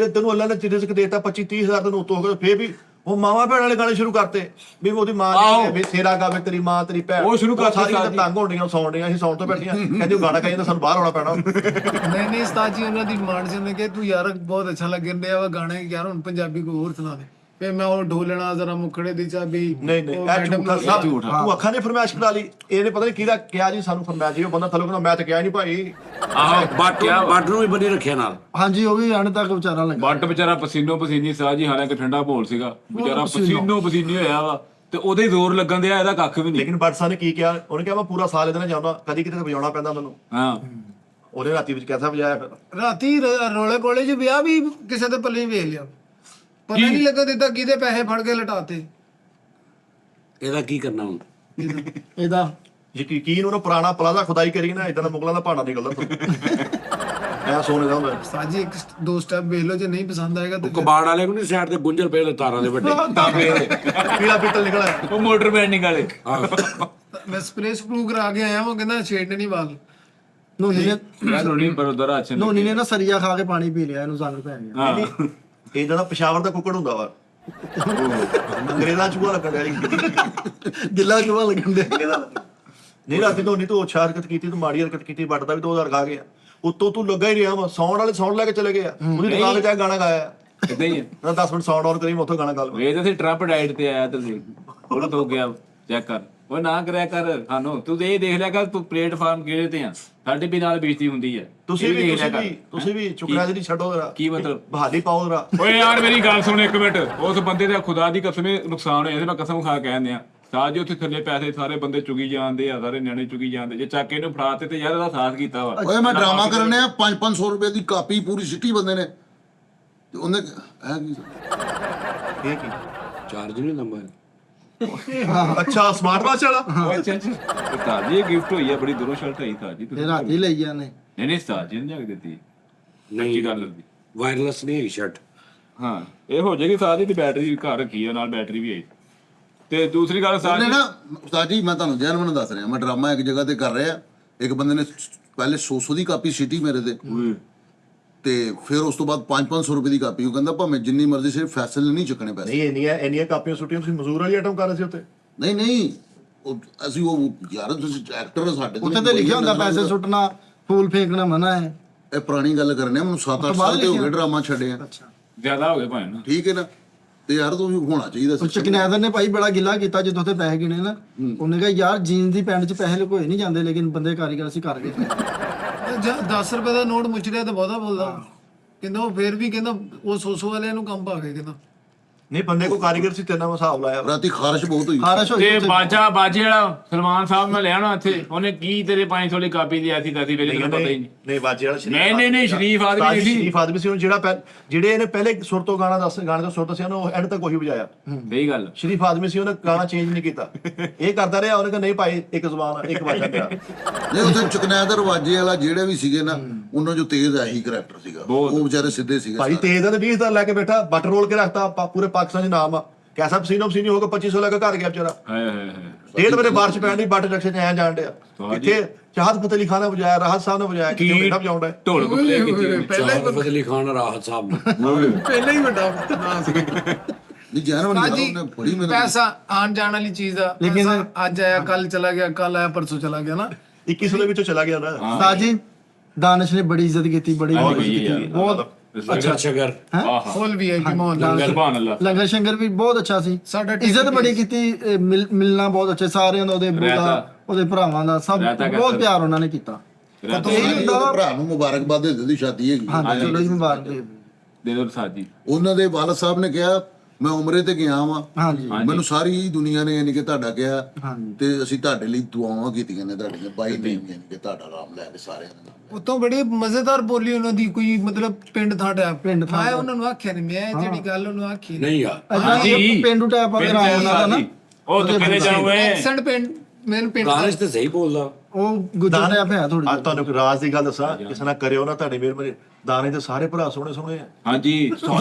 ਤੈਨੂੰ ਅੱਲਾ ਨੇ ਰਿਜ਼ਕ ਦੇਤਾ 25-30 ਹਜ਼ਾਰ ਤੈਨੂੰ ਉਤੋਂ ਹੋ ਗਿਆ ਫੇਰ ਵੀ ਉਹ ਮਾਵਾਂ ਭੈਣਾਂ ਵਾਲੇ ਗਾਣੇ ਸ਼ੁਰੂ ਕਰਤੇ ਵੀ ਉਹਦੀ ਮਾਂ ਨੇ ਵੀ ਤੇਰਾ ਗਾਵੇ ਤੇਰੀ ਮਾਂ ਤੇਰੀ ਭੈਣ ਉਹ ਸ਼ੁਰੂ ਕਰਤੇ ਸਾਰੀਆਂ ਤੰਗ ਹੋਣ ਡੀਆਂ ਸੌਣ ਡੀਆਂ ਅਸੀਂ ਸੌਣ ਤੋਂ ਬੈਠੀਆਂ ਕਹਿੰਦੇ ਉਹ ਗਾਣਾ ਕਹੀ ਜਾਂਦਾ ਸਾਨੂੰ ਬਾਹਰ ਆਉਣਾ ਪੈਣਾ ਨਹੀਂ ਉਸਤਾਦ ਜੀ ਉਹਨਾਂ ਦੀ ਡਿਮਾਂਡ ਸੀ ਉਹਨੇ ਕਿ ਤੂੰ ਯਾਰ ਬਹੁਤ ਅੱਛਾ ਲੱਗਣ ਡਿਆ ਵਾ ਗਾਣੇ ਯਾਰ ਹੁਣ ਪੰਜਾਬੀ ਕੋਈ ਹੋਰ ਸੁਣਾ ਦੇ ਫੇ ਮੈਂ ਉਹ ਢੋਲਣਾ ਜ਼ਰਾ ਮੁਖੜੇ ਦੀ ਚਾਬੀ ਨਹੀਂ ਨਹੀਂ ਇਹ ਝੂਠਾ ਸਭ ਤੂੰ ਅੱਖਾਂ ਨੇ ਫਰਮਾਇਸ਼ ਕਰਾ ਲਈ ਇਹਨੇ ਪਤਾ ਨਹੀਂ ਕਿਹਦਾ ਕਿਹਾ ਜੀ ਸਾਨੂੰ ਫਰਮਾਇਸ਼ ਜੀ ਉਹ ਬੰਦਾ ਥੱਲੋਂ ਕਹਿੰਦਾ ਮੈਂ ਤਾਂ ਕਿਹਾ ਨਹੀਂ ਭਾਈ ਆਹ ਬੱਟ ਨੂੰ ਵੀ ਬੰਨੀ ਰੱਖਿਆ ਨਾਲ ਹਾਂਜੀ ਉਹ ਵੀ ਐਂਡ ਤੱਕ ਵਿਚਾਰਾ ਲੱਗਾ ਬੱਟ ਵਿਚਾਰਾ ਪਸੀਨੋ ਪਸੀਨੀ ਸਾਹ ਜੀ ਹਾਲਾਂਕਿ ਠੰਡਾ ਭੋਲ ਸੀਗਾ ਵਿਚਾਰਾ ਪਸੀਨੋ ਪਸੀਨੀ ਹੋਇਆ ਵਾ ਤੇ ਉਹਦੇ ਜ਼ੋਰ ਲੱਗਣ ਦਿਆ ਇਹਦਾ ਕੱਖ ਵੀ ਨਹੀਂ ਲੇਕਿਨ ਬਟਸਾ ਨੇ ਕੀ ਕਿਹਾ ਉਹਨੇ ਕਿਹਾ ਮੈਂ ਪੂਰਾ ਸਾਲ ਇਹਦੇ ਨਾਲ ਜਾਉਂਦਾ ਕਦੀ ਕਿਤੇ ਵਜਾਉਣਾ ਪੈਂਦਾ ਮੈਨੂੰ ਹਾਂ ਉਹਨੇ ਰਾਤੀ ਵਿੱਚ ਕੈਸਾ ਵਜਾਇਆ ਫਿਰ ਰਾਤੀ ਰੋਲੇ ਕੋਲੇ ਚ ਵਿਆਹ ਵੀ ਕਿਸੇ ਦੇ ਪੱਲੇ ਵੇਖ ਲਿਆ ਪਤਾ ਨਹੀਂ ਲੱਗਾ ਦਿੱਤਾ ਕਿਹਦੇ ਪੈਸੇ ਫੜ ਕੇ ਲਟਾਤੇ ਇਹਦਾ ਕੀ ਕਰਨਾ ਹੁਣ ਇਹਦਾ ਯਕੀਨ ਉਹਨੂੰ ਪੁਰਾਣਾ ਪਲਾਜ਼ਾ ਖੁਦਾਈ ਕਰੀ ਨਾ ਇਦਾਂ ਦਾ ਮੁਗਲਾਂ ਦਾ ਭਾਂਡਾ ਨਿਕਲਦਾ ਐ ਸੋਨੇ ਦਾ ਹੁੰਦਾ ਸਾਜੀ ਇੱਕ ਦੋ ਸਟੈਪ ਵੇਖ ਲਓ ਜੇ ਨਹੀਂ ਪਸੰਦ ਆਏਗਾ ਤੇ ਕਬਾੜ ਵਾਲੇ ਨੂੰ ਨਹੀਂ ਸਾਈਡ ਤੇ ਗੁੰਝਲ ਪਏ ਤਾਰਾਂ ਦੇ ਵੱਡੇ ਪੀਲਾ ਪੀਤਲ ਨਿਕਲਿਆ ਉਹ ਮੋਟਰ ਬੈਂਡ ਨਿਕਾਲੇ ਮੈਂ ਸਪਰੇਅ ਸਪਰੂ ਕਰਾ ਕੇ ਆਇਆ ਹਾਂ ਕਹਿੰਦਾ ਛੇੜਨੇ ਨਹੀਂ ਵਾਲ ਨੋਨੀ ਨੇ ਮੈਂ ਰੋਣੀ ਪਰ ਉਧਰ ਅੱਛਾ ਨੋਨੀ ਨੇ ਨਾ ਸਰੀਆ ਖਾ ਕੇ ਪਾਣੀ ਪੀ ਲਿਆ ਇਹਨੂੰ ਸੰਗ ਪੈ ਗਿਆ ਹਾਂ ਇਦਾਂ ਦਾ ਪਿਸ਼ਾਵਰ ਦਾ ਕੁੱਕੜ ਹੁੰਦਾ ਵਾ ਅੰਗਰੇਜ਼ਾਂ ਚੂਹਾ ਲੱਗਣ ਡਿਆ ਗਿੱਲਾ ਚੁਵਾ ਲੱਗਣ ਦੇ ਨਹੀਂ ਰਾਤੀ ਤੋਂ ਨਹੀਂ ਤੂੰ ਅੱਛਾ ਹਰਕਤ ਕੀਤੀ ਤੂੰ ਮਾੜੀ ਹਰਕਤ ਕੀਤੀ ਬੱਟ ਦਾ ਵੀ 2000 ਖਾ ਗਿਆ ਉੱਤੋਂ ਤੂੰ ਲੱਗਾ ਹੀ ਰਿਹਾ ਵਾ ਸੌਣ ਵਾਲੇ ਸੌਣ ਲੈ ਕੇ ਚਲੇ ਗਏ ਆ ਉਹਦੀ ਦੁਕਾਨ ਤੇ ਜਾ ਕੇ ਗਾਣਾ ਗਾਇਆ ਇਦਾਂ ਹੀ ਹੈ ਨਾ 10 ਮਿੰਟ ਸਾਊਂਡ ਆਨ ਕਰੀ ਮੈਂ ਉੱਥੋਂ ਗਾਣਾ ਗਾ ਲਵਾਂ ਇਹ ਤਾਂ ਸੀ ਟਰੰਪ ਡਾਈਟ ਤੇ ਆਇਆ ਤੇ ਉਹ ਤੋਂ ਗਿਆ ਚੈੱਕ ਕਰ ਉਹ ਨਾ ਕਰਿਆ ਕਰ ਸਾਨੂੰ ਤੂੰ ਇਹ ਦੇਖ ਲਿਆ ਕਰ ਤੂੰ ਪਲੇਟਫਾਰਮ ਕਿਹੜੇ ਤੇ ਆ ਸਾਡੇ ਵੀ ਨਾਲ ਬੇਇੱਜ਼ਤੀ ਹੁੰਦੀ ਹੈ ਤੁਸੀਂ ਵੀ ਚੁਕਣਾ ਜਿਹੜੀ ਛੱਡੋ ਜਰਾ ਕੀ ਮਤਲਬ ਬਹਾਲੀ ਪਾਓ ਜਰਾ ਓਏ ਯਾਰ ਮੇਰੀ ਗੱਲ ਸੁਣ ਇੱਕ ਮਿੰਟ ਉਸ ਬੰਦੇ ਦਾ ਖੁਦਾ ਦੀ ਕਸਮੇ ਨੁਕਸਾਨ ਹੋਇਆ ਇਹਦੇ ਮੈਂ ਕਸਮ ਖਾ ਕਹਿੰਦੇ ਆ ਸਾਜ ਉੱਥੇ ਥੱਲੇ ਪੈਸੇ ਸਾਰੇ ਬੰਦੇ ਚੁਗੀ ਜਾਂਦੇ ਆ ਸਾਰੇ ਨਿਆਣੇ ਚੁਗੀ ਜਾਂਦੇ ਜੇ ਚੱਕ ਇਹਨੂੰ ਫੜਾਤੇ ਤੇ ਯਾਰ ਇਹਦਾ ਸਾਥ ਕੀਤਾ ਵਾ ਓਏ ਮੈਂ ਡਰਾਮਾ ਕਰਨੇ ਆ 500 ਰੁਪਏ ਦੀ ਕਾਪੀ ਪੂਰੀ ਸਿੱਟੀ ਬੰਦੇ ਨੇ ਤੇ ਉਹਨੇ ਹੈ ਕੀ ਇਹ ਕੀ ਚਾਰਜ ਨਹੀਂ ਹੁੰਦਾ ਮੋਬਾਈਲ। ਅੱਛਾ ਸਮਾਰਟ ਵਾਚ ਵਾਲਾ। ਅੱਛਾ ਅੱਛਾ ਉਸਤਾਦ ਜੀ ਇਹ ਗਿਫਟ ਹੋਈ ਆ ਬੜੀ ਦੂਰੋਂ ਸ਼ਰਟ ਆਈ ਉਸਤਾਦ ਜੀ ਇਹ ਰਾਤੀ ਲਈ ਜਾਂਦੇ। ਨਹੀਂ ਨਹੀਂ ਉਸਤਾਦ ਜੀ ਨੇ ਜਾ ਕੇ ਦਿੱਤੀ ਨਹੀਂ ਗੱਲ ਹੁੰਦੀ ਵਾਇਰਲੈਸ ਨਹੀਂ ਹੈਗੀ ਸ਼ਰਟ। ਹਾਂ ਇਹ ਹੋ ਜਾਏਗੀ ਉਸਤਾਦ ਜੀ ਦੀ ਬੈਟਰੀ ਘਰ ਰੱਖੀ ਆ ਨਾਲ ਬੈਟਰੀ ਵੀ ਆਈ ਤੇ ਦੂਸਰੀ ਗੱਲ ਉਸਤਾਦ ਉਹਨੇ ਜੀ ਨਾ ਉਸਤਾਦ ਜੀ ਮੈਂ ਤੁਹਾਨੂੰ ਜੈਨੂਇਨ ਦੱਸ ਰਿਹਾ, ਮੈਂ ਡਰਾਮਾ ਇੱਕ ਜਗ੍ਹਾ ਤੇ ਕਰ ਰਿਹਾ। ਇੱਕ ਬੰਦੇ ਨੇ ਪਹਿਲੇ 100 ਦੀ ਕਾਪੀ ਸੀਟੀ ਮੇਰੇ ਤੇ ਫਿਰ ਉਸ ਤੋਂ ਬਾਅਦ 500 ਰੁਪਏ ਦੀ ਕਾਪੀ। ਉਹ ਕਹਿੰਦਾ ਭਾਵੇਂ ਜਿੰਨੀ ਮਰਜ਼ੀ ਸਿਰਫ ਫੈਸਲੇ ਨਹੀਂ ਚੱਕਣੇ ਪੈਸੇ। ਨਹੀਂ ਇੰਨੀਆਂ ਕਾਪੀਆਂ ਸੁੱਟੀਆਂ ਤੁਸੀਂ ਮਜ਼ਦੂਰ ਵਾਲੀ ਆਈਟਮ ਕਰ ਰਹੇ ਸੀ ਉੱਤੇ। ਨਹੀਂ ਉਹ ਅਸੀਂ ਉਹ ਯਾਰ ਤੁਸੀਂ ਐਕਟਰ ਸਾਡੇ ਉੱਥੇ ਤੇ ਲਿਖਿਆ ਹੁੰਦਾ ਪੈਸੇ ਸੁੱਟਣਾ, ਫੂਲ ਫੇਂਕਣਾ ਮਨਾ ਹੈ। ਇਹ ਪੁਰਾਣੀ ਗੱਲ ਕਰਨੇ ਆ, ਮੈਨੂੰ 7-8 ਸਾਲ ਤੇ ਹੋ ਗਏ ਡਰਾਮਾ ਛੱਡਿਆ। ਜ਼ਿਆਦਾ ਹੋ ਗਏ ਭਾਵੇਂ ਨਾ ਠੀਕ ਹੈ ਨਾ, ਤੇ ਯਾਰ ਤੂੰ ਹੋਣਾ ਚਾਹੀਦਾ ਉਹ ਚਕਨੈਦਰ ਨੇ ਭਾਈ ਬੜਾ ਗਿੱਲਾ ਕੀਤਾ ਜਦੋਂ ਤੇ ਪੈਸੇ ਗਿਣੇ ਨਾ। ਉਹਨੇ ਕਿਹਾ ਯਾਰ ਜੀਨ ਦੀ ਪੈਂਟ 'ਚ ਪੈਸੇ ਲੁਕੋਏ ਨਹੀਂ ਜਾਂਦੇ, ਲੇਕਿਨ ਬੰਦੇ ਕਾਰੀਗਰ ਅਸੀਂ ਕਰ ਗਏ। 10 ਰੁਪਏ ਦਾ ਨੋਟ ਮੁੱਚ ਰਿਹਾ ਤਾਂ ਬਹੁਤਾ ਬੋਲਦਾ। ਕਹਿੰਦਾ ਉਹ ਫੇਰ ਵੀ ਕਹਿੰਦਾ ਉਹ 100 ਵਾਲਿਆਂ ਨੂੰ ਕੰਮ ਪਾ ਕੇ ਕਹਿੰਦਾ ਨਹੀਂ ਬੰਦੇ ਕੋ ਕਾਰੀਗਰ ਸੀ, ਤੇਨਾਂ ਹਿਸਾਬ ਲਾਇਆ। ਰਾਤੀ ਖਾਰਸ਼ ਬਹੁਤ ਹੋਈ। ਖਾਰਸ਼ ਹੋਈ ਤੇ ਉੱਥੇ। ਬਾਜੇ ਵਾਲਾ ਸਲਮਾਨ ਸਾਹਿਬ ਨਾਲ ਲਿਆ ਨਾ ਇੱਥੇ ਉਹਨੇ ਕੀ ਤੇਰੇ 500 ਵਾਲੀ ਕਾਪੀ ਦੀ ਐਸੀ ਤੈਨੂੰ ਪਤਾ ਹੀ ਨਹੀਂ। ਨਹੀਂ ਬਾਜੇ ਵਾਲਾ ਨਹੀਂ ਸ਼ਰੀਫ ਆਦਮੀ ਨਹੀਂ ਸੀ। ਸ਼ਰੀਫ ਆਦਮੀ ਸੀ ਉਹਨੂੰ ਜਿਹੜੇ ਇਹਨੇ ਪਹਿਲੇ ਸੁਰ ਤੋਂ ਗਾਣੇ ਤੋਂ ਸੁਰ ਦੱਸਿਆ ਉਹਨੂੰ ਐਂਡ ਤੱਕ ਉਹੀ ਵਜਾਇਆ। ਸਹੀ ਗੱਲ ਸ਼ਰੀਫ ਆਦਮੀ ਸੀ, ਉਹਨੇ ਗਾਣਾ ਚੇਂਜ ਨਹੀਂ ਕੀਤਾ। ਇਹ ਕਰਦਾ ਰਿਹਾ, ਉਹਨੇ ਕਿਹਾ ਨਹੀਂ ਭਾਈ ਇੱਕ ਜ਼ੁਬਾਨ ਇੱਕ ਵਾਜਾ ਪਿਆ। ਨਹੀਂ ਉੱਥੇ ਚਕਨੈਦਰ ਵਾਜੇ ਵਾਲਾ ਜਿਹੜੇ ਵੀ ਸੀਗੇ ਨਾ, ਉਹਨਾਂ ਜੋ ਤੇਜ਼ ਆਹੀ ਕਰੈਕਟਰ ਸੀਗਾ। ਉਹ ਵਿਚਾਰੇ ਸਿੱਧੇ ਸੀਗੇ ਭਾਈ ਤੇਜ਼ ਦਾ 20,000 ਲੈ ਕੇ ਬੈਠਾ, ਬੱਟ ਰੋਲ ਕੇ ਰੱਖਤਾ ਪੂਰੇ ਪਾਕਿਸਤਾਨ 'ਚ ਨਾਮ ਆ। ਕੈਸਾ ਪਸੀਨੋ ਪਸੀਨੀ ਹੋ ਕੇ 2500 ਲੈ ਕੇ ਘਰ ਗਿਆ ਵਿਚਾਰਾ। ਹਾਏ ਹਾਏ 1:30 ਵਜੇ ਬਾਰਿਸ਼ ਪੈਣ ਦੀ, ਬੱਟ ਰਕਸ਼ੇ 'ਚ ਐਂ ਜਾਣ ਡਿਆ। ਕਿੱਥੇ ਚਾਹਤ ਫਤਿਹ ਅਲੀ ਖਾਨ ਨੇ ਵਜਾਇਆ, ਰਾਹਤ ਸਾਹਿਬ ਨੇ ਵਜਾਇਆ, ਕਿੱਥੇ ਬੇਟਾ ਵਜਾਉਂਦਾ ਹੈ। ਢੋਲ ਪਲੇ ਕੀਤੀ ਚਾਰ ਫਜ਼ਲੀ ਖਾਨ ਰਾਹਤ ਸਾਹਿਬ ਨੇ ਪਹਿਲਾਂ ਹੀ ਵੱਡਾ ਨਾਂ ਸੀ। ਨਹੀਂ ਜੈਨੂਇਨ ਹਾਂਜੀ ਉਹਨੇ ਬੜੀ ਮਿਹਨਤ ਪੈਸਾ ਆਣ ਜਾਣ ਵਾਲੀ ਚੀਜ਼ ਆ। ਲੇਕਿਨ ਪੈਸਾ ਅੱਜ ਆਇਆ ਕੱਲ ਚਲਾ ਗਿਆ, ਕੱਲ ਆਇਆ ਪਰਸੋਂ ਚਲਾ ਗਿਆ ਨਾ। 2100 ਦੇ ਵਿੱਚੋਂ ਚਲਾ ਗਿਆ ਨਾ। ਸਾਜੀ ਦਾਨਿਸ਼ ਨੇ ਬੜੀ ਇੱਜ਼ਤ ਕੀਤੀ, ਬੜੀ ਬਹੁਤ ਅੱਛਾ ਸ਼ਗਰ ਫੁੱਲ ਵੀ ਹੈ ਕਿ ਮੋਹਨ ਸੁਭਾਨ ਅੱਲਾਹ ਲੰਗਰ ਸ਼ੰਗਰ ਵੀ ਬਹੁਤ ਅੱਛਾ ਸੀ। ਸਾਡਾ ਇੱਜ਼ਤ ਬੜੀ ਕੀਤੀ, ਮਿਲਣਾ ਬਹੁਤ ਅੱਛਾ ਸਾਰਿਆਂ ਦਾ, ਉਹਦੇ ਬੋਲਾ ਉਹਦੇ ਭਰਾਵਾਂ ਦਾ ਸਭ ਬਹੁਤ ਪਿਆਰ ਉਹਨਾਂ ਨੇ ਕੀਤਾ। ਇਹੀ ਹੁੰਦਾ ਭਰਾ ਨੂੰ ਮੁਬਾਰਕਬਾਦ ਦੇ ਦਿੱਤੀ ਸ਼ਾਦੀ ਹੈਗੀ। ਹਾਂ ਚਲੋ ਜੀ ਮੁਬਾਰਕ ਦੇ ਦੋ ਉਸਤਾਦ ਜੀ। ਉਹਨਾਂ ਦੇ ਵਾਲਦ ਸਾਹਿਬ ਨੇ ਕਿਹਾ ਮੈਂ ਉਮਰੇ ਤੇ ਗਿਆ ਵਾਂ, ਹਾਂਜੀ ਮੈਨੂੰ ਸਾਰੀ ਦੁਨੀਆ ਨੇ ਯਾਨੀ ਕਿ ਤੁਹਾਡਾ ਕਿਹਾ ਹਾਂਜੀ। ਤੇ ਅਸੀਂ ਤੁਹਾਡੇ ਲਈ ਦੁਆਵਾਂ ਕੀਤੀਆਂ ਨੇ, ਤੁਹਾਡੀਆਂ ਬਾਈ ਨੇ ਯਾਨੀ ਕਿ ਤੁਹਾਡਾ ਨਾਮ ਲੈ ਕੇ ਸਾਰਿਆਂ ਦੇ ਨਾਮ। ਉਤੋਂ ਬੜੀ ਮਜ਼ੇਦਾਰ ਬੋਲੀ ਉਹਨਾਂ ਦੀ, ਕੋਈ ਮਤਲਬ ਪਿੰਡ ਥਾਂ ਟੈਪ। ਪਿੰਡ ਥਾਂ ਮੈਂ ਉਹਨਾਂ ਨੂੰ ਆਖਿਆ ਨਹੀਂ, ਮੈਂ ਜਿਹੜੀ ਗੱਲ ਉਹਨੂੰ ਆਖੀ ਨਹੀਂ ਆ ਹਾਂਜੀ ਪਿੰਡੂ ਟੈਪ ਆ ਮੇਰਾ ਉਹਨਾਂ ਦਾ ਨਾ। ਉਹ ਤਾਂ ਕਿਹਦੇ ਜਾਓਗੇ ਐਕਸੈਂਟ ਪਿੰਡ ਮੈਨੂੰ ਪਿੰਡ ਦਾਨਿਸ਼ ਤੇ ਸਹੀ ਬੋਲਦਾ। ਉਹ ਗੁੱਜਰ ਟੈਪ ਹੈ ਥੋੜੀ। ਅੱਜ ਤੁਹਾਨੂੰ ਇੱਕ ਰਾਜ਼ ਦੀ ਗੱਲ ਦੱਸਾਂ, ਕਿਸੇ ਨਾਲ ਕਰਿਓ ਨਾ ਤੁਹਾਡੀ ਮਿਹਰਬਾਨੀ। ਦਾਣੇ ਦੇ ਸਾਰੇ ਭਰਾ ਸੋਹਣੇ ਸੋਹਣੇ ਆ। ਹਾਂਜੀ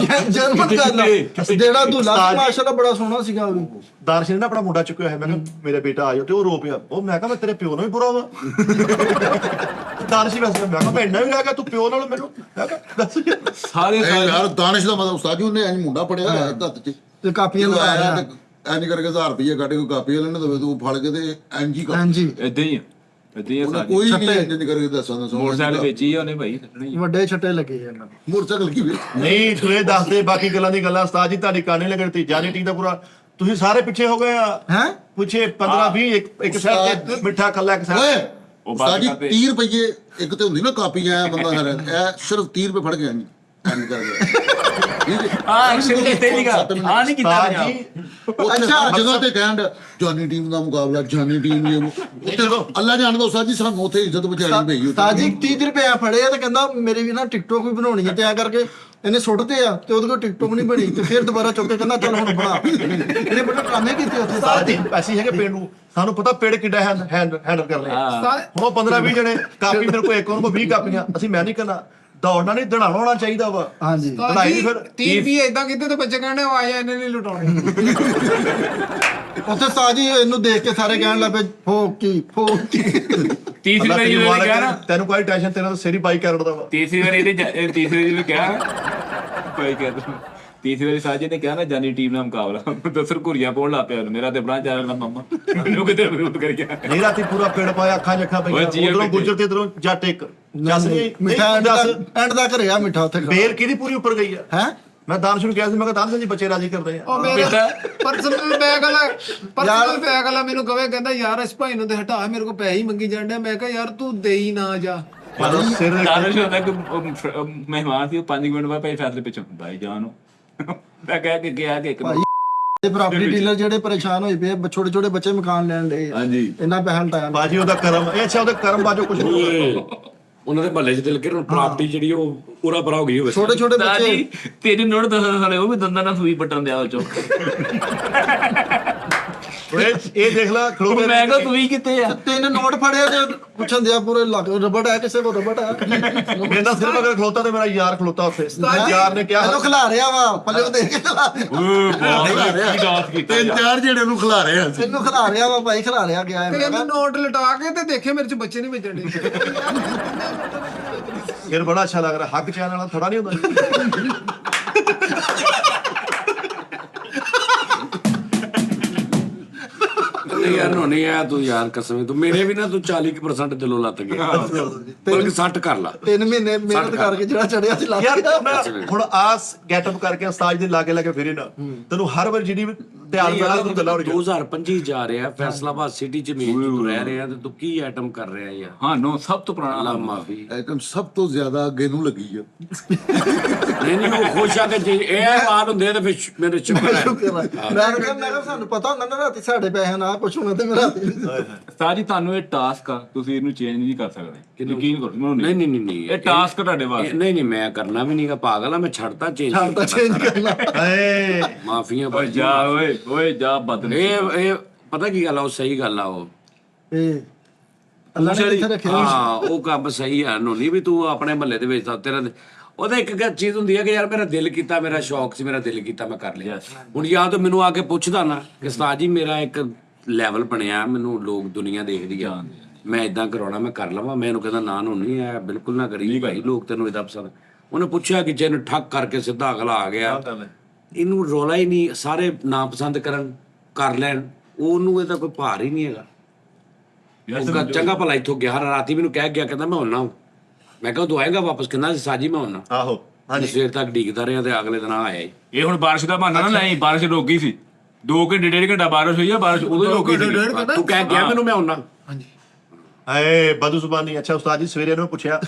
ਜਰਮਨ ਗੱਲ ਆ। ਜਿਹੜਾ ਦੁੱਲਾ ਸੀ ਮਾਸ਼ਾਅੱਲਾ ਬੜਾ ਸੋਹਣਾ ਸੀਗਾ ਉਹ ਵੀ। ਦਾਨਸ਼ ਨੇ ਨਾ ਆਪਣਾ ਮੁੰਡਾ ਚੁੱਕਿਆ ਹੈ, ਮੈਂ ਕਿਹਾ ਮੇਰਾ ਬੇਟਾ ਆ ਜਾਓ, ਤੇ ਉਹ ਰੋ ਪਿਆ। ਉਹ ਮੈਂ ਕਿਹਾ ਮੈਂ ਤੇਰੇ ਪਿਓ ਨੂੰ ਵੀ ਬੁਰਾ ਵਾ। ਦਾਨਸ਼ ਵੈਸੇ ਮੈਂ ਕਿਹਾ ਮੈਂ ਇੰਨਾ ਵੀ ਲੈ ਗਿਆ ਤੂੰ ਪਿਓ ਨਾਲ ਮੈਨੂੰ। ਮੈਂ ਕਿਹਾ ਦੱਸ ਸਾਰੇ ਇਹ ਯਾਰ ਦਾਨਿਸ਼ ਦਾ ਮਤਲਬ ਉਸਤਾਦ ਜੀ ਉਹਨੇ ਐਂ ਮੁੰਡਾ ਪੜਿਆ ਹੋਇਆ ਹੱਥ 'ਚ ਤੇ ਕਾਪੀਆਂ ਲਗਾਇਆ ਐਂ ਕਰਕੇ 1000 ਰੁਪਏ ਕੱਢ ਕੇ ਕਾਪੀ ਲੈਣੇ ਤੇ ਤੂੰ ਫੜ ਕੇ ਤੇ ਐਂ ਜੀ ਕਰ। ਹਾਂਜੀ ਇਦਾਂ ਹੀ ਆ ਉਹਨੇ ਕੋਈ ਨਹੀਂ ਇੰਜ ਕਰਕੇ ਦੱਸਾਂ ਮੋਟਰਸਾਈਕਲ ਵੇਚੀ ਆ ਉਹਨੇ ਭਾਈ ਕੱਢਣੀ ਵੱਡੇ ਛੱਟੇ ਲੱਗੇ ਇਹਨਾਂ ਨੂੰ। ਮੋਟਰਸਾਈਕਲ ਕੀ ਵੇ ਨਹੀਂ ਤੂੰ ਇਹ ਦੱਸ ਦੇ ਬਾਕੀ ਗੱਲਾਂ ਦੀ ਗੱਲਾਂ। ਉਸਤਾਦ ਜੀ ਤੁਹਾਡੀ ਕਾਨੇ ਲੱਗਣੀ ਜਾਨੀ ਟੀਮ ਦਾ ਪੂਰਾ ਤੁਸੀਂ ਸਾਰੇ ਪਿੱਛੇ ਹੋ ਗਏ ਆ। ਹੈ ਪਿੱਛੇ 15-20 ਇੱਕ ਸਾਈਡ ਤੇ ਮਿੱਠਾ ਕੱਲਾ ਇੱਕ ਓਏ ਸਾਈਡ। ਉਸਤਾਦ ਜੀ 30 ਰੁਪਏ ਇੱਕ ਤੇ ਹੁੰਦੀ ਨਾ ਕਾਪੀ ਆਇਆ ਬੰਦਾ ਸਾਰਾ ਇਹ ਸਿਰਫ 30 ਰੁਪਏ ਫੜ ਗਿਆ ਐਂ ਕਰ ਗਿਆ। ਹਾਂ ਐਕਸ਼ਨ ਤੇ ਨਹੀਂ ਗਾ ਹਾਂ ਨਹੀਂ ਕੀਤਾ ਉਸਤਾਦ ਜੀ ਅੱਛਾ ਜਗ੍ਹਾ ਤੇ ਕਹਿਣ ਜਾਨੀ ਟੀਮ ਦਾ ਮੁਕਾਬਲਾ ਜਾਨੀ ਟੀਮ ਨੇ ਉੱਥੇ ਅੱਲਾ ਜਾਣਦਾ ਉਸਤਾਦ ਜੀ ਸਾਨੂੰ ਉੱਥੇ ਇੱਜ਼ਤ ਬਚਾਣੀ ਪਈ ਉੱਥੇ। ਤਾਜੀ 30 ਰੁਪਏ ਫੜੇ ਆ ਤੇ ਕਹਿੰਦਾ ਮੇਰੇ ਵੀ ਨਾ ਟਿਕਟੋਕ ਵੀ ਬਣਾਉਣੀ ਹੈ ਤੇ ਐ ਕਰਕੇ ਇਹਨੇ ਸੁੱਟਦੇ ਆ ਤੇ ਉਹਦੇ ਕੋਲ ਟਿਕਟੋਕ ਨਹੀਂ ਬਣੀ ਤੇ ਫਿਰ ਦੁਬਾਰਾ ਚੁੱਕ ਕੇ ਕਹਿੰਦਾ ਚੱਲ ਹੁਣ ਬਣਾ। ਇਹਨੇ ਬੜਾ ਡਰਾਮੇ ਕੀਤੇ ਉੱਥੇ। ਉਸਤਾਦ ਜੀ ਅਸੀਂ ਹੈਗੇ ਪਿੰਡ ਨੂੰ, ਸਾਨੂੰ ਪਤਾ ਪਿੰਡ ਕਿੱਡਾ ਹੈਂਡਲ ਕਰਨੇ ਆ। ਹੁਣ ਉਹ 15-20 ਜਣੇ ਕਾਪੀ ਮੇਰੇ ਕੋਲ ਇੱਕ ਉਹਨਾਂ ਕੋਲ 20 ਕਾਪੀਆਂ। ਅਸੀਂ ਮੈਂ ਨਹੀਂ ਕਰਨਾ, ਦੌੜਨਾ ਨਹੀਂ ਦੜਾਉਣਾ ਹੋਣਾ ਚਾਹੀਦਾ ਵਾ। ਹਾਂਜੀ ਲੜਾਈ ਨਹੀਂ ਫਿਰ 30 ਵੀ ਇਦਾਂ ਕਿਤੇ ਤੇ ਬੱਚੇ ਕਹਿੰਦੇ ਆ ਜਾ ਇਹਨੇ ਨਹੀਂ ਲੁਟਾਉਣੇ। ਉੱਥੇ ਸਾਜੀ ਇਹਨੂੰ ਦੇਖ ਕੇ ਸਾਰੇ ਕਹਿਣ ਲੱਗੇ ਫੋਕੀ ਫੋਕੀ। ਤੀਸਰੀ ਵਾਰੀ ਜਦੋਂ ਇਹਨੇ ਕਿਹਾ ਨਾ ਤੈਨੂੰ ਕੋਈ ਟੈਨਸ਼ਨ, ਤੇਰਾ ਤਾਂ ਸਿਰ ਹੀ ਬਾਈ ਕਰੜ ਦਾ ਵਾ। ਤੀਸਰੀ ਵਾਰੀ ਇਹਦੇ ਤੀਸਰੀ ਵਾਰੀ ਕਿਹਾ ਕੋਈ ਕਹਿੰਦਾ ਤੀਸਰੀ ਵਾਰੀ ਸਾਜੇ ਨੇ ਕਿਹਾ ਨਾ ਜਾਨੀ ਟੀਮ ਨਾਲ ਮੁਕਾਬਲਾ ਦਸਰ ਘੁਰੀਆਂ ਪਾਉਣ ਲੱਗ ਪਿਆ ਮੇਰਾ ਤੇ ਬਣਾ ਚਾਰ ਨਾ ਮਾਮਾ ਮੈਨੂੰ ਕਿਤੇ ਵਿਰੋਧ ਕਰ ਗਿਆ। ਨਹੀਂ ਰਾਤੀ ਪੂਰਾ ਪਿੰਡ ਪਾਇਆ, ਅੱਖਾਂ ਜੱਖਾਂ ਪਈਆਂ, ਉਧਰੋਂ ਗੁੱਜਰ ਤੇ ਇਧਰੋਂ ਜੱਟ ਇੱਕ। ਜੱਸ ਨਹੀਂ ਮਿੱਠਾ ਦੱਸ ਐਂਡ ਦਾ ਘਰੇ ਆ ਮਿੱਠਾ ਉੱਥੇ ਬੇਲ ਕਿਹਦੀ ਪੂਰੀ ਉੱਪਰ ਗਈ ਆ। ਹੈ ਮੈਂ ਦਾਨਸ਼ ਨੂੰ ਕਿਹਾ ਸੀ, ਮੈਂ ਕਿਹਾ ਦਾਨਸ਼ ਜੀ ਬੱਚੇ ਰਾਜੀ ਕਰਦੇ ਆ। ਉਹ ਮੇਰਾ ਪਰਸਨਲ ਬੈਗ ਵਾਲਾ ਮੈਨੂੰ ਕਵੇ ਕਹਿੰਦਾ ਯਾਰ ਇਸ ਭਾਈ ਨੂੰ ਤੇ ਹਟਾ, ਮੇਰੇ ਕੋਲ ਪੈਸੇ ਹੀ ਮੰਗੀ ਜਾਂਦੇ। ਮੈਂ ਕਿਹਾ ਯਾਰ ਤੂੰ ਦੇ ਹੀ ਨਾ ਜਾ। ਸਿਰ ਦਾਨਸ਼ ਹੁੰਦਾ ਕਿ ਮਹਿਮਾਨ ਸੀ ਉਹ 5 ਮਿੰਟ ਬਾਅਦ ਭਾਈ ਫੈਸਲੇ ਪਿੱਛੋਂ ਭਾਈ ਜਾਨ ਨੂੰ ਮੈਂ ਕਹਿ ਕੇ ਗਿਆ ਕਿ ਇੱਕ ਇਹ ਪ੍ਰਾਪਰਟੀ ਡੀਲਰ ਜਿਹੜੇ ਪਰੇਸ਼ਾਨ ਹੋਏ ਪਏ ਛੋਟੇ ਛੋਟੇ ਬੱਚੇ ਮਕਾਨ ਲੈਣ ਦੇ ਹਾਂਜੀ ਇੰਨਾ ਪੈਸਾ ਲਟਾਇਆ। ਬਾਜੀ ਉਹਦਾ ਕਰਮ ਇਹ ਅੱਛਾ ਉਹਦਾ ਕਰਮ ਬਾਜੋ ਕੁਝ ਨਹੀਂ। ਉਹਨਾਂ ਦੇ ਮਹੱਲੇ 'ਚ ਦਿਲ ਕੇ ਹੁਣ ਪ੍ਰਾਪਰਟੀ ਜਿਹੜੀ ਉਹ ਪੂਰਾ ਪਰਾ ਹੋ ਗਈ ਹੋਵੇ। ਛੋਟੇ ਛੋਟੇ ਉਸਤਾਦ ਬੱਚੇ ਜੀ ਤੇਰੇ ਨੋਟ ਦੱਸਣ ਸਾਲੇ ਉਹ ਵੀ ਦੰਦਾਂ ਨਾਲ ਸੂਈ ਪੱਟਣ ਦਿਆ ਉਹ ਚੋਂ ਇਹ ਦੇਖ ਲੈ ਖਲੋਤੇ ਮੈਂ ਕਿਹਾ ਤੂੰ ਵੀ ਕਿੱਥੇ ਆ 3 ਨੋਟ ਫੜਿਆ ਤੇ ਪੁੱਛਣ ਦਿਆ ਪੂਰੇ ਲੱਗ ਰਬੜ ਹੈ ਕਿਸੇ ਕੋਲ ਰਬੜ ਹੈ ਮੇਰਾ ਸਿਰਫ ਅਗਰ ਖਲੋਤਾ ਤੇ ਮੇਰਾ ਯਾਰ ਖਲੋਤਾ ਉੱਥੇ ਯਾਰ ਨੇ ਕਿਹਾ ਇਹਨੂੰ ਖਿਲਾ ਰਿਹਾ ਵਾ ਪੱਲੇ ਦੇ ਕੇ ਖਿਲਾ ਰਿਹਾ ਕੀ ਦਾਸ ਕੀਤਾ ਤਿੰਨ ਚਾਰ ਜਿਹੜੇ ਨੂੰ ਖਿਲਾ ਰਹੇ ਆ ਇਹਨੂੰ ਖਿਲਾ ਰਿਹਾ ਵਾ ਭਾਈ ਖਿਲਾ ਰਿਹਾ ਗਿਆ ਤੇ ਇਹਨੂੰ ਨੋਟ ਲਟਾ ਕੇ ਤੇ ਦੇਖੇ ਮੇਰੇ ਚ ਬੱਚੇ ਨਹੀਂ ਵੱਜਣ ਦੇ ਫਿਰ ਬੜਾ ਅੱਛਾ ਲੱਗ ਰਿਹਾ ਹੱਕ ਚੈਨ ਵਾਲਾ ਥੋੜਾ ਨਹੀਂ ਹੁੰਦਾ ਨਹੀਂ ਯਾਰ ਨਹੀਂ ਆ ਤੂੰ ਯਾਰ ਕਸਮ ਤੂੰ ਮੇਰੇ ਵੀ ਨਾ ਤੂੰ 40% ਦਿਲੋਂ ਲੱਤ ਗਿਆ ਬਲਕਿ 60 ਕਰ ਲਾ 3 ਮਹੀਨੇ ਮਿਹਨਤ ਕਰਕੇ ਜਿਹੜਾ ਚੜਿਆ ਸੀ ਲੱਗ ਯਾਰ ਗਿਆ ਮੈਂ ਹੁਣ ਆਸ ਗੈਟਅਪ ਕਰਕੇ ਉਸਤਾਦ ਦੇ ਲਾਗੇ ਲਾਗੇ ਫਿਰੇ ਨਾ ਤੈਨੂੰ ਹਰ ਵਾਰ ਜਿਹੜੀ ਧਿਆਨ ਮੇਰਾ ਤੂੰ ਗੱਲਾਂ ਹੋ ਰਹੀਆਂ 2025 ਜਾ ਰਿਹਾ ਫੈਸਲਾਬਾਦ ਸਿਟੀ ਚ ਮੇਨ ਤੂੰ ਰਹਿ ਰਿਹਾ ਤੇ ਤੂੰ ਕੀ ਆਈਟਮ ਕਰ ਰਿਹਾ ਯਾਰ। ਹਾਂ ਨੋ ਸਭ ਤੋਂ ਪੁਰਾਣਾ ਅੱਲਾ ਮਾਫੀ। ਆਈਟਮ ਸਭ ਤੋਂ ਜ਼ਿਆਦਾ ਅੱਗੇ ਨੂੰ ਲੱਗੀ ਆ ਨਹੀਂ ਉਹ ਖੁਸ਼ ਆ ਕਿ ਜੇ ਇਹ ਬਾਤ ਹੁੰਦੇ ਤੇ ਫਿਰ ਮੇਰੇ ਸ਼ੁਕਰ ਹੈ। ਮੈਂ ਕਿਹਾ ਸਾਨੂੰ ਪਤਾ ਹੁੰਦਾ ਨਾ ਰਾਤੀ ਸਾਡੇ ਪੈਸੇ ਨਾ ਕੁਛ ਹੋਣਾ ਤੇ ਮੇਰਾ ਉਸਤਾਦ ਜੀ ਤੁਹਾਨੂੰ ਇਹ ਟਾਸਕ ਆ ਤੁਸੀਂ ਇਹਨੂੰ ਚੇਂਜ ਨਹੀਂ ਕਰ ਸਕਦੇ ਯਕੀਨ ਕਰੋ ਮੈਨੂੰ ਨਹੀਂ ਨਹੀਂ ਨਹੀਂ ਇਹ ਟਾਸਕ ਤੁਹਾਡੇ ਵਾਸਤੇ ਨਹੀਂ ਨਹੀਂ ਮੈਂ ਕਰਨਾ ਵੀ ਨਹੀਂਗਾ ਪਾਗਲ ਆ ਮੈਂ ਛੱਡਤਾ ਚੇਂਜ ਤਾਂ ਚੇਂਜ ਕਰਨਾ ਏ ਮਾਫੀਆਂ ਓਏ ਭਾਈ ਜਾ ਓਏ ਜਾ ਬਦਨ ਇਹ ਪਤਾ ਕੀ ਗੱਲ ਆ ਉਹ ਸਹੀ ਗੱਲ ਆ ਉਹ ਇਹ ਅੱਲਾ ਨੇ ਇੱਥੇ ਰੱਖਿਆ ਹਾਂ ਉਹ ਕੰਮ ਸਹੀ ਆ ਨੋਨੀ ਵੀ ਤੂੰ ਆਪਣੇ ਮਹੱਲੇ ਦੇ ਵਿੱਚ ਤਾਂ ਤੇਰਾ ਉਹਦਾ ਇੱਕ ਚੀਜ਼ ਹੁੰਦੀ ਹੈ ਕਿ ਯਾਰ ਮੇਰਾ ਦਿਲ ਕੀਤਾ ਮੇਰਾ ਸ਼ੌਕ ਸੀ ਮੇਰਾ ਦਿਲ ਕੀਤਾ ਮੈਂ ਕਰ ਲਿਆ ਹੁਣ ਜਾਂ ਤਾਂ ਮੈਨੂੰ ਆ ਕੇ ਪੁੱਛਦਾ ਨਾ ਕਿ ਉਸਤਾਦ ਜੀ ਮੇਰਾ ਇੱਕ ਲੈਵਲ ਬਣਿਆ ਮੈਨੂੰ ਲੋਕ ਦੁਨੀਆ ਦੇਖਦੀ ਆ ਮੈਂ ਇਦਾਂ ਕਰਾਉਣਾ ਮੈਂ ਕਰ ਲਵਾਂ ਮੈਂ ਇਹਨੂੰ ਕਹਿੰਦਾ ਨਾ ਨੋਨੀ ਆ ਬਿਲਕੁਲ ਨਾ ਕਰੀ ਭਾਈ ਲੋਕ ਤੈਨੂੰ ਇਦਾਂ ਪਸੰਦ ਉਹਨੇ ਪੁੱਛਿਆ ਕਿ ਜਿਹਨੂੰ ਠੱਕ ਕਰਕੇ ਸਿੱਧਾ ਅਗਲਾ ਆ ਗਿਆ ਇਹਨੂੰ ਰੋਲਾ ਹੀ ਨਹੀਂ ਸਾਰੇ ਨਾ ਪਸੰਦ ਕਰਨ ਕਰ ਲੈਣ ਉਹਨੂੰ ਇਹਦਾ ਕੋਈ ਭਾਰ ਹੀ ਨਹੀਂ ਹੈਗਾ ਉਹ ਚੰਗਾ ਭਲਾ ਇੱਥੋਂ ਗਿਆ ਰਾਤੀ ਮੈਨੂੰ ਕਹਿ ਗਿਆ ਕਹਿੰਦਾ ਮੈਂ ਹੁੰਨਾ ਮੈਂ ਕਿਹਾ ਤੂੰ ਆਏਗਾ ਵਾਪਸ ਕਹਿੰਦਾ ਸਾਜੀ ਮੈਂ ਹੁੰਨਾ ਆਹੋ ਹਾਂਜੀ ਸਵੇਰ ਤੱਕ ਡੀਕਦਾ ਰਿਹਾ ਤੇ ਅਗਲੇ ਦਿਨ ਆਇਆ ਇਹ ਹੁਣ ਬਾਰਿਸ਼ ਦਾ ਬਹਾਨਾ ਨਾ ਲੈ ਬਾਰਿਸ਼ ਰੁਕ ਗਈ ਸੀ 2 ਘੰਟੇ 1.5 ਘੰਟਾ ਬਾਰਿਸ਼ ਹੋਈ ਆ ਬਾਰਿਸ਼ ਉਦੋਂ ਹੀ ਰੁਕ ਗਈ ਸੀ ਤੂੰ ਕਹਿ ਗਿਆ ਮੈਨੂੰ ਮੈਂ ਹੁੰਨਾ ਏ ਬਦੂ ਜ਼ੁਬਾਨੀ ਅੱਛਾ ਉਸਤਾਦ ਜੀ ਸਵੇਰੇ ਇਹਨੂੰ ਪੁੱਛਿਆ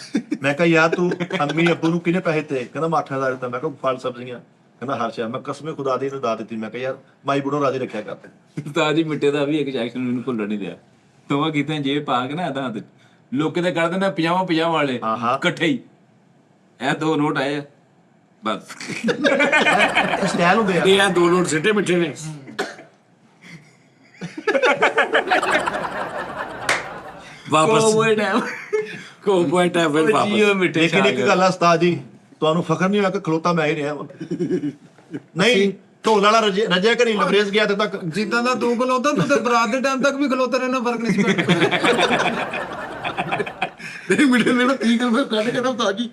ਮੈਂ ਕਿਹਾ ਯਾਰ ਤੂੰ ਅੰਮੀ ਅੱਬੂ ਨੂੰ ਕਿਹਨੇ ਪੈਸੇ ਤੇ ਕਹਿੰਦਾ ਮੈਂ 8000 ਦਿੱਤਾ ਮੈਂ ਕਿਹਾ ਫਲ ਸਬਜ਼ੀਆਂ ਕਹਿੰਦਾ ਹਰ ਸ਼ਾ ਮੈਂ ਕਸਮੇ ਖੁਦਾ ਦੀ ਨੂੰ ਦਾ ਦਿੱਤੀ ਮੈਂ ਕਿਹਾ ਯਾਰ ਮਾਈ ਬੁੜੋ ਰਾਜੀ ਰੱਖਿਆ ਕਰਦੇ ਉਸਤਾਦ ਜੀ ਮਿੱਟੇ ਦਾ ਵੀ ਇੱਕ ਐਕਸ਼ਨ ਮੈਨੂੰ ਭੁੱਲਣ ਨਹੀਂ ਦਿਆ ਤੋਵਾ ਕੀਤੇ ਜੇ ਪਾ ਕੇ ਨਾ ਆਦਾਂ ਤੇ ਲੋਕੇ ਤੇ ਕਰ ਦਿੰਦੇ 50 ਵਾਲੇ ਇਕੱਠੇ ਹੀ ਇਹ 2 ਨੋਟ ਆਏ ਆ ਬਸ ਸਟਾਈਲ ਹੁੰਦੇ ਆ ਇਹ ਆ 2 ਨੋਟ ਸਿੱਟੇ ਮਿੱਠੇ ਨੇ ਵਾਪਸ ਕੋ ਪੁਆਇੰਟ ਹੈ ਫਿਰ ਵਾਪਸ ਜੀਓ ਮਿੱਟੇ ਲੇਕਿਨ ਇੱਕ ਗੱਲ ਆ ਉਸਤਾਦ ਜੀ ਤੁਹਾਨੂੰ ਫਖਰ ਨਹੀਂ ਹੋਇਆ ਕਿ ਖਲੋਤਾ ਮੈਂ ਹੀ ਰਿਹਾ ਵਾਂ ਨਹੀਂ ਢੋਲ ਵਾਲਾ ਰਜਿਆ ਕਰੀ ਲਬਰੇਜ਼ ਗਿਆ ਤੇ ਤੱਕ ਜਿੱਦਾਂ ਦਾ ਤੂੰ ਖਲੋਤਾ ਤੂੰ ਤੇ ਬਰਾਤ ਦੇ ਟਾਈਮ ਤੱਕ ਵੀ ਖਲੋਤਾ ਰਹਿਣਾ ਫਰਕ ਨਹੀਂ ਸੀ ਪੈਂਦਾ ਨਹੀਂ ਮਿੰਟੇ ਮੇਰਾ 30 ਰੁਪਏ ਕੱਢ ਕੇ ਨਾ ਉਸਤਾਦ ਜੀ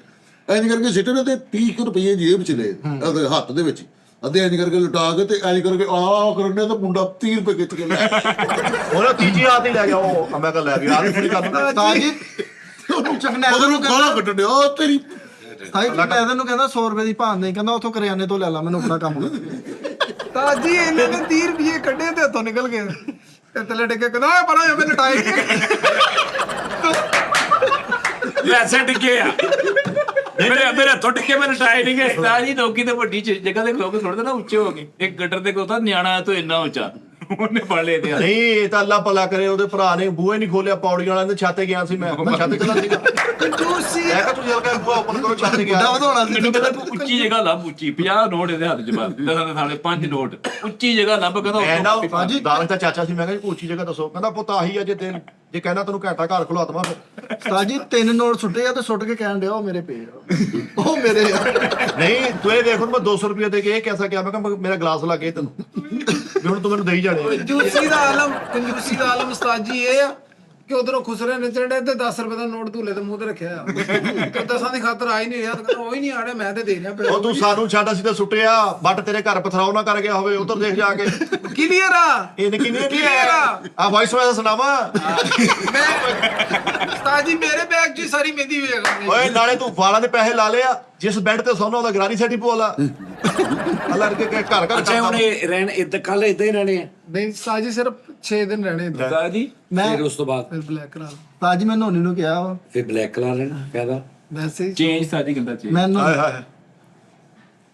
ਐਂ ਕਰਕੇ ਸਿੱਟੇ ਨੇ ਤੇ 30 ਰੁਪਏ ਜੇਬ ਚ ਲੈ ਉਹਦੇ ਹੱਥ ਦੇ ਵਿੱਚ ਅੱਧੇ ਐਂ ਕਰਕੇ ਲੁਟਾ ਕੇ ਤੇ ਐਂ ਕਰਕੇ ਆਹ ਕਰਨੇ ਤਾਂ ਮੁੰਡਾ 30 ਰੁਪਏ ਖਿੱਚ ਕੇ ਲੈ ਉਹਨਾਂ ਤੀਜੀ ਆਤ ਹੀ ਲੈ ਗਿਆ ਉਹ ਮੈਂ ਕਿਹਾ ਲੈ ਗਿਆ ਆਹ ਥੋੜੀ ਕੰਮ ਉਸਤਾਦ ਜੀ ਉਹਨੂੰ ਚਕਨਾ ਉਹਦੇ ਨੂੰ ਗਾਲਾਂ ਕੱਢਣ ਡਿਆ ਉਹ ਤੇਰੀ ਮੈਂ ਨੂੰ ਕਹਿੰਦਾ 100 ਰੁਪਏ ਦੀ ਭਾਨ ਨਹੀਂ ਕਹਿੰਦਾ ਉੱਥੋਂ ਕਰਿਆਨੇ ਤੋਂ ਲੈ ਲਾ ਮੈਨੂੰ ਆਪਣਾ ਕੰਮ ਤਾਂ ਜੀ ਇਹਨਾਂ ਨੇ 30 ਰੁਪਏ ਕੱਢੇ ਤੇ ਹੱਥੋਂ ਨਿਕਲ ਗਏ ਤੇ ਥੱਲੇ ਡਿੱਗੇ ਕਹਿੰਦਾ ਓਏ ਪਰਾਂ ਜਾ ਮੈਂ ਲਟਾਈ ਪੈਸੇ ਟਿੱਕੇ ਆ ਮੇਰੇ ਹੱਥੋਂ ਟਿੱਕੇ ਮੇਰੇ ਟਾਈ ਨਹੀਂ ਗਏ ਉਸਤਾਦ ਜੀ ਲੋਕੀ ਤੇ ਵੱਡੀ ਜਗ੍ਹਾ ਦੇ ਲੋਕ ਥੋੜੇ ਨਾ ਉੱਚੇ ਹੋ ਗਏ ਇੱਕ ਗੱਟਰ ਤੇ ਕੋਤਾ ਨਿਆਣਾ ਤੋਂ ਇੰਨਾ ਉੱਚਾ ਉਹਨੇ ਫੜ ਲਏ ਤੇ ਨਹੀਂ ਇਹ ਤਾਂ ਅੱਲਾ ਭਲਾ ਕਰੇ ਉਹਦੇ ਭਰਾ ਨੇ ਬੂਹੇ ਨਹੀਂ ਖੋਲਿਆ ਪੌੜੀਆਂ ਵਾਲਿਆਂ ਦੇ ਛਾਤੇ ਗਿਆ ਸੀ ਮੈਂ ਛੱਤ ਚਲਾ ਸੀਗਾ ਕੰਜੂਸੀ ਮੈਂ ਕਿਹਾ ਤੂੰ ਚੱਲ ਕੇ ਬੂਹਾ ਓਪਨ ਕਰੋ ਛੱਤ ਗਿਆ ਵਧਾਉਣਾ ਸੀ ਮੈਨੂੰ ਕਹਿੰਦਾ ਤੂੰ ਉੱਚੀ ਜਗ੍ਹਾ ਲੱਭ ਉੱਚੀ 50 ਨੋਟ ਇਹਦੇ ਹੱਥ 'ਚ ਬਸ 10 ਦੇ ਥਾਲੇ 5 ਨੋਟ ਉੱਚੀ ਜਗ੍ਹਾ ਲੱਭ ਕਹਿੰਦਾ ਮੈਂ ਨਾ ਉੱਥੋਂ ਦਾਲ ਦਾ ਚਾਚਾ ਸੀ ਮੈਂ ਕਿਹਾ ਜੀ ਉੱਚੀ ਜਗ੍ਹਾ ਦੱਸੋ ਕਹਿੰਦਾ ਪੁੱਤ ਆਹੀ ਆ ਜੇ ਕਹਿੰਦਾ ਤੈਨੂੰ ਘੰਟਾ ਘਰ ਖੁਲਾ ਦਵਾਂ ਫਿਰ ਉਸਤਾਦ ਜੀ 3 ਨੋਟ ਸੁੱਟੇ ਆ ਤੇ ਸੁੱਟ ਕੇ ਕਹਿਣ ਡਿਆ ਉਹ ਮੇਰੇ ਪੇ ਉਹ ਮੇਰੇ ਆ ਨਹੀਂ ਤੂੰ ਇਹ ਦੇਖ ਹੁਣ ਮੈਂ 200 ਰੁਪਏ ਦੇ ਕੇ ਇਹ ਕਿਹਦਾ ਕਿਹਾ ਮੈਂ ਕਿਹਾ ਮੇਰਾ ਗਲਾਸ ਲੱਗੇ ਤੈਨੂੰ ਵੀ ਹੁਣ ਤੂੰ ਮੈਨੂੰ ਦੇਈ ਜਾਣੇ ਕੰਜੂਸੀ ਦਾ ਆਲਮ ਉਸਤਾਦ ਜੀ ਇਹ ਆ ਕਿ ਉਧਰੋਂ ਖੁਸਰੇ ਨਚੜੇ ਤੇ 10 ਰੁਪਏ ਦਾ ਨੋਟ ਧੂਲੇ ਦੇ ਮੂੰਹ ਤੇ ਰੱਖਿਆ ਆ ਤੇ 10 ਦੀ ਖਾਤਰ ਆ ਹੀ ਨਹੀਂ ਰਿਹਾ ਤੇ ਕਹਿੰਦਾ ਉਹ ਹੀ ਨਹੀਂ ਆ ਰਿਹਾ ਮੈਂ ਤੇ ਦੇ ਰਿਹਾ ਉਹ ਤੂੰ ਸਾਨੂੰ ਛੱਡ ਅਸੀਂ ਤਾਂ ਸੁੱਟਿਆ ਬੱਟ ਤੇਰੇ ਘਰ ਪਥਰਾਓ ਨਾ ਕਰ ਗਿਆ ਹੋਵੇ ਉਧਰ ਦੇਖ ਜਾ ਕੇ ਕਲੀਅਰ ਆ ਇਹ ਕਿੰਨੀ ਕੀ ਹੈ ਆ ਆ ਵਾਇਸ ਵਾਇਸ ਸੁਣਾਵਾ ਮੈਂ ਉਸਤਾਦ ਜੀ ਮੇਰੇ ਬੈਗ 'ਚ ਸਾਰੀ ਮਹਿੰਦੀ ਵੇਖ ਓਏ ਨਾਲੇ ਤੂੰ ਵਾਲਾਂ ਦੇ ਪੈਸੇ ਲਾ ਲਿਆ ਜਿਸ ਬੈੱਡ ਤੇ ਸੌਣਾ ਉਹਦਾ ਗਰਾਰੀ ਸੈਟੀ ਪੋਲਾ ਅੱਲਾ ਕੇ ਘਰ ਘਰ ਅੱਛਾ ਹੁਣ ਇਹ ਰਹਿਣ ਇੱਦਾਂ ਕੱਲ ਇਦਾਂ ਹੀ ਰਹਿਣੇ ਆ ਨਹੀਂ ਉਸਤਾਦ ਜੀ ਸਿਰਫ 6 ਦਿਨ ਰਹਿਣੇ ਇੱਦਾਂ ਉਸਤਾਦ ਜੀ ਫਿਰ ਉਸ ਤੋਂ ਬਾਅਦ ਫਿਰ ਬਲੈਕ ਕਰਾ ਲਓ ਉਸਤਾਦ ਜੀ ਮੈਂ ਨੋਨੀ ਨੂੰ ਕਿਹਾ ਵਾ ਫਿਰ ਬਲੈਕ ਕਲਰ ਰਹਿਣਾ ਕਹਿੰਦਾ ਵੈਸੇ ਹੀ ਚੇਂਜ ਸਾਡੀ ਕਿੰਦਾ ਚੇਂਜ ਮੈਨੂੰ ਹਾਏ ਹਾਏ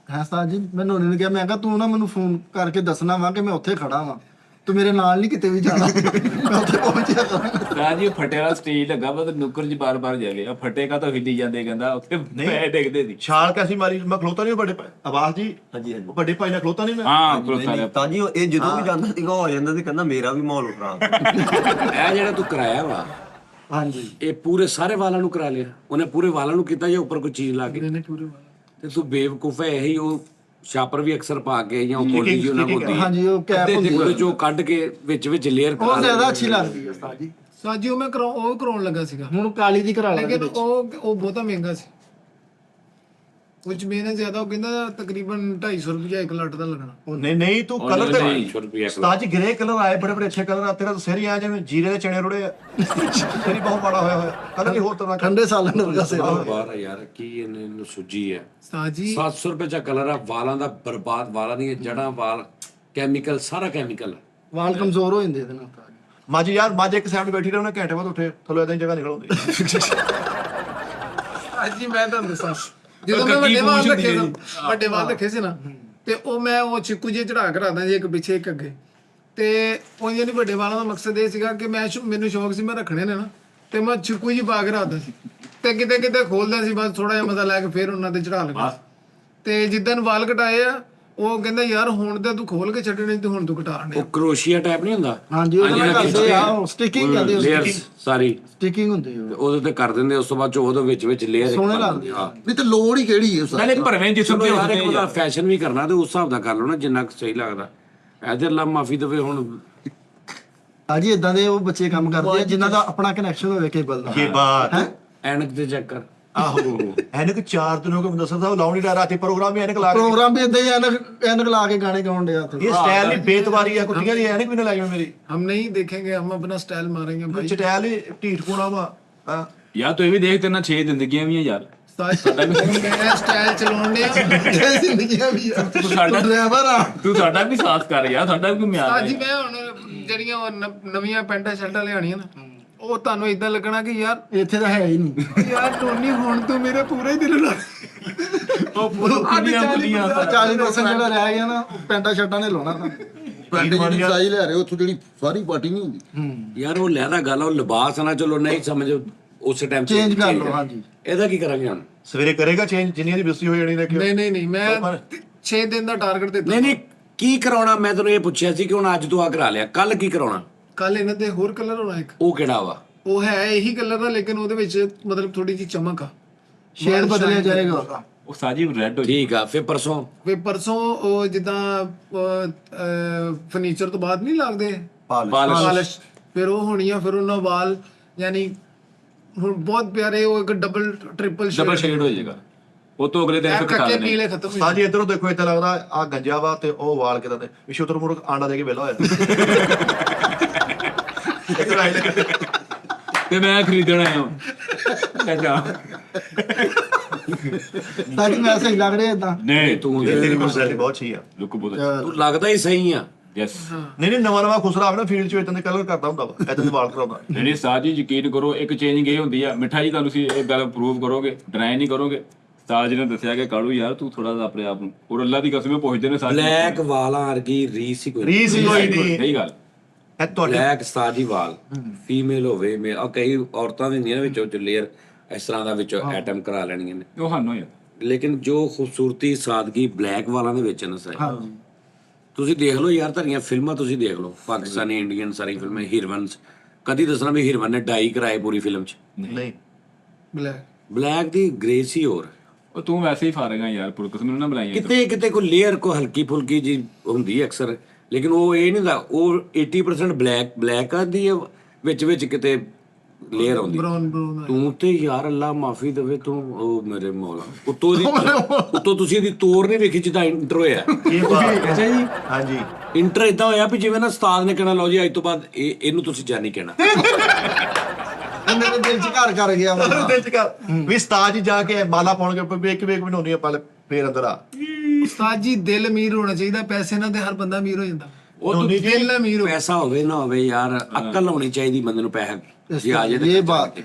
ਹਾਂ ਉਸਤਾਦ ਜੀ ਮੈਂ ਨੋਨੀ ਨੂੰ ਕਿਹਾ ਮੈਂ ਕਿਹਾ ਤੂੰ ਨਾ ਮੈਨੂੰ ਫੋਨ ਕਰਕੇ ਦੱਸਣਾ ਵਾ ਕਿ ਮੈਂ ਉੱਥੇ ਖੜਾ ਵਾਂ ਤੂੰ ਮੇਰੇ ਨਾਲ ਨਹੀਂ ਕਿਤੇ ਵੀ ਜਾਣਾ ਮੈਂ ਉੱਥੇ ਪਹੁੰਚਿਆ ਕਰਾਂਗਾ। ਉਸਤਾਦ ਜੀ ਉਹ ਫਟੇ ਵਾਲਾ ਸਟੇਜ ਲੱਗਾ ਵਾ ਤੇ ਨੁੱਕਰ 'ਚ ਬਾਰ-ਬਾਰ ਜਾਵੇ ਆ ਫਟੇ ਕਾ ਤਾਂ ਹਿੱਲੀ ਜਾਂਦੇ ਕਹਿੰਦਾ ਉੱਥੇ ਪੈ ਡਿੱਗਦੇ ਸੀ। ਛਾਲ ਕੈਸੀ ਮਾਰੀ ਮੈਂ ਖਲੋਤਾ ਨਹੀਂ ਵੱਡੇ ਭਾਈ ਆਵਾਜ਼ ਜੀ ਹਾਂਜੀ ਹਾਂਜੀ ਵੱਡੇ ਭਾਈ ਨਾਲ ਖਲੋਤਾ ਨਹੀਂ ਮੈਂ ਹਾਂ ਖਲੋਤਾ ਰਿਹਾ। ਤਾਂ ਜੀ ਇਹ ਜਦੋਂ ਵੀ ਜਾਂਦਾ ਸੀਗਾ ਹੋ ਜਾਂਦਾ ਤੇ ਕਹਿੰਦਾ ਮੇਰਾ ਵੀ ਮਾਹੌਲ ਖਰਾਬ ਇਹ ਜਿਹੜਾ ਤੂੰ ਕਰਾਇਆ ਵਾ ਹਾਂਜੀ ਇਹ ਪੂਰੇ ਸਾਰੇ ਵਾਲਾਂ ਨੂੰ ਕਰਾ ਲਿਆ ਉਹਨੇ ਪੂਰੇ ਵਾਲਾਂ ਨੂੰ ਕੀਤਾ ਜਾਂ ਉੱਪਰ ਕੋਈ ਚੀਜ਼ ਲਾ ਕੇ ਇਹਨੇ ਪੂਰੇ ਵਾਲ। ਤੇ ਤੂੰ ਬੇਵਕੂਫ ਹੈ ਇਹੀ ਉਹ ਛਾਪਰ ਵੀ ਅਕਸਰ ਪਾ ਕੇ ਜਾਂ ਉਹ ਕੋਲੀ ਜੀ ਉਹਨਾਂ ਕੋਲ ਹੁੰਦੀ ਹੈ ਹਾਂਜੀ ਉਹ ਕੈਪ ਹੁੰਦੀ ਉਹਦੇ ਚੋਂ ਕੱਢ ਕੇ ਵਿੱਚ ਲੇਅਰ ਉਹ ਕਰਾ ਜ਼ਿਆਦਾ ਅੱਛੀ ਲੱਗਦੀ ਹੈ ਉਸਤਾਦ ਜੀ। ਸਾਜੀ ਉਹ ਮੈਂ ਕਰਾਉਣ ਲੱਗਾ ਸੀਗਾ, ਹੁਣ ਕਾਲੀ ਦੀ ਕਰਾ ਲਾਂਗੇ ਲੇਕਿਨ ਉਹ ਬਹੁਤਾ ਮਹਿੰਗਾ ਸੀ। ਕੁਝ ਮਿਹਨਤ ਜ਼ਿਆਦਾ, ਉਹ ਕਹਿੰਦਾ ਤਕਰੀਬਨ 250 ਰੁਪਏ 1 ਲੱਟ ਦਾ ਲੱਗਣਾ। ਨਹੀਂ ਤੂੰ ਕਲਰ ਤੇ 250 ਰੁਪਏ ਉਸਤਾਦ ਜੀ ਗ੍ਰੇ ਕਲਰ ਆਏ ਬੜੇ ਬੜੇ ਅੱਛੇ ਕਲਰ ਆ ਤੇਰਾ ਤਾਂ ਸਿਰ ਹੀ ਆ ਜਿਵੇਂ ਜੀਰੇ ਦੇ ਚਣੇ ਰੁੜੇ ਆ ਸਿਰ ਹੀ ਬਹੁਤ ਮਾੜਾ ਹੋਇਆ ਕਲਰ ਹੀ ਹੋਰ ਤਰ੍ਹਾਂ ਠੰਡੇ ਸਾਲਾਂ ਨੂੰ ਵਰਗਾ ਸੇਵਾ ਬਾਹਰ ਆ ਯਾਰ ਕੀ ਇਹਨੂੰ ਸੁੱਜੀ ਹੈ ਸਾਜੀ 700 ਰੁਪਏ ਚ ਕਲਰ ਆ ਵਾਲਾਂ ਦਾ ਬਰਬਾਦ ਵਾਲਾਂ ਦੀਆਂ ਜੜਾਂ ਵਾਲ ਕੈਮੀਕਲ ਸਾਰਾ ਕੈਮੀਕਲ ਵਾਲ ਕਮਜ਼ੋਰ ਹੋ ਜਾਂਦੇ ਇਹਦੇ ਨਾਲ ਉਸਤਾਦ ਜੀ। ਮਾਜੀ ਯਾਰ ਮਾਜੀ ਇੱਕ ਸਾਈਡ ਬੈਠੀ ਰਹੇ ਉਹਨੇ ਘੰਟੇ ਬਾਅਦ ਉੱਠੇ ਥੱਲੇ ਇਦਾਂ ਹੀ ਜਗ੍ਹਾ ਨਿਕਲ ਆਉਂਦੀ ਸਾਜੀ ਮੈਂ ਤੁਹਾਨੂੰ ਦੱਸਾਂ, ਜਦੋਂ ਮੈਂ ਵੱਡੇ ਵਾਲ ਰੱਖੇ ਸੀ, ਵੱਡੇ ਵਾਲ ਰੱਖੇ ਸੀ ਨਾ, ਤੇ ਉਹ ਮੈਂ ਉਹ ਚਿੱਕੂ ਜੇ ਚੜਾ ਕੇ ਰੱਖਦਾ ਜੀ, ਇੱਕ ਪਿੱਛੇ ਇੱਕ ਅੱਗੇ। ਤੇ ਉਹ ਯਾਨੀ ਵੱਡੇ ਵਾਲਾਂ ਦਾ ਮਕਸਦ ਇਹ ਸੀਗਾ ਕਿ ਮੈਨੂੰ ਸ਼ੌਕ ਸੀ ਮੈਂ ਰੱਖਣੇ ਨੇ ਨਾ, ਤੇ ਮੈਂ ਚਿੱਕੂ ਜੀ ਪਾ ਕੇ ਰੱਖਦਾ ਸੀ ਤੇ ਕਿਤੇ ਕਿਤੇ ਖੋਲਦਾ ਸੀ, ਬਸ ਥੋੜਾ ਜਿਹਾ ਮਜ਼ਾ ਲੈ ਕੇ ਫਿਰ ਉਹਨਾਂ ਤੇ ਚੜਾ ਲੈਂਦਾ। ਤੇ ਜਿੱਦਣ ਵਾਲ ਕਟਾਏ ਆ ਉਹ ਕਹਿੰਦਾ ਯਾਰ ਹੁਣ ਤੇ ਤੂੰ ਖੋਲ ਕੇ ਛੱਡਣੇ ਤੇ ਹੁਣ ਤੂੰ ਕਟਾਣੇ। ਉਹ ਕਰੋਸ਼ੀਆ ਟਾਈਪ ਨਹੀਂ ਹੁੰਦਾ ਹਾਂਜੀ ਉਹ ਤਾਂ ਕਰਦੇ ਆ ਸਟਿਕਿੰਗ ਕਹਿੰਦੇ ਉਸ ਲੇਅਰਸ ਸਾਰੀ ਸਟਿਕਿੰਗ ਹੁੰਦੀ ਉਹ ਉਹਦੇ ਤੇ ਕਰ ਦਿੰਦੇ ਉਸ ਤੋਂ ਬਾਅਦ ਚ ਉਹਦੇ ਵਿੱਚ ਲੇਅਰ ਸੋਹਣੇ ਲੱਗਦੇ ਹਾਂ ਨਹੀਂ ਤੇ ਲੋੜ ਹੀ ਕਿਹੜੀ ਹੈ ਉਸ ਨਾਲੇ ਭਰਵੇਂ ਜਿਸਮ ਤੇ ਯਾਰ ਇੱਕ ਹੁੰਦੇ ਉਹਦਾ ਫੈਸ਼ਨ ਵੀ ਕਰਨਾ ਤੇ ਉਸ ਹਿਸਾਬ ਦਾ ਕਰ ਲਓ ਨਾ ਜਿੰਨਾ ਕੁ ਸਹੀ ਲੱਗਦਾ। ਐਦੇ ਅੱਲਾ ਮਾਫੀ ਦੇਵੇ ਹੁਣ ਹਾਂਜੀ ਇਦਾਂ ਦੇ ਉਹ ਬੱਚੇ ਕੰਮ ਕਰਦੇ ਆ ਜਿਨ੍ਹਾਂ ਦਾ ਆਪਣਾ ਕਨੈਕਸ਼ਨ ਹੋਵੇ ਕੇਬਲ ਦਾ। ਕੀ ਬਾਤ ਐਨਕ ਤੇ ਚੈੱਕ ਕਰ ਆਹੋ ਐਨਕ 4 ਦਿਨ ਹੋ ਗਏ ਮੈਨੂੰ ਦੱਸਦਾ ਲਾਉਣੀ ਦਾ ਰਾਤੀ ਪ੍ਰੋਗਰਾਮ ਵੀ ਐਨਕ ਲਾ ਕੇ ਪ੍ਰੋਗਰਾਮ ਵੀ ਇਦਾਂ ਹੀ ਐਨਕ ਲਾ ਕੇ ਗਾਣੇ ਗਾਉਣ ਡਿਆ ਤੇ ਇਹ ਸਟਾਈਲ ਨਹੀਂ ਬੇਤਵਾਰੀ ਆ ਕੁੱਤੀਆਂ ਦੀ ਐਨਕ ਵੀ ਨਾ ਲਾਈ ਮੇਰੀ हम नहीं देखेंगे, हम अपना स्टाइल मारेंगे भाई। ਸਟਾਈਲ ਹੀ ਢੀਠ ਕੋਣਾ ਵਾ ਹਾਂ ਯਾਰ ਤੂੰ ਇਹ ਵੀ ਦੇਖ ਤੇਨਾਂ 6 ਜ਼ਿੰਦਗੀਆਂ ਵੀ ਆ ਯਾਰ। मैं स्टाइल चलाने ਇਹ ਜ਼ਿੰਦਗੀਆਂ ਵੀ ਆ ਤੂੰ ਸਾਡਾ ਡਰਾਈਵਰ ਆ ਤੂੰ ਸਾਡਾ ਵੀ ਸਾਥ ਕਰ ਯਾਰ, ਸਾਡਾ ਵੀ ਕੋਈ ਮਿਆਰ ਸਾਜੀ ਹੈ। ਮੈਂ ਹੁਣ ਜਿਹੜੀਆਂ ਉਹ ਨਵੀਆਂ ਪੈਂਟਾਂ ਸ਼ਰਟਾਂ ਲਿਆਣੀਆਂ ਨਾ, ਉਹ ਤੁਹਾਨੂੰ ਇਦਾਂ ਲੱਗਣਾ ਕਿ ਯਾਰ ਇੱਥੇ ਤਾਂ ਹੈ ਹੀ ਨਹੀਂ ਯਾਰ ਟੋਨੀ ਹੁਣ ਤੂੰ ਮੇਰੇ ਪੂਰੇ ਹੀ ਦਿਲ ਨਾਲ ਉਹ ਪੁੱਲੀਆਂ 40% ਜਿਹੜਾ ਰਹਿ ਗਿਆ ਨਾ ਉਹ ਪੈਂਟਾਂ ਸ਼ਰਟਾਂ ਨੇ ਲਾਉਣਾ ਤਾਂ ਪਿੰਡ ਜਿਹੜੀ ਸਾਈ ਲੈ ਰਹੇ ਹੋ ਉੱਥੋਂ ਜਿਹੜੀ ਸਾਰੀ ਪਾਰਟੀ ਨਹੀਂ ਹੁੰਦੀ ਯਾਰ ਉਹ ਲਹਿਦਾ ਗੱਲ ਆ, ਉਹ ਲਿਬਾਸ ਆ ਨਾ ਚਲੋ ਨਹੀਂ ਸਮਝ ਉਸ ਟਾਈਮ ਚੇਂਜ ਕਰ ਲਓ ਹਾਂਜੀ ਇਹਦਾ ਕੀ ਕਰਾਂਗੇ ਹੁਣ ਸਵੇਰੇ ਕਰੇਗਾ ਚੇਂਜ ਜਿੰਨੀ ਦੀ ਬਿਸਤੀ ਹੋ ਜਾਣੀ ਦੇਖਿਓ ਨਹੀਂ ਮੈਂ 6 ਦਿਨ ਦਾ ਟਾਰਗੇਟ ਦਿੱਤਾ। ਨਹੀਂ ਕੀ ਕਰਾਉਣਾ ਮੈਂ ਤੈਨੂੰ ਇਹ ਪੁੱਛਿਆ ਸੀ ਕਿ ਹੁਣ ਅੱਜ ਤੂੰ ਆ ਕਰਾ ਲਿਆ ਕੱਲ ਕੀ ਕਰਾਉਣਾ ਕੱਲ ਇਹਨਾਂ ਤੇ ਹੋਰ ਕਲਰ ਹੋਣਾ ਇੱਕ, ਉਹ ਕਿਹੜਾ ਵਾ ਉਹ ਹੈ ਇਹੀ ਕਲਰ ਦਾ ਲੇਕਿਨ ਉਹਦੇ ਵਿੱਚ ਮਤਲਬ ਥੋੜੀ ਜਿਹੀ ਚਮਕ ਆ। ਸ਼ੇਡ ਬਦਲਿਆ ਜਾਏਗਾ ਉਹਦਾ। ਉਹ ਸਾਜੀ ਰੈੱਡ ਹੋ ਠੀਕ ਆ ਫਿਰ ਪਰਸੋਂ ਵੇ ਪਰਸੋਂ ਉਹ ਜਿੱਦਾਂ ਫਰਨੀਚਰ ਤੋਂ ਬਾਅਦ ਨਹੀਂ ਲੱਗਦੇ ਪਾਲਿਸ਼, ਫਿਰ ਉਹ ਹੋਣੀ ਆ, ਫਿਰ ਉਹਨਾਂ ਵਾਲ ਯਾਨੀ ਹੁਣ ਬਹੁਤ ਪਿਆਰੇ ਉਹ ਇੱਕ ਡਬਲ ਟ੍ਰਿਪਲ ਸ਼ੇਡ ਹੋ ਜਾਏਗਾ। ਉਹ ਤੋਂ ਅਗਲੇ ਦਿਨ ਫਿਰ ਕਟਾ ਕੱਕੇ ਦੇਣੇ। ਪੀਲੇ ਖਤਮ ਹੋ ਸਾਜੀ ਇਧਰੋਂ ਦੇਖੋ ਇੱਥੇ ਲੱਗਦਾ ਆ ਗੰਜਾ ਵਾ ਤੇ ਉਹ ਵਾਲ ਕਿਦਾਂ ਦੇ ਵਿਸ਼ੋਤਰ ਮੁਰਗ ਆਂਡਾ ਦੇ ਕੇ ਵਿਹਲਾ ਹੋਇਆ ਇੱਧਰ ਆਏ ਨੇ। ਤੇ ਮੈਂ ਖਰੀਦਣ ਆਇਆ ਅੱਛਾ ਤਾਂ ਕਿ ਮੈਂ ਸਹੀ ਲੱਗ ਰਿਹਾ ਇਦਾਂ ਨਹੀਂ ਤੂੰ ਤੇਰੀ ਪਰਸਨੈਲਿਟੀ ਬਹੁਤ ਅੱਛੀ ਆ ਲੁੱਕ ਬਹੁਤ ਤੂੰ ਲੱਗਦਾ ਹੀ ਸਹੀ ਆ। ਯੈਸ ਨਹੀਂ ਨਵਾਂ ਖੁਸਰਾ ਆਵੇ ਨਾ ਫੀਲਡ 'ਚ ਇਦਾਂ ਦੇ ਕਲਰ ਕਰਦਾ ਹੁੰਦਾ ਵਾ ਇਦਾਂ ਦੇ ਵਾਲ ਕਰਾਉਂਦਾ ਜਿਹੜੀ ਸਾਜੀ ਯਕੀਨ ਕਰੋ ਇੱਕ ਚੇਂਜਿੰਗ ਇਹ ਹੁੰਦੀ ਆ। ਮਿੱਠਾ ਜੀ ਤੁਹਾਨੂੰ ਤੁਸੀਂ ਇਹ ਗੱਲ ਪ੍ਰੂਵ ਕਰੋਗੇ, ਡਰਾਈ ਨਹੀਂ ਕਰੋਗੇ। ਸਾਜ ਨੇ ਦੱਸਿਆ ਕਿ ਕਾਲੂ ਯਾਰ ਤੂੰ ਥੋੜਾ ਜਿਹਾ ਆਪਣੇ ਆਪ ਨੂੰ ਔਰ ਅੱਲਾ ਦੀ ਕਸਮ ਪੁੱਛਦੇ ਨੇ ਸਾਜੀ ਬਲੈਕ ਵਾਲਾਂ ਵਰਗੀ ਰੀਸ ਹੀ ਕੋਈ ਰੀਸ ਹੀ ਹੋਈ ਨਹੀਂ ਸਹੀ ਗੱਲ। ਇਹ ਤੁਹਾਡੇ ਬਲੈਕ ਸਾਜੀ ਵਾਲ ਫੀਮੇਲ ਹੋਵੇ ਮੇਲ ਆ ਕਈ ਔਰਤਾਂ ਵੀ ਹੁੰਦੀਆਂ ਨੇ ਵਿੱਚੋਂ ਲੇਅਰ ਇਸ ਤਰ੍ਹਾਂ ਦਾ ਵਿੱਚੋਂ ਐਟਮ ਕਰਾ ਲੈਣੀਆਂ ਨੇ, ਉਹ ਸਾਨੂੰ ਯਾਰ ਲੇਕਿਨ ਜੋ ਖੂਬਸੂਰਤੀ ਸਾਦਗੀ ਬਲੈਕ ਵਾਲਾਂ ਦੇ ਵਿੱਚ ਨਾ ਸਹੀ। ਤੁਸੀਂ ਦੇਖ ਲਓ ਯਾਰ ਤੁਹਾਡੀਆਂ ਫਿਲਮਾਂ ਤੁਸੀਂ ਦੇਖ ਲਓ ਪਾਕਿਸਤਾਨੀ ਇੰਡੀਅਨ ਸਾਰੀ ਫਿਲਮਾਂ ਹੀਰੋਇਨਸ ਕਦੀ ਦੱਸਣਾ ਵੀ ਹੀਰੋਇਨ ਨੇ ਡਾਈ ਕਰਾਏ ਪੂਰੀ ਫਿਲਮ 'ਚ ਨਹੀਂ ਬਲੈਕ ਦੀ ਗ੍ਰੇਸ ਹੀ ਹੋਰ ਉਹ ਤੂੰ ਵੈਸੇ ਹੀ ਫਾਰੇਗਾ ਯਾਰ ਪੁਰਕਸ ਮੈਨੂੰ ਨਾ ਬੁਲਾਈਆਂ ਕਿਤੇ ਕੋਈ ਲੇਅਰ ਕੋ ਹਲਕੀ ਫੁਲਕੀ ਜੀ ਹੁੰਦੀ ਹੈ ਅਕਸਰ, ਲੇਕਿਨ ਉਹ ਇਹ ਨਹੀਂ ਹੁੰਦਾ ਉਹ 80% ਬਲੈਕ ਆਦੀ ਹੈ ਵਿੱਚ ਕਿਤੇ ਲੇਅਰ ਆਉਂਦੀ। ਬਰਾਊਨ ਤੂੰ ਤੇ ਯਾਰ ਅੱਲਾ ਮਾਫੀ ਦੇਵੇ ਤੂੰ ਉਹ ਮੇਰੇ ਮੌਲਾ ਉੱਤੋਂ ਤੁਸੀਂ ਇਹਦੀ ਤੋਰ ਨਹੀਂ ਵੇਖੀ ਜਿੱਦਾਂ ਇੰਟਰ ਹੋਇਆ। ਇਹ ਬਾਤ ਅੱਛਾ ਜੀ ਹਾਂਜੀ ਇੰਟਰ ਇਦਾਂ ਹੋਇਆ ਵੀ ਜਿਵੇਂ ਨਾ ਉਸਤਾਦ ਨੇ ਕਹਿਣਾ ਲਓ ਜੀ ਅੱਜ ਤੋਂ ਬਾਅਦ ਇਹਨੂੰ ਤੁਸੀਂ ਜਾਨੀ ਕਹਿਣਾ। ਮੇਰੇ ਦਿਲ 'ਚ ਘਰ ਕਰ ਗਿਆ ਵਾ। ਦਿਲ 'ਚ ਕਰ ਵੀ ਉਸਤਾਦ ਜੀ ਜਾ ਕੇ ਮਾਲਾ ਪਾਉਣ ਕੇ ਵੇਖ ਬਣਾਉਣੀ ਆ ਪਲ ਫੇਰ ਅੰਦਰ ਆ ਉਸਤਾਦ ਜੀ ਦਿਲ ਅਮੀਰ ਹੋਣਾ ਚਾਹੀਦਾ, ਪੈਸੇ ਨਾਲ ਤੇ ਹਰ ਬੰਦਾ ਅਮੀਰ ਹੋ ਜਾਂਦਾ। ਉਹ ਤੂੰ ਦਿਲ ਅਮੀਰ ਹੋ ਪੈਸਾ ਹੋਵੇ ਨਾ ਹੋਵੇ ਯਾਰ ਅਕਲ ਹੋਣੀ ਚਾਹੀਦੀ ਬੰਦੇ ਨੂੰ ਪੈਸਾ ਜੇ ਆ ਜੇ ਇਹ ਬਾਤ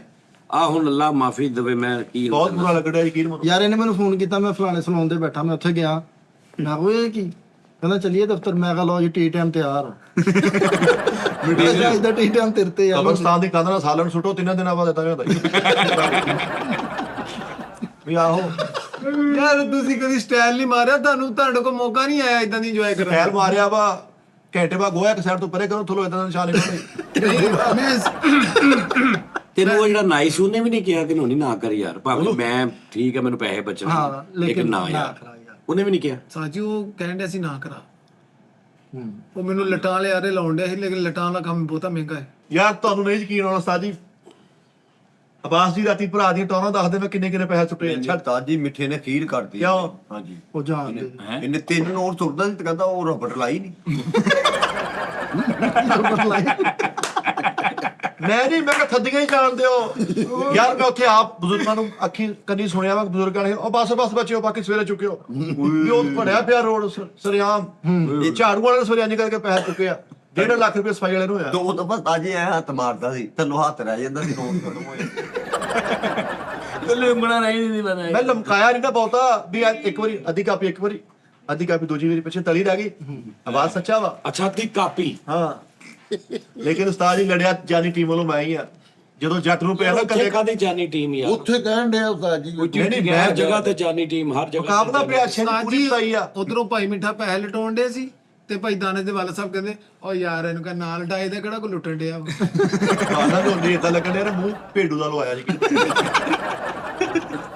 ਆ ਹੁਣ ਅੱਲਾ ਮਾਫੀ ਦੇਵੇ ਮੈਂ ਕੀ ਬਹੁਤ ਬੁਰਾ ਲੱਗਦਾ ਯਕੀਨ ਮੰਨੋ ਯਾਰ ਇਹਨੇ ਮੈਨੂੰ ਫੋਨ ਕੀਤਾ ਮੈਂ ਫਲਾਣੇ ਸਲੂਨ ਤੇ ਬੈਠਾ ਮੈਂ ਉੱਥੇ ਗਿਆ ਮੈਂ ਕਿਹਾ ਇਹ ਕੀ ਕਹਿੰਦਾ ਚੱਲੀਏ ਦਫ਼ਤਰ। ਮੈਂ ਕਿਹਾ ਲਓ ਜੀ ਟੀ ਟਾਈਮ ਤਿਆਰ ਆ। ਅੱਜ ਦਾ ਟੀ ਟਾਈਮ ਤੇਰੇ ਤੇ ਆ। ਕਬਰਸਤਾਨ ਦੀ ਕੰਧ ਨਾਲ ਸਾਲਣ ਸੁੱਟੋ 3 ਦਿਨਾਂ ਬਾਅਦ ਇਦਾਂ ਹੁੰਦਾ ਵੀ ਆਹੋ ਯਾਰ ਤੁਸੀਂ ਕਦੀ ਸਟਾਈਲ ਨਹੀਂ ਮਾਰਿਆ, ਤੁਹਾਡੇ ਕੋਲ ਮੌਕਾ ਨਹੀਂ ਆਇਆ ਇਦਾਂ ਦੀ ਇੰਜੋਏ ਕਰਨ ਟਹਿਲ ਮਾਰਿਆ ਵਾ ਘੰਟੇ ਬਾਅਦ ਗੋਇਆ ਇੱਕ ਸਾਈਡ ਤੋਂ ਪਰੇ ਕਰੋ ਥਲੋ ਇਦਾਂ ਦਾ ਨਿਸ਼ਾਨ ਨਿਕਲਦਾ। ਮੈਂ ਤੈਨੂੰ ਉਹ ਜਿਹੜਾ ਨਾਈਸ ਉਹਨੇ ਵੀ ਨਹੀਂ ਕਿਹਾ ਕਿ ਨਹੀਂ ਨਾ ਕਰ ਯਾਰ, ਭਾਵੇਂ ਮੈਂ ਠੀਕ ਹੈ ਮੈਨੂੰ ਪੈਸੇ ਬਚਣ ਹਾਂ, ਲੇਕਿਨ ਨਾ ਯਾਰ ਉਹਨੇ ਵੀ ਨਹੀਂ ਕਿਹਾ। ਸਾਜੀ ਉਹ ਕਹਿਣ ਡਿਆ ਸੀ ਨਾ ਕਰਾ। ਉਹ ਮੈਨੂੰ ਲਟਾਂ ਵਾਲੇ ਆਰੇ ਲਾਉਣ ਡਿਆ ਸੀ, ਲੇਕਿਨ ਲਟਾਂ ਵਾਲਾ ਕੰਮ ਬਹੁਤਾ ਮਹਿੰਗਾ ਹੈ। ਯਾਰ ਤੁਹਾਨੂੰ ਨਹੀਂ ਯਕੀਨ ਆਉਣਾ ਉਸਤਾਦ ਜੀ, ਅਬਾਸ ਦੀ ਰਾਤੀ ਭਰਾ ਦੀਆਂ ਟੌਰਾਂ ਦੱਸਦੇ ਮੈਂ ਕਿੰਨੇ ਪੈਸੇ ਸੁੱਟੇ। ਅੱਛਾ ਤਾਜੀ ਮਿੱਠੇ ਨੇ ਖੀਰ ਕਰਦੀ। ਕਿਉਂ? ਹਾਂਜੀ ਉਹ ਜਾਣ ਦੇ। ਇਹਨੇ 3 ਨੋਟ ਸੁੱਟਦਾ ਸੀ ਤੇ ਕਹਿੰਦਾ ਉਹ ਰਬੜ ਲਾਈ ਨਹੀਂ। ਮੈਂ ਕਿਹਾ ਥੱਦੀਆਂ ਹੀ ਜਾਣਦੇ ਹੋ ਯਾਰ। ਮੈਂ ਉੱਥੇ ਆਪ ਬਜ਼ੁਰਗਾਂ ਨੂੰ ਅੱਖੀ ਕੰਨੀ ਸੁਣਿਆ ਵਾ, ਬਜ਼ੁਰਗਾਂ ਨੇ ਉਹ ਬਸ ਬੱਚਿਓ ਬਾਕੀ ਸਵੇਰੇ ਚੁੱਕਿਓ ਵੀ ਉਹ ਭੜਿਆ ਪਿਆ ਰੋਡ ਸਰਿਆਮ। ਇਹ ਝਾੜੂ ਵਾਲੇ ਨੇ ਸਵੇਰੇ ਨਿਕਲ ਕੇ ਪੈਸੇ ਚੁੱਕੇ ਆ। 1.5 ਲੱਖ ਰੁਪਏ ਸਫਾਈ ਵਾਲੇ ਨੂੰ ਹੋਇਆ। 2 ਦਫਾ ਤਾਜੀ ਐ ਹੱਥ ਮਾਰਦਾ ਸੀ ਥੱਲੋਂ ਹੱਥ ਰਹਿ ਜਾਂਦਾ ਸੀ। ਨੋਟ ਖਤਮ ਹੋ ਜਾਂਦਾ। ਕੱਲੇ ਉਂਗਲਾਂ ਨਹੀਂ ਪਤਾ ਮੈਂ ਲਮਕਾਇਆ ਨਹੀਂ ਨਾ ਬਹੁਤਾ ਵੀ ਇੱਕ ਵਾਰੀ ਅੱਧੀ ਕਾਪੀ, ਇੱਕ ਵਾਰੀ ਅੱਧੀ ਕਾਪੀ, ਦੂਜੀ ਵਾਰੀ ਪਿੱਛੇ ਤਲੀ ਰਹਿ ਗਈ। ਆਵਾਜ਼ ਸੱਚਾ ਵਾ। ਅੱਛਾ ਅੱਧੀ ਕਾਪੀ। ਹਾਂ ਲੇਕਿਨ ਉਸਤਾਦ ਜੀ ਲੜਿਆ ਜਾਨੀ ਟੀਮ ਵੱਲੋਂ ਮੈਂ ਹੀ ਆ। ਜਦੋਂ ਜੱਟ ਨੂੰ ਪਿਆ ਨਾ ਉੱਥੇ ਕੱਲੇ ਕਾਹਦੀ ਜਾਨੀ ਟੀਮ ਯਾਰ, ਉੱਥੇ ਕਹਿਣ ਡਿਆ ਉਸਤਾਦ ਜੀ ਨਹੀਂ ਹਰ ਜਗ੍ਹਾ ਤੇ ਜਾਨੀ ਟੀਮ, ਹਰ ਜਗ੍ਹਾ ਮੁਕਾਬਲਾ ਪਿਆ ਅੱਛੇ ਦੀ ਪੂਰੀ ਸਹੀ ਆ। ਉਧਰੋਂ ਭਾਈ ਮਿੱਠਾ ਪੈਸੇ ਲਟਾਉਣ ਡੇ ਸੀ ਤੇ ਭਾਈ ਦਾਣੇ ਦੇ ਵਾਲਾ ਸਾਹਿਬ ਕਹਿੰਦੇ ਉਹ ਯਾਰ ਇਹਨੂੰ ਕਹ ਨਾਲ ਡਾਏ ਦਾ ਕਿਹੜਾ ਕੋ ਲੁੱਟਣ ਡਿਆ ਵਾ। ਖਾਣਾ ਢੋਲੀ ਏਦਾਂ ਲੱਗਣ ਡਿਆ ਨਾ ਮੂੰਹ ਭੇਡੂ ਦਾ ਲਵਾਇਆ ਜੀ।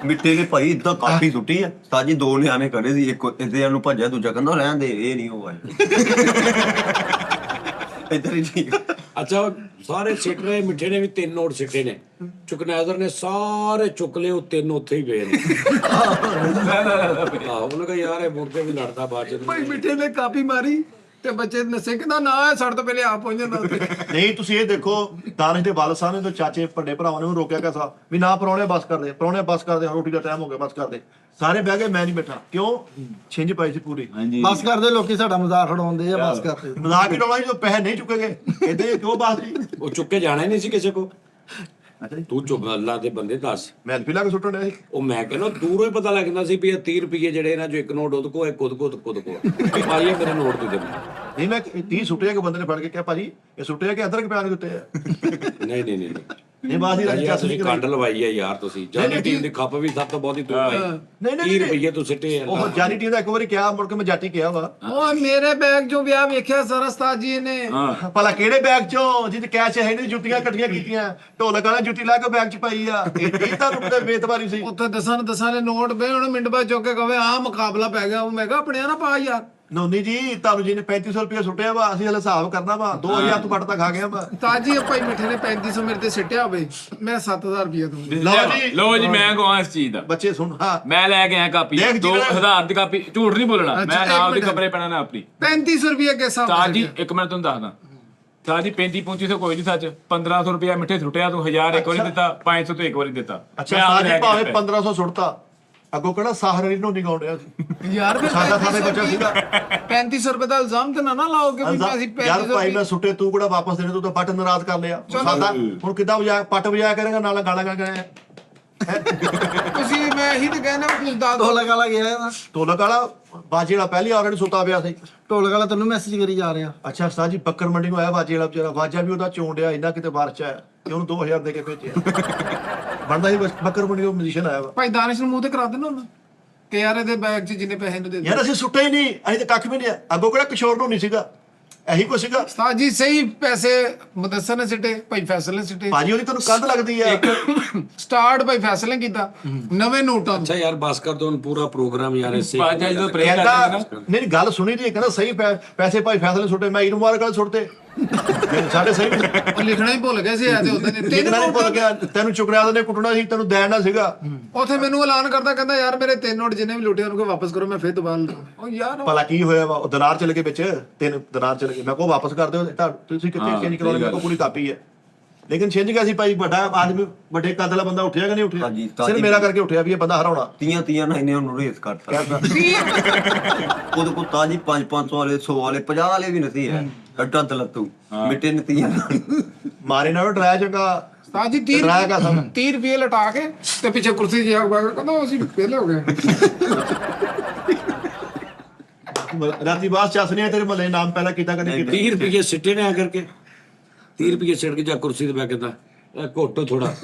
ਮਿੱਠੇ ਨੇ ਭਾਈ ਇਦਾਂ ਕਾਫੀ ਸੁੱਟੀ ਆ। ਤਾਜੀ 2 ਨਿਆਣੇ ਖੜੇ ਸੀ, ਇੱਕ ਇਹਦੇ ਨੂੰ ਭੱਜਿਆ, ਦੂਜਾ ਕਹਿੰਦਾ ਰਹਿਣ ਦੇ ਇਹ ਨਹੀਂ ਹੋਇਆ। ਇੱਧਰ ਹੀ ਠੀਕ। ਅੱਛਾ ਸਾਰੇ ਸਿੱਟ ਰਹੇ, ਮਿੱਠੇ ਨੇ ਵੀ 3 ਨੋਟ ਸਿੱਟੇ ਨੇ, ਚੁਕਨੈਜ਼ਰ ਨੇ ਸਾਰੇ ਚੁੱਕ ਲਏ, ਉਹ 3 ਉੱਥੇ ਹੀ ਪਏ ਨੇ। ਆਹੋ ਉਹਨੇ ਕਿਹਾ ਯਾਰ ਇਹ ਮੁੜ ਕੇ ਵੀ ਲੜਦਾ ਬਾਅਦ ਚ। ਭਾਈ ਮਿੱਠੇ ਨੇ ਕਾਪੀ ਮਾਰੀ ਤੇ ਬੱਚੇ ਨਸੇ ਕਹਿੰਦਾ ਨਾ ਸੜ ਤੋਂ ਪਹਿਲੇ ਆਪ ਪਹੁੰਚ ਜਾਂਦਾ ਉੱਥੇ। ਨਹੀਂ ਤੁਸੀਂ ਇਹ ਦੇਖੋ ਦਾਨਿਸ਼ ਦੇ ਵਾਲਦ ਸਾਹਿਬ ਨੇ ਤੇ ਚਾਚੇ ਵੱਡੇ ਭਰਾਵਾਂ ਨੇ ਉਹਨੂੰ ਰੋਕਿਆ ਕਿ ਸਾਹਿਬ ਵੀ ਨਾ ਪਰੌਣੇ ਬਸ ਕਰਦੇ, ਪਰੌਣੇ ਬਸ ਕਰਦੇ, ਰੋਟੀ ਦਾ ਟਾਈਮ ਹੋ ਗਿਆ ਬਸ ਕਰਦੇ। ਸਾਰੇ ਬਹਿ ਗਏ, ਮੈਂ ਨਹੀਂ ਬੈਠਾ। ਕਿਉਂ? ਛਿੰਝ ਪਾਈ ਸੀ ਪੂਰੀ। ਬਸ ਕਰਦੇ ਲੋਕੀ ਸਾਡਾ ਮਜ਼ਾਕ ਉਡਾਉਂਦੇ ਆ। ਬਸ ਕਰਦੇ ਮਜ਼ਾਕ ਹੀ ਡਾਉਣਾ ਜੋ ਪੈਸੇ ਨਹੀਂ ਚੁੱਕੇਗੇ ਇਹਦੇ ਕਿਉਂ ਬਾਤ ਜੀ। ਉਹ ਚੁੱਕੇ ਜਾਣਾ ਹੀ ਨਹੀਂ ਸੀ ਕਿਸੇ ਕੋ। ਅੱਛਾ ਜੀ ਤੂੰ ਚੁੱਕ ਅੱਲਾ ਦੇ ਬੰਦੇ ਦੱਸ। ਮੈਂ ਵੀ ਲਾ ਕੇ ਸੁੱਟਣ ਡਿਆ ਸੀ। ਉਹ ਮੈਂ ਕਹਿੰਦਾ ਦੂਰੋਂ ਹੀ ਪਤਾ ਲੱਗਦਾ ਸੀ ਵੀ ਇਹ 30 ਰੁਪਏ ਜਿਹੜੇ ਇਹਨਾਂ ਚੋਂ ਇੱਕ ਨੋਟ ਉਹਦੇ ਕੋ, ਇੱਕ ਉਹਦੇ ਕੋ ਪਾਈਏ ਮੇਰੇ ਨੋਟ ਤੇ ਦੇ। ਨਹੀਂ ਮੈਂ 30 ਸੁੱਟੇ ਕਿ ਬੰਦੇ ਨੇ ਫੜ ਕੇ ਕਿਹਾ ਭਾਜੀ ਇਹ ਸੁੱਟੇ ਕਿ ਅਦਰਕ ਪਿਆਜ਼ ਦਿੱਤੇ ਆ। ਨਹੀਂ ਇਹ ਬਾਤ ਹੀ ਯਾਰ ਰਾਜੀ ਤੁਸੀਂ ਕੰਡ ਲਵਾਈ ਆ ਯਾਰ ਤੁਸੀਂ। ਜਾਨੀ ਟੀਮ ਦੀ ਖੱਪ ਵੀ ਸਭ ਤੋਂ ਬਹੁਤੀ ਤੂੰ ਪਾਈ। ਨਹੀਂ 30 ਰੁਪਏ ਤੂੰ ਸਿੱਟੇ ਆ। ਉਹ ਜਾਨੀ ਟੀਮ ਦਾ ਇੱਕ ਵਾਰੀ ਕਿਹਾ, ਮੁੜ ਕੇ ਮੈਂ ਜਾਤੀ ਕਿਹਾ ਵਾ ਉਹ ਮੇਰੇ ਬੈਗ ਚੋਂ ਵਿਆਹ ਵੇਖਿਆ ਸਰ ਉਸਤਾਦ ਜੀ ਨੇ। ਭਲਾ ਕਿਹੜੇ ਬੈਗ ਚੋਂ ਜਿਹਦੇ ਕੈਸ਼ ਹੈ ਨਹੀਂ, ਜੁੱਤੀਆਂ ਇਕੱਠੀਆਂ ਕੀਤੀਆਂ, ਢੋਲਕ ਵਾਲਾ ਜੁੱਤੀ ਲਾ ਕੇ ਬੈਗ ਚ ਪਾਈ ਆ। ਇਹ ਤਾਂ ਰੁਪਏ ਬੇਤਬਾਰੀ ਸੀ। ਉੱਥੇ ਦਸਾਂ ਦੇ ਨੋਟ ਪਏ, ਹੁਣ ਮਿੰਟ ਬਾਅਦ ਚੁੱਕ ਕੇ ਕਹੇ ਆਹ ਮੁਕਾਬਲਾ ਪੈ ਗਿਆ। ਉਹ ਮੈਂ ਕਿਹਾ ਆਪਣੇ ਨਾ ਪਾ ਯਾਰ। ਨੋਨੀ ਜੀ ਤੁਹਾਨੂੰ ਜਿਹਨੇ 3500 ਰੁਪਏ ਸੁੱਟਿਆ ਵਾ, ਅਸੀਂ ਹਲੇ ਹਿਸਾਬ ਕਰਨਾ ਵਾ। 2000 ਤੋਂ ਘੱਟ ਤਾਂ ਖਾ ਗਿਆ ਵਾ। ਤਾਜੀ ਭਾਈ ਮਿੱਠੇ ਨੇ 3500 ਮੇਰੇ ਤੇ ਸਿੱਟਿਆ ਹੋਵੇ, ਮੈਂ 7000 ਰੁਪਏ ਦੂੰਗਾ। ਲਓ ਜੀ ਮੈਂ ਕਹਾਂ ਇਸ ਚੀਜ਼ ਦਾ। ਬੱਚੇ ਸੁਣ ਹਾਂ ਮੈਂ ਲੈ ਕੇ ਆਇਆ ਕਾਪੀ, ਦੇਖ ਜੀ 2000 ਦੀ ਕਾਪੀ। ਝੂਠ ਨਹੀਂ ਬੋਲਣਾ, ਅੱਛਾ, ਮੈਂ ਇੱਕ ਨਾ ਉਹਦੀ ਮਿੰਟ। ਕਪੜੇ ਪੈਣਾ ਨਾ ਆਪਣੀ। 3500 ਰੁਪਏ ਕੇ ਹਿਸਾਬ ਨਾਲ ਤਾਜੀ ਸਿੱਟਿਆ। ਇੱਕ ਮਿੰਟ ਤੁਹਾਨੂੰ ਦੱਸਦਾ। ਤਾਜੀ 3500 ਕੋਈ ਨਹੀਂ ਸੱਚ। 1500 ਰੁਪਇਆ ਮਿੱਠੇ ਸੁੱਟਿਆ ਤੂੰ। 1000 ਇੱਕ ਵਾਰੀ ਦਿੱਤਾ, 500 ਤੋਂ ਇੱਕ ਵਾਰੀ ਦਿੱਤਾ। ਅੱਛਾ ਮੈਂ ਆਪ ਸਾਜੀ ਲੈ ਕੇ ਭਾਵੇਂ ਆਇਆ। 1500 ਸੁੱਟਤਾ, ਅੱਗੋਂ ਕਿਹੜਾ ਸਾਹਰੀ ਨੂੰ ਨਹੀਂ ਗਾਉਂਦਿਆ ਸੀ। ਯਾਰ ਫਿਰ ਸਾਡਾ ਥਾਣੇ ਬੱਚਾ ਸੀਗਾ। 3500 ਰੁਪਏ ਦਾ ਇਲਜ਼ਾਮ ਤੇ ਨਾ ਲਾਓ ਕਿ ਵੀ ਅਸੀਂ ਯਾਰ 3500 ਭਾਈ ਮੈਂ ਸੁੱਟੇ, ਤੂੰ ਕਿਹੜਾ ਵਾਪਸ ਦੇਣੇ? ਤੂੰ ਤਾਂ ਪੱਟ ਨਾਰਾਜ਼ ਕਰ ਲਿਆ ਸਾਡਾ। ਹੁਣ ਕਿੱਦਾਂ ਵਜਾ ਪੱਟ ਵਜਾਇਆ ਕਰੇਗਾ, ਨਾਲ ਗਾਲਾਂ ਗਾਇਆ। ਤੁਸੀਂ ਮੈਂ ਇਹੀ ਤੇ ਕਹਿਣਾ ਕੁਝ ਦੱਸ ਦਿਓ। ਢੋਲਕ ਵਾਲਾ ਗਿਆ ਇਹਦਾ। ਢੋਲਕ ਵਾਲਾ ਬਾਜੇ ਵਾਲਾ ਪਹਿਲੀ ਆਲਰੇਡੀ ਸੁੱਤਾ ਪਿਆ ਸੀ। ਢੋਲਕ ਵਾਲਾ ਤੈਨੂੰ ਮੈਸੇਜ ਕਰੀ ਜਾ ਰਿਹਾ। ਅੱਛਾ ਉਸਤਾਦ ਜੀ ਬੱਕਰ ਮੰਡੀ ਨੂੰ ਆਇਆ ਬਾਜੇ ਵਾਲਾ ਵਿਚਾਰਾ। ਵਾਜਾ ਵੀ ਉਹਦਾ ਚੋਣ ਡਿਆ, ਇੰਨਾ ਕਿਤੇ ਬਾਰਿਸ਼ ਆਇਆ ਤੇ ਉਹਨੂੰ 2000 ਦੇ ਕੇ ਭੇਜਿਆ। ਬਣਦਾ ਸੀ ਬੱਕਰ ਮੰਡੀ ਤੋਂ ਮਿਊਜ਼ੀਸ਼ੀਅਨ ਆਇਆ ਵਾ। ਭਾਈ ਦਾਨਿਸ਼ ਨੂੰ ਮੂੰਹ ਤੇ ਕਰਾ ਦੇਣਾ ਉਹਨਾਂ ਕਿ ਯਾਰ ਇਹਦੇ ਬੈਗ 'ਚ ਜਿੰਨੇ ਪੈਸੇ ਨੂੰ ਦੇ ਦੇ। ਯਾਰ ਅਸੀਂ ਸੁੱਟੇ ਹੀ ਨਹੀਂ, ਅਸੀਂ ਤਾਂ ਕੱਖ ਵੀ ਨਹੀਂ ਆ। ਅੱਗੋਂ ਕਿਹੜਾ ਕਿਸ਼ੋਰ ਨੂੰ ਨਹੀਂ ਸੀਗਾ, ਇਹੀ ਕੁਛ ਸੀਗਾ। ਉਸਤਾਦ ਜੀ ਸਹੀ ਪੈਸੇ ਮੁਦੱਸਰ ਨੇ ਸਿੱਟੇ, ਭਾਈ ਫੈਸਲ ਨੇ ਸਿੱਟੇ। ਭਾਜੀ ਉਹਦੀ ਤੁਹਾਨੂੰ ਕੰਧ ਲੱਗਦੀ ਆ। ਸਟਾਰਟ ਭਾਈ ਫੈਸਲ ਨੇ ਕੀਤਾ ਨਵੇਂ ਨੋਟਾਂ ਅੱਛਾ ਯਾਰ ਬਸ ਕਰ ਦੋ ਹੁਣ ਪੂਰਾ ਪ੍ਰੋਗਰਾਮ ਯਾਰ ਇਸੇ। ਬਾਜਾ ਜਦੋਂ ਪ੍ਰੇਅਰ ਕਹਿੰਦਾ ਕਰਦੇ ਨਾ, ਨਹੀਂ ਗੱਲ ਸੁਣੀ ਦੀ, ਕਹਿੰਦਾ ਸਹੀ ਪੈਸੇ ਭਾਈ ਫੈਸਲੇ ਸੁੱਟੇ। ਮੈਂ ਇਹਨੂੰ ਮਾਰ ਗੱਲ ਸੁੱਟਦੇ ਸਾਡੇ ਸਹੀ ਉਹ ਲਿਖਣਾ ਹੀ ਭੁੱਲ ਗਏ ਸੀ ਐ ਤੇ ਉਹਦੇ ਨੇ ਤਿੰਨ ਲਿਖਣਾ ਨਹੀਂ ਭੁੱਲ ਨੋਟ। ਗਿਆ। ਤੈਨੂੰ ਚੁਕਰਿਆ ਨੇ ਕੁੱਟਣਾ ਸੀ, ਤੈਨੂੰ ਦੇਣਾ ਸੀਗਾ। ਉੱਥੇ ਮੈਨੂੰ ਐਲਾਨ ਕਰਦਾ ਕਹਿੰਦਾ ਯਾਰ ਮੇਰੇ 3 ਨੋਟ ਜਿੰਨੇ ਵੀ ਲੁੱਟੇ ਉਹਨੂੰ ਕੋ ਵਾਪਸ ਕਰੋ, ਮੈਂ ਫਿਰ ਦੁਬਾਰਾ ਲਊਂਗਾ। ਉਹ ਯਾਰ ਭਲਾ ਕੀ ਹੋਇਆ ਵਾ? ਉਹ ਦਿਨਾਰ ਚਲੇ ਗਏ ਵਿੱਚ, 3 ਦਿਨਾਰ ਚਲੇ ਗਏ। ਮੈਂ ਕੋ ਵਾਪਸ ਕਰ ਦਿਓ, ਤੁਸੀਂ ਕਿੱਥੇ ਚੇਂਜ ਕਰਾਉਣੇ? ਮੇਰੇ ਕੋਲ ਪੂਰੀ ਕਾਪੀ ਹੈ। ਲੇਕਿਨ ਛਿੰਝ ਗਿਆ ਸੀ ਭਾਈ। ਵੱਡਾ ਆਦਮੀ, ਵੱਡੇ ਕੱਦ ਵਾਲਾ ਬੰਦਾ ਉੱਠਿਆ ਕਿ ਨਹੀਂ ਉੱਠਿਆ? ਹਾਂਜੀ, ਸਿਰ ਮੇਰਾ ਕਰਕੇ ਉੱਠਿਆ ਵੀ ਇਹ ਬੰਦਾ ਹਰਾਉਣਾ। ਤੀਆਂ ਨਾਲ ਇਹਨੇ ਉਹਨੂੰ ਰੇਸ ਕਰਤਾ। ਉਹਦੇ ਕੋਲ ਤਾਜੀ 500 ਵਾਲੇ, 100 ਵਾਲੇ, 50 ਵਾਲੇ ਵੀ ਨਹੀਂ ਹੈ। ਅੱਡਾ ਤਲਤੂ ਮਿੱਟੇ ਨੇ ਤੀਆਂ ਨਾਲ ਮਾਰੇ ਨਾਲ ਡਰਾਇਆ ਚੰਗਾ। ਉਸਤਾਦ ਜੀ 30 ਰੁਪਏ ਲਟਾ ਕੇ ਤੇ ਪਿੱਛੇ ਕੁਰਸੀ ਜਿਹਾ ਕਹਿੰਦਾ ਅਸੀਂ ਵਿਹਲੇ ਹੋ ਗਏ। ਰਾਤੀ ਬਾਸ ਚੱਸਨੇ ਤੇਰੇ ਮਹੱਲੇ ਨਾਮ ਪਹਿਲਾਂ ਕੀਤਾ ਕਦੇ ਕੀਤਾ 30 ਰੁਪਏ ਸਿੱਟੇ ਨੇ ਆ ਕਰਕੇ 30 ਰੁਪਏ ਸਿੱਟ ਕੇ ਜਾ ਕੁਰਸੀ ਤੇ ਬੈ ਕੇ ਤਾਂ ਘੋਟੋ ਥੋੜਾ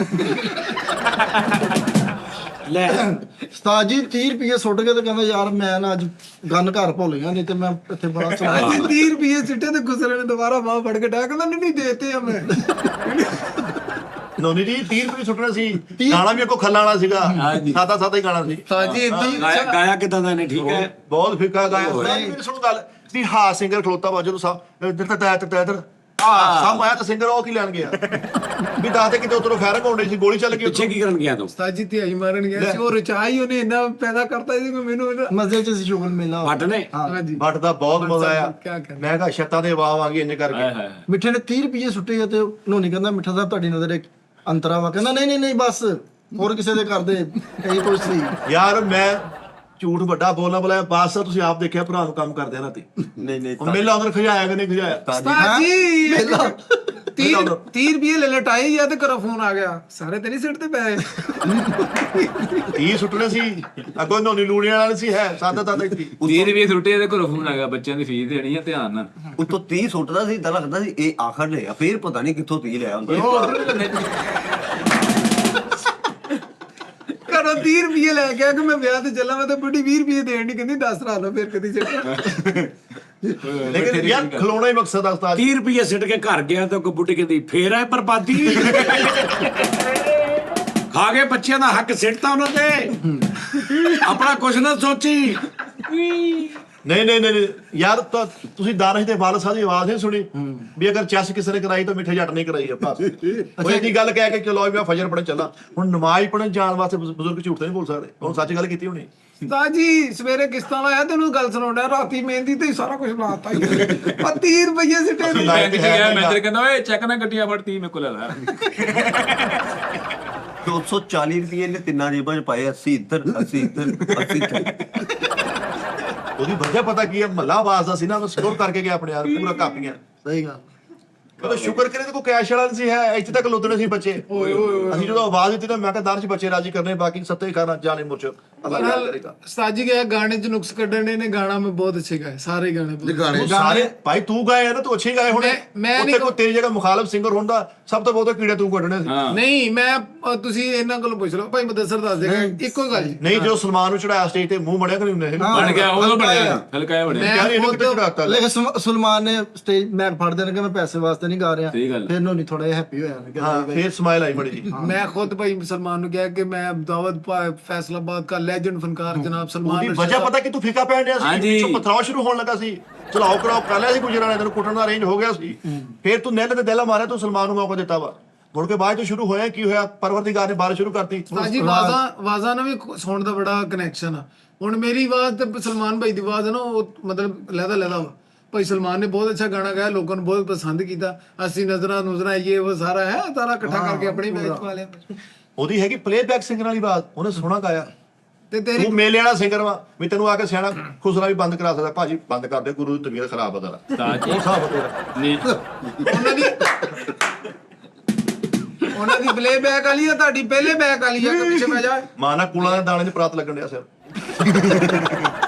ਲੈ ਉਸਤਾਦ ਜੀ 30 ਰੁਪਏ ਸੁੱਟ ਕੇ ਤੇ ਕਹਿੰਦਾ ਯਾਰ ਮੈਂ ਨਾ ਅੱਜ ਗਨ ਘਰ ਭੁੱਲ ਗਿਆ, ਨਹੀਂ ਤੇ ਮੈਂ ਇੱਥੇ ਬੜਾ ਸੋਹਣਾ 30 ਰੁਪਏ ਸਿੱਟੇ ਤੇ ਗੁਸਰੇ ਨੇ ਦੁਬਾਰਾ ਬਾਹ ਫੜ ਕੇ ਡਾਕ ਕਹਿੰਦਾ ਨਹੀਂ ਦੇਤੇ ਆ ਮੈਂ। ਨੋਨੀ ਜੀ 30 ਰੁਪਏ ਸੁੱਟਣਾ ਸੀ, ਗਾਣਾ ਵੀ ਅੱਗੋਂ ਖੱਲਾ ਵਾਲਾ ਸੀਗਾ, ਸਾਦਾ ਸਾਦਾ ਹੀ ਗਾਣਾ ਸੀ। ਸਾਜੀ ਇਦਾਂ ਗਾਇਆ ਕਿਦਾਂ ਦਾ ਨੇ? ਠੀਕ ਹੈ, ਬਹੁਤ ਫਿੱਕਾ ਗਾਇਆ। ਮੇਰੀ ਸੁਣ ਗੱਲ ਵੀ ਹਾਂ ਸਿੰਗਰ ਖਲੋਤਾ ਵਾ ਜਦੋਂ ਸਭ ਇੱਧਰ ਤਾਂ ਸਭ ਆਇਆ ਤਾਂ ਸਿੰਗਰ ਉਹ ਕੀ ਲੈਣ ਗਿਆ ਵੀ ਦੱਸਦੇ ਕਿਤੇ ਉਧਰੋਂ ਫਾਇਰਿੰਗ ਹੋਣੀ ਸੀ, ਗੋਲੀ ਚੱਲ ਗਈ ਪਿੱਛੇ ਕੀ ਕਰਨ ਗਿਆ ਤੂੰ? ਸਾਜੀ ਤੇ ਆਈ ਮਾਰਨ ਗਿਆ ਸੀ, ਉਹ ਰਚਾਈ ਉਹਨੇ ਇੰਨਾ ਪੈਦਾ ਕਰਤਾ ਸੀ ਕਿ ਮੈਨੂੰ ਮਜ਼ੇ ਚ ਸੀ ਸ਼ੁਗਲ ਮੇਲਾ ਫਟ ਨੇ ਹਾਂਜੀ ਬੱਟ ਦਾ ਬਹੁਤ ਮਜ਼ਾ ਆਇਆ। ਕਿਆ ਕਰਨਾ। ਮੈਂ ਕਿਹਾ ਛੱਤਾਂ ਦੇ ਵਾਹ ਆ ਗਈ ਇੰਨੇ ਕਰਕੇ। ਮਿੱਠੇ ਨੇ 30 ਰੁਪਏ ਸੁੱਟੇ ਆ ਤੇ ਨੋਨੀ ਕਹਿੰਦਾ ਮਿੱਠਾ ਸਾਹਿਬ ਤੁਹਾਡੀ ਨਜ਼ਰ ਇੱਕ ਅੰਤਰਾ ਵਾ, ਕਹਿੰਦਾ ਨਹੀਂ ਬਸ ਹੋਰ ਕਿਸੇ ਦੇ ਕਰਦੇ ਇਹ ਕੁਛ ਸੀ। ਯਾਰ ਮੈਂ ਝੂਠ ਵੱਡਾ ਬੋਲਣਾ ਬੋਲਿਆ ਬਾਸ ਤੁਸੀਂ ਆਪ ਦੇਖਿਆ ਭਰਾ ਨੂੰ ਕੰਮ ਕਰਦੇ ਆ ਰਾਤੀ। ਨਹੀਂ ਉਹ ਮੇਲਾ ਅੰਦਰ ਖਜਾਇਆ ਕਿ ਨਹੀਂ ਖਜਾਇਆ? ਸਾਜੀ 30 ਰੁਪਏ ਲੈ ਲਟਾਈ ਜਾਂ ਤੇ ਘਰੋਂ ਫੋਨ ਆ ਗਿਆ, ਸਾਰੇ ਤੇ ਨਹੀਂ ਸਿੱਟ ਤੇ ਪਏ 30 ਸੁੱਟਣੇ ਸੀ ਅੱਗੋਂ ਨੋਨੀ ਲੂਣੀਆਂ ਵਾਲੇ ਸੀ ਹੈ ਸਾਦਾ ਦਾਦਾ 30 ਰੁਪਏ ਸੁੱਟੇ ਇਹਦੇ ਘਰੋਂ ਫੋਨ ਆ ਗਿਆ, ਬੱਚਿਆਂ ਦੀ ਫੀਸ ਦੇਣੀ ਆ, ਧਿਆਨ ਨਾਲ। ਉੱਤੋਂ 30 ਸੁੱਟਦਾ ਸੀ ਤਾਂ ਲੱਗਦਾ ਸੀ ਇਹ ਆਖਰ ਲਿਆ, ਫੇਰ ਪਤਾ ਨਹੀਂ ਕਿੱਥੋਂ 30 ਲਿਆ ਹੁੰਦਾ। ਘਰੋਂ 30 ਰੁਪਏ ਲੈ ਕੇ ਆ ਕਿ ਮੈਂ ਵਿਆਹ ਤੇ ਚੱਲਾਂ, ਮੈਂ ਤਾਂ ਬੁੱਢੀ 20 ਰੁਪਏ ਦੇਣ ਦੀ ਕਹਿੰਦੀ 10 ਰਾ ਲਓ ਫਿਰ ਕਦੀ ਚੱਲਾਂ। ਲੇਕਿਨ ਯਾਰ ਖਲੋਣਾ ਹੀ ਮਕਸਦ ਆ ਉਸਤਾਦ। 30 ਰੁਪਏ ਸਿੱਟ ਕੇ ਘਰ ਗਿਆ ਤਾਂ ਕੋਈ ਬੁੱਢੀ ਕਹਿੰਦੀ ਫੇਰ ਆਏ ਬਰਬਾਦੀ ਖਾ ਕੇ ਬੱਚਿਆਂ ਦਾ ਹੱਕ ਸਿੱਟਤਾ ਉਹਨਾਂ ਤੇ, ਆਪਣਾ ਕੁਛ ਨਾ ਸੋਚੀ। ਨਹੀਂ ਯਾਰ ਤਾਂ ਤੁਸੀਂ ਦਾਨਸ਼ ਦੇ ਵਾਲਦ ਸਾਹਿਬ ਦੀ ਆਵਾਜ਼ ਨਹੀਂ ਸੁਣੀ ਵੀ ਅਗਰ ਚੈਸ ਕਿਸੇ ਨੇ ਕਰਾਈ ਤਾਂ ਮਿੱਠੇ ਜੱਟ ਨੇ ਕਰਾਈ ਆ ਬਸ। ਉਹ ਇਹਦੀ ਗੱਲ ਕਹਿ ਕੇ ਚਲੋ ਮੈਂ ਫਜਰ ਪੜਨ ਚੱਲਾਂ। ਹੁਣ ਨਮਾਜ਼ ਪੜਨ ਜਾਣ ਵਾਸਤੇ ਬਜ਼ੁਰਗ ਝੂਠ ਤਾਂ ਨਹੀਂ ਬੋਲ ਸਕਦੇ, ਹੁਣ ਸੱਚ ਗੱਲ ਕੀਤੀ ਹੋਣੀ। ਸਾਜੀ ਸਵੇਰੇ ਕਿਸ਼ਤਾਂ ਲਾਇਆ ਤੈਨੂੰ ਗੱਲ ਸੁਣਾਉਂਦਾ, ਰਾਤੀ ਮਹਿੰਦੀ ਤੇ ਸਾਰਾ ਕੁਝ ਲਾਤਾ 30 ਰੁਪਏ ਸਿੱਟੇ ਨੇ। ਬੈਂਕ 'ਚ ਗਿਆ ਮੈਨੇਜਰ ਕਹਿੰਦਾ ਓਏ ਚੈੱਕ ਨਾ ਗੱਡੀਆਂ ਫੜ 30 ਮੇਰੇ ਕੋਲ ਲੈ ਲੈ। 240 ਰੁਪਏ ਨੇ ਤਿੰਨਾਂ ਜੇਬਾਂ 'ਚ ਪਾਏ, 80 ਇੱਧਰ 80 ਇੱਧਰ 80 ਉਹਦੀ ਵਜ੍ਹਾ ਪਤਾ ਕੀ ਹੈ? ਮਹੱਲਾ ਆਵਾਜ਼ ਦਾ ਸੀ ਨਾ, ਉਹ ਸਟੋਰ ਕਰਕੇ ਗਿਆ ਆਪਣੇ ਯਾਰ ਪੂਰਾ ਕਾਪੀਆਂ। ਸਹੀ ਗੱਲ। ਉਹ ਸ਼ੁਕਰ ਕਰੇ ਤੇ ਕੋਈ ਕੈਸ਼ ਵਾਲਾ ਨਹੀਂ ਸੀ ਹੈ, ਇੱਥੇ ਤੱਕ ਲੁੱਟਣੇ ਸੀ ਬੱਚੇ। ਅਸੀਂ ਜਦੋਂ ਆਵਾਜ਼ ਦਿੱਤੀ ਤਾਂ ਮੈਂ ਕਿਹਾ ਦਾਨਸ਼ ਬੱਚੇ ਰਾਜੀ ਕਰਨੇ, ਬਾਕੀ ਸੱਤੇ ਹੀ ਖਾਣਾ ਜਾਣੇ ਮੁਰਚ ਅੱਲਾਹ ਯਾਦ ਕਰੇਗਾ। ਸਾਜੀ ਗਿਆ ਗਾਣੇ ਚ ਨੁਕਸ ਕੱਢਣੇ ਨੇ, ਗਾਣਾ ਮੈਂ ਬਹੁਤ ਅੱਛੇ ਗਾਏ, ਸਾਰੇ ਗਾਣੇ ਉਹ ਸਾਰੇ ਭਾਈ ਤੂੰ ਗਾਏ ਆ ਨਾ, ਤੂੰ ਅੱਛੇ ਗਾਏ ਹੋਣੇ। ਮੈਂ ਉੱਥੇ ਕੋਈ ਤੇਰੀ ਜਗ੍ਹਾ ਮੁਖਾਲਫ ਸਿੰਗਰ ਹੁੰਦਾ, ਸਭ ਤੋਂ ਬਹੁਤੇ ਕੀੜੇ ਤੂੰ ਕੱਢਣੇ ਸੀ। ਨਹੀਂ ਮੈਂ ਤੁਸੀਂ ਇਹਨਾਂ ਕੋਲੋਂ ਪੁੱਛ ਲਓ, ਭਾਈ ਮੁਦੱਸਰ ਦੱਸ ਦੇਗਾ ਇੱਕੋ ਗੱਲ ਜੀ। ਨਹੀਂ ਜੋ ਸਲਮਾਨ ਨੂੰ ਚੜਾਇਆ ਸਟੇਜ ਤੇ ਮੂੰਹ ਮੜਿਆ ਕਿ ਨਹੀਂ ਉਹਨੇ? ਬਣ ਗਿਆ ਉਹ ਬਣਿਆ ਹਲਕਾ ਜਿਹਾ ਬਣਿਆ। ਯਾਰ ਇਹਨੂੰ ਕਿੱਥੇ ਚੜਾਤਾ? ਲੇਕਿਨ ਸੁਲਮਾਨ ਨੇ ਸਟੇਜ ਮੈਕ ਫੜ ਦੇਣ ਕਿ ਮੈਂ ਪੈਸੇ ਵਾਸਤੇ ਨਹੀਂ ਗਾ ਰਿਹਾ, ਸਹੀ ਗੱਲ। ਫਿਰ ਨੋਨੀ ਥੋੜਾ ਜਿਹਾ ਹੈਪੀ ਹੋਇਆ ਕਿ ਹਾਂ ਫੇਰ ਸਮਾਈਲ ਆਈ ਬੜੀ ਜੀ। ਮੈਂ ਖੁਦ ਭਾਈ ਸਲਮਾਨ ਨੂੰ ਕਿਹਾ ਕਿ ਮੈਂ ਦਾਵਤ फैसलाबाद का लेजेंड फनकार जनाब सलमान ਉਹਦੀ ਵਜ੍ਹਾ ਪਤਾ ਕਿ ਤੂੰ ਫਿੱਕਾ ਪੈਣ ਡਿਆ ਸੀ, ਪਿੱਛੋਂ ਪਥਰਾਓ ਸ਼ੁਰੂ ਹੋਣ ਲੱਗਾ ਸੀ, ਚਲਾਓ ਕਰਾਓ ਕਰ ਲਿਆ ਸੀ ਗੁਜਰਾਣੇ, ਤੈਨੂੰ ਕੁੱਟਣ ਦਾ ਰੇਂਜ ਹੋ ਗਿਆ ਸੀ। ਫੇਰ ਤੂੰ ਨੈਲ ਤੇ ਦਿਲਾ ਮਾਰਿਆ, ਤੂੰ ਸਲਮਾਨ ਨੂੰ ਮੌਕਾ ਦਿੱਤਾ ਵਾ। ਮੁੜ ਕੇ ਬਾਅਦ ਚ ਸ਼ੁਰੂ ਹੋਇਆ ਕੀ ਹੋਇਆ? ਪਰਵਰਦੀਗਾਰ ਨੇ ਬਾਰਿਸ਼ ਸ਼ੁਰੂ ਕਰਤੀ। ਸਾਜੀ ਆਵਾਜ਼ਾਂ ਨਾਲ ਵੀ ਸੁਣਨ ਦਾ ਬੜਾ ਕਨੈਕਸ਼ਨ ਆ। ਹੁਣ ਮੇਰੀ ਆਵਾਜ਼ ਤੇ ਸਲਮਾਨ ਭਾਈ ਦੀ ਆਵਾਜ਼ ਹੈ ਨਾ, ਉਹ ਮਤਲਬ ਲਹਿਦਾ ਵਾ। ਭਾਈ ਸਲਮਾਨ ਨੇ ਬਹੁਤ ਅੱਛਾ ਗਾਣਾ ਗਾਇਆ, ਲੋਕਾਂ ਨੂੰ ਬਹੁਤ ਪਸੰਦ ਕੀਤਾ। ਅਸੀਂ ਨਜ਼ਰਾਂ ਨੁਜ਼ਰਾਂ ਇਹ ਉਹ ਸਾਰਾ ਹੈ ਸਾਰਾ ਇਕੱਠਾ ਕਰਕੇ ਆਪਣੀ ਮੈਚ ਪਾ ਲਿਆ। ਉਹਦੀ ਹੈਗੀ ਪਲੇਬੈਕ ਸਿੰਗਰ ਵਾਲੀ ਆਵਾਜ਼, ਉਹਨੇ ਸੋਹਣਾ ਗਾਇਆ। ਤੇ ਤੇਰੀ ਤੂੰ ਮੇਲੇ ਵਾਲਾ ਸਿੰਗਰ ਵਾ ਵੀ ਤੈਨੂੰ ਆ ਕੇ ਸਿਆਣਾ ਖੁਸਰਾ ਵੀ ਬੰਦ ਕਰਾ ਸਕਦਾ। ਭਾਜੀ ਬੰਦ ਕਰ ਦੇ, ਗੁਰੂ ਦੀ ਤਬੀਅਤ ਖਰਾਬ ਆ ਤੇਰਾ। ਉਹ ਹਿਸਾਬ ਆ ਤੇਰਾ। ਨਹੀਂ ਉਹਨਾਂ ਦੀ ਪਲੇਬੈਕ ਵਾਲੀ ਆ, ਤੁਹਾਡੀ ਪਹਿਲੇ ਬੈਕ ਵਾਲੀ ਆ ਕਿ ਪਿੱਛੇ ਪੈ ਜਾ। ਮਾਨਾ ਕੂਲਾਂ ਦੇ ਦਾਣੇ ਦੀ ਪ੍ਰਾਤ ਲੱਗਣ ਡਿਆ ਸਿਰ।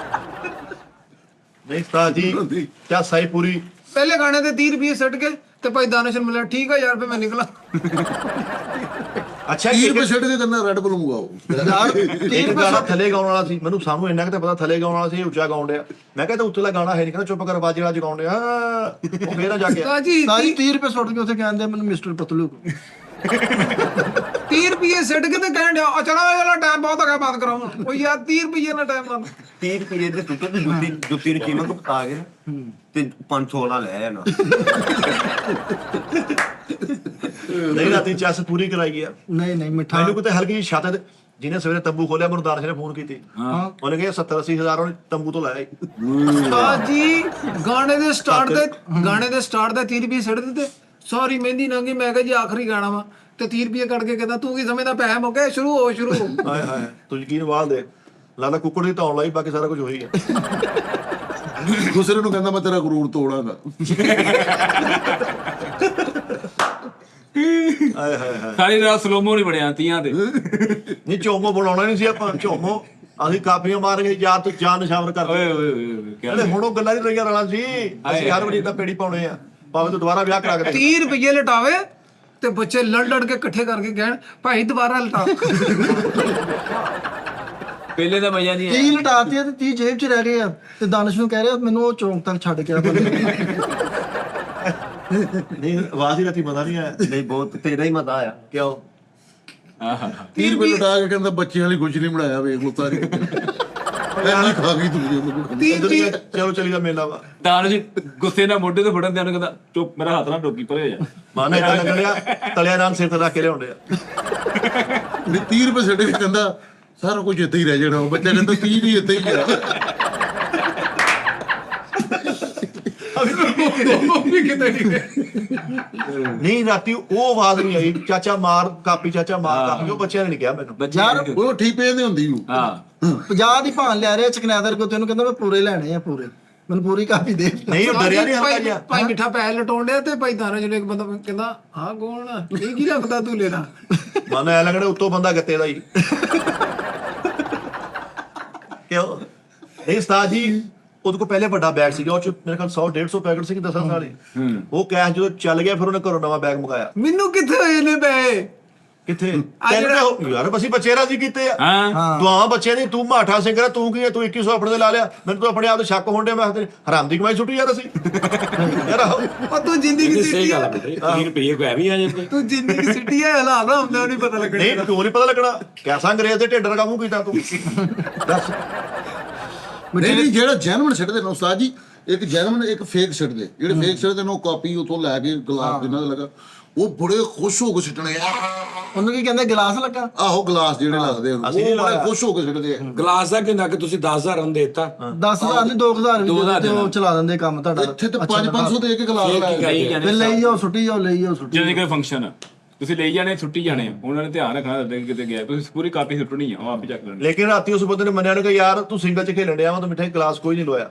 ਨਹੀਂ ਤਾਂ ਜੀ ਕਿਆ ਸਾਈ ਪੂਰੀ ਪਹਿਲੇ ਗਾਣੇ ਤੇ 30 ਰੁਪਏ ਸੱਟ ਕੇ ਤੇ ਭਾਈ ਦਾਨਿਸ਼ ਨੂੰ ਮਿਲਿਆ, ਠੀਕ ਆ ਯਾਰ, ਫੇ ਮੈਂ ਨਿਕਲਾ। ਅੱਛਾ 30 ਰੁਪਏ ਛੱਡ ਕੇ ਤੈਨੂੰ ਰੈਡ ਬੁਲ ਮੰਗਾਓ। ਇੱਕ ਗਾਣਾ ਥੱਲੇ ਗਾਉਣ ਵਾਲਾ ਸੀ, ਮੈਨੂੰ ਸਾਨੂੰ ਇੰਨਾ ਕਿ ਤਾਂ ਪਤਾ ਥੱਲੇ ਗਾਉਣ ਵਾਲਾ ਸੀ, ਉੱਚਾ ਗਾਉਣ ਡਿਆ। ਮੈਂ ਕਿਹਾ ਤਾਂ ਉੱਤਲਾ ਗਾਣਾ ਹੈ ਨਹੀਂ, ਕਹਿੰਦਾ ਚੁੱਪ ਕਰ ਬਾਜੇ ਵਾਲਾ ਜਗਾਉਣ ਡਿਆ। ਉਹ ਫੇਰ ਨਾ ਜਾ ਕੇ ਸਾਜੀ ਸਾਰੀ 30 ਰੁਪਏ ਸੁੱਟ ਕੇ ਉੱਥੇ ਕਹਿੰਦੇ ਮੈਨੂੰ ਮਿਸਟਰ ਪਤਲੂ 30 ਰੁਪਏ ਸੱਟ ਕੇ ਤੇ ਕਹਿਣ ਡਿਆ ਚਲੋ ਟਾਈਮ ਬਹੁਤ ਹੋ ਗਿਆ, ਬੰਦ ਕਰਾਓ। ਉਹ ਯਾਰ 30 ਰੁਪਏ ਨਾਲ ਟਾਈਮ ਬੰਦ। 30 ਰੁਪਏ ਦੇ ਟੁੱਟੇ ਤੇ ਜੁੱਤੀ ਨੂੰ ਚੀਮਾ ਕੋ ਪਾ ਕੇ ਤੇ 500 ਵਾਲਾ ਲੈ ਆਣਾ। ਨਹੀਂ ਰਾਤੀ ਚੈਸ ਪੂਰੀ ਕਰਾਈ ਗਿਆ। ਨਹੀਂ ਮਿੱਠਾ ਮੈਨੂੰ ਕਿਤੇ ਹਲਕੀ ਜਿਹੀ ਛੱਤ ਤੇ ਜਿਹਨੇ ਸਵੇਰੇ ਤੰਬੂ ਖੋਲਿਆ, ਮੈਨੂੰ ਦਾਨਸ਼ ਨੇ ਫੋਨ ਕੀਤੀ। ਉਹਨੇ ਕਿਹਾ 70-80 ਹਜ਼ਾਰ ਉਹਨੇ ਤੰਬੂ ਤੋਂ ਲਾਇਆ। ਸਾਜੀ ਗਾਣੇ ਦੇ ਸਟਾਰਟ ਦਾ 30 ਰੁਪਏ ਸੱਟ ਦਿੱਤੇ। ਸੌਰੀ ਮਹਿੰਦੀ ਨੰਗੀ, ਮੈਂ ਕਿਹਾ ਜੀ ਆਖਰੀ ਗਾਣਾ ਵਾ ਤੇ 30 ਰੁਪਏ ਕੱਢ ਕੇ ਕਹਿੰਦਾ ਤੂੰ ਕੀ ਸਮਝਦਾ ਪੈਸੇ ਮੁੱਕੇ, ਸ਼ੁਰੂ ਹੋ। ਹਾਏ ਹਾਏ ਤੂੰ ਯਕੀਨ ਵਾਲ ਦੇ ਲਾਲਾ ਕੁੱਕੜ ਦੀ ਧੌਣ ਲਾਈ, ਬਾਕੀ ਸਾਰਾ ਕੁਝ ਹੋਈ ਗਿਆ। ਦੂਸਰੇ ਨੂੰ ਕਹਿੰਦਾ ਮੈਂ ਤੇਰਾ ਗਰੂਰ ਤੋੜਾਂਗਾ। ਹਾਏ ਹਾਏ ਹਾਏ ਸਾਰੀ ਰਾਤ ਸਲੋਮੋ ਨਹੀਂ ਬਣਿਆ 30 ਤੇ। ਨਹੀਂ ਝੋਮੋ ਬਣਾਉਣਾ ਨਹੀਂ ਸੀ ਆਪਾਂ, ਝੋਮੋ ਅਸੀਂ ਕਾਪੀਆਂ ਮਾਰ ਕੇ ਯਾਰ ਤੋਂ ਜਾਨ ਨਿਸ਼ਾਵਰ ਕਰਦੇ ਓਏ ਓਏ ਓਏ ਕਿਆ ਹੁਣ ਉਹ ਗੱਲਾਂ ਨਹੀਂ ਰਹੀਆਂ ਰਲਾਂ ਸੀ ਅਸੀਂ ਹਰ ਵਾਰੀ ਇਦਾਂ ਪੇੜੀ ਪਾਉਣੇ ਆ ਭਾਵੇਂ ਤੂੰ ਦੁਬਾਰਾ ਵਿਆਹ ਕਰਾ ਕੇ ਦੇ 30 ਰੁਪਏ ਲਟਾਵੇ ਤੇ ਬੱਚੇ ਲੜ ਕੇ ਇਕੱਠੇ ਕਰਕੇ ਕਹਿਣ ਭਾਈ ਦੁਬਾਰਾ ਲਟਾ। ਪਹਿਲੇ ਦਾ ਮਜ਼ਾ ਨਹੀਂ 30 ਲਟਾਤੀ ਤੇ 30 ਜੇਬ 'ਚ ਰਹਿ ਗਏ ਆ ਤੇ ਦਾਨਿਸ਼ ਨੂੰ ਕਹਿ ਰਿਹਾ ਮੈਨੂੰ ਉਹ ਚੌਂਕ ਤੱਕ ਛੱਡ ਕੇ ਆ ਨਹੀਂ ਆਵਾਜ਼ ਹੀ ਰਾਤੀ ਮਜ਼ਾ ਨਹੀਂ ਆਇਆ ਨਹੀਂ ਬਹੁਤ ਤੇਰਾ ਹੀ ਮਜ਼ਾ ਆਇਆ ਕਿਉਂ 30 ਰੁਪਏ ਲਟਾ ਕੇ ਕਹਿੰਦਾ ਬੱਚਿਆਂ ਲਈ ਕੁਝ ਨਹੀਂ ਬਣਾਇਆ ਵੇਖ ਲੋ ਸਾਰੀ ਐਨੀ ਖਾ ਗਈ ਤੂੰ ਚਲੋ ਚਲੀਦਾ ਮੇਲਾ ਵਾ ਦਾਨ ਜੀ ਗੁੱਸੇ ਨਾਲ ਮੋਢੇ ਤੇ ਫੜਨ ਦੇ ਉਹਨੂੰ ਕਹਿੰਦਾ ਚੁੱਪ ਮੇਰਾ ਹੱਥ ਨਾਲ ਟੋਕੀ ਪਰੇ ਹੋ ਜਾ। ਮਾਨਾ ਇਦਾਂ ਲੱਗਿਆ ਤਲਿਆ ਨਾਲ ਸਿਰ ਤੇ ਰੱਖ ਕੇ ਲਿਆਉਂਦੇ ਆ ਨਹੀਂ 30 ਰੁਪਏ ਛੱਡ ਕੇ ਕਹਿੰਦਾ ਸਾਰਾ ਕੁਝ ਇੱਥੇ ਹੀ ਰਹਿ ਜਾਣਾ ਉਹ ਬੱਚਾ ਕਹਿੰਦਾ 30 ਵੀ ਇੱਥੇ ਹੀ ਆ ਨਹੀਂ ਰਾਤੀ ਉਹ ਆਵਾਜ਼ ਨਹੀਂ ਆਈ ਚਾਚਾ ਮਾਰ ਕਾਪੀ ਉਹ ਬੱਚਿਆਂ ਨੇ ਨਹੀਂ ਕਿਹਾ ਮੈਨੂੰ ਬੱਚੇ ਯਾਰ ਉਹ ਠੀਪੇ ਦੇ ਹੁੰਦੀ ਉਹ ਹਾਂ 50 ਦੀ ਭਾਣ ਲੈ ਰਿਹਾ ਚਕਨਾਦਰ ਕੋ ਤੈਨੂੰ ਕਹਿੰਦਾ ਮੈਂ ਪੂਰੇ ਲੈਣੇ ਆ ਪੂਰੇ ਮੈਨੂੰ ਪੂਰੀ ਕਾਪੀ ਦੇ। ਨਹੀਂ ਉਹ ਡਰਿਆ ਨਹੀਂ ਹਲਕਾ ਜਿਹਾ ਭਾਈ ਮਿੱਠਾ ਪੈਸੇ ਲਟਾਉਣ ਡਿਆ ਤੇ ਭਾਈ ਦਾਣਾ ਜਿਹੜੇ ਇੱਕ ਬੰਦਾ ਕਹਿੰਦਾ ਹਾਂ ਕੌਣ ਆ ਇਹ ਕੀ ਲੱਗਦਾ ਤੂੰ ਲੈਣਾ। ਮਨ ਐ ਲੱਗਣਾ ਉੱਤੋਂ ਬੰਦਾ ਗੱਤੇ ਦਾ ਹੀ ਕਿਉਂ ਨਹੀਂ ਉਸਤਾਦ ਜੀ ਉਹਦੇ ਕੋਲ ਪਹਿਲੇ ਵੱਡਾ ਬੈਗ ਸੀਗਾ ਉਹ ਚ ਮੇਰੇ ਖਿਆਲ 100 150 ਪੈਕਟ ਸੀ 10 ਸਾਲੇ ਉਹ ਕੈਸ਼ ਜਦੋਂ ਚੱਲ ਗਿਆ ਫਿਰ ਉਹਨੇ ਘਰੋਂ ਨਵਾਂ ਬੈਗ ਮੰਗਾਇਆ ਮੈਨੂੰ ਕਿੱਥੇ ਹੋਏ ਨੇ ਪੈਸੇ ਕਿੱਥੇ ਯਾਰ ਅਸੀਂ ਬੱਚੇ ਰਾਜੀ ਕੀਤੇ ਆ ਹਾਂ ਦੁਆਵਾਂ ਬੱਚਿਆਂ ਦੀ ਤੂੰ ਮਾਠਾ ਸਿੰਘ ਤੂੰ ਕੀ ਹੈ ਤੂੰ 2100 ਆਪਣੇ ਤੇ ਲਾ ਲਿਆ ਮੈਨੂੰ ਤਾਂ ਆਪਣੇ ਆਪ ਤੇ ਸ਼ੱਕ ਹੋਣ ਡਿਆ ਮੈਂ ਕਿਹਾ ਹਰਾਮ ਦੀ ਕਮਾਈ ਛੁੱਟੀ ਯਾਰ ਅਸੀਂ ਯਾਰ ਉਹ ਤੂੰ ਜ਼ਿੰਦਗੀ ਸਹੀ ਸਿੱਟੀ ਗੱਲ ਆ ਆ ਬੇਟੇ 30 ਰੁਪਏ ਕੋਈ ਐਵੇਂ ਆ ਜਾਂਦੇ। ਤੂੰ ਜ਼ਿੰਦਗੀ ਸਿੱਟੀ ਆ ਹਾਲਾਤ ਹੁੰਦਾ ਨਹੀਂ ਪਤਾ ਲੱਗਣਾ। ਨਹੀਂ ਕਿਉਂ ਨਹੀਂ ਪਤਾ ਲੱਗਣਾ ਕੈਸਾ ਅੰਗਰੇਜ਼ ਦੇ ਢਿੱਡ ਰਕਾਮੂ ਕੀਤਾ ਤੂੰ ਦੱਸ ਨਹੀਂ ਜਿਹੜਾ ਜੈਨੂਇਨ ਸਿੱਟਦੇ ਨੇ ਉਸਤਾਦ ਜੀ ਇੱਕ ਜੈਨੂਇਨ ਇੱਕ ਫੇਕ ਸਿੱਟਦੇ ਜਿਹੜੇ ਫੇਕ ਸਿੱਟਦੇ ਨੇ ਉਹ ਕਾਪੀ ਉਤੋਂ ਲੈ ਕੇ ਗਲਾਸ ਜਿੰਨਾ ਦਾ ਲੱਗਾ ਉਹ ਬੜੇ ਖੁਸ਼ ਹੋ ਕੇ ਸਿੱਟਣੇ ਆ ਉਹਨੂੰ ਕੀ ਕਹਿੰਦੇ ਗਲਾਸ ਲੱਗਾ ਆਹੋ ਗਲਾਸ ਜਿਹੜੇ ਲੱਗਦੇ ਉਹ ਬੜੇ ਖੁਸ਼ ਹੋ ਕੇ ਸਿੱਟਦੇ ਆ ਗਲਾਸ ਦਾ ਕਿੰਨਾ ਕਿ ਤੁਸੀਂ 10000 ਉਹਨੂੰ ਦੇ ਦਿੱਤਾ 10,000 ਨਹੀਂ 2,000 ਵੀ ਦੇ ਦਿੱਤੇ ਉਹ ਚਲਾ ਦਿੰਦੇ ਕੰਮ ਤੁਹਾਡਾ। ਇੱਥੇ ਤੇ 500 ਦੇ ਕੇ ਗਲਾਸ ਲਾਇਆ ਫਿਰ ਲਈ ਜਾਓ ਸੁੱਟੀ ਜਾਓ ਲਈ ਜਾਓ ਸੁੱਟੀ ਜਦੋਂ ਕੋਈ ਫੰਕਸ਼ਨ ਤੁਸੀਂ ਲਈ ਜਾਣੇ ਛੁੱਟੀ ਜਾਣੇ ਉਹਨਾਂ ਨੇ ਧਿਆਨ ਰੱਖਣਾ ਅੱਗੇ ਕਿਤੇ ਗਿਆ ਤੁਸੀਂ ਪੂਰੀ ਕਾਪੀ ਸੁੱਟਣੀ ਆ ਉਹ ਆਪ ਹੀ ਚੱਕ ਲੈਣੀ। ਲੇਕਿਨ ਰਾਤੀ ਉਸ ਬੰਦੇ ਨੇ ਮੰਨਿਆ ਨਹੀਂ ਕਿ ਯਾਰ ਤੂੰ ਸਿੰਗਲ ਚ ਖੇਲਣ ਡਿਆ ਵਾ ਤਾਂ ਮਿੱਠਾ ਗਲਾਸ ਕੋਈ ਨਹੀਂ ਲੋਇਆ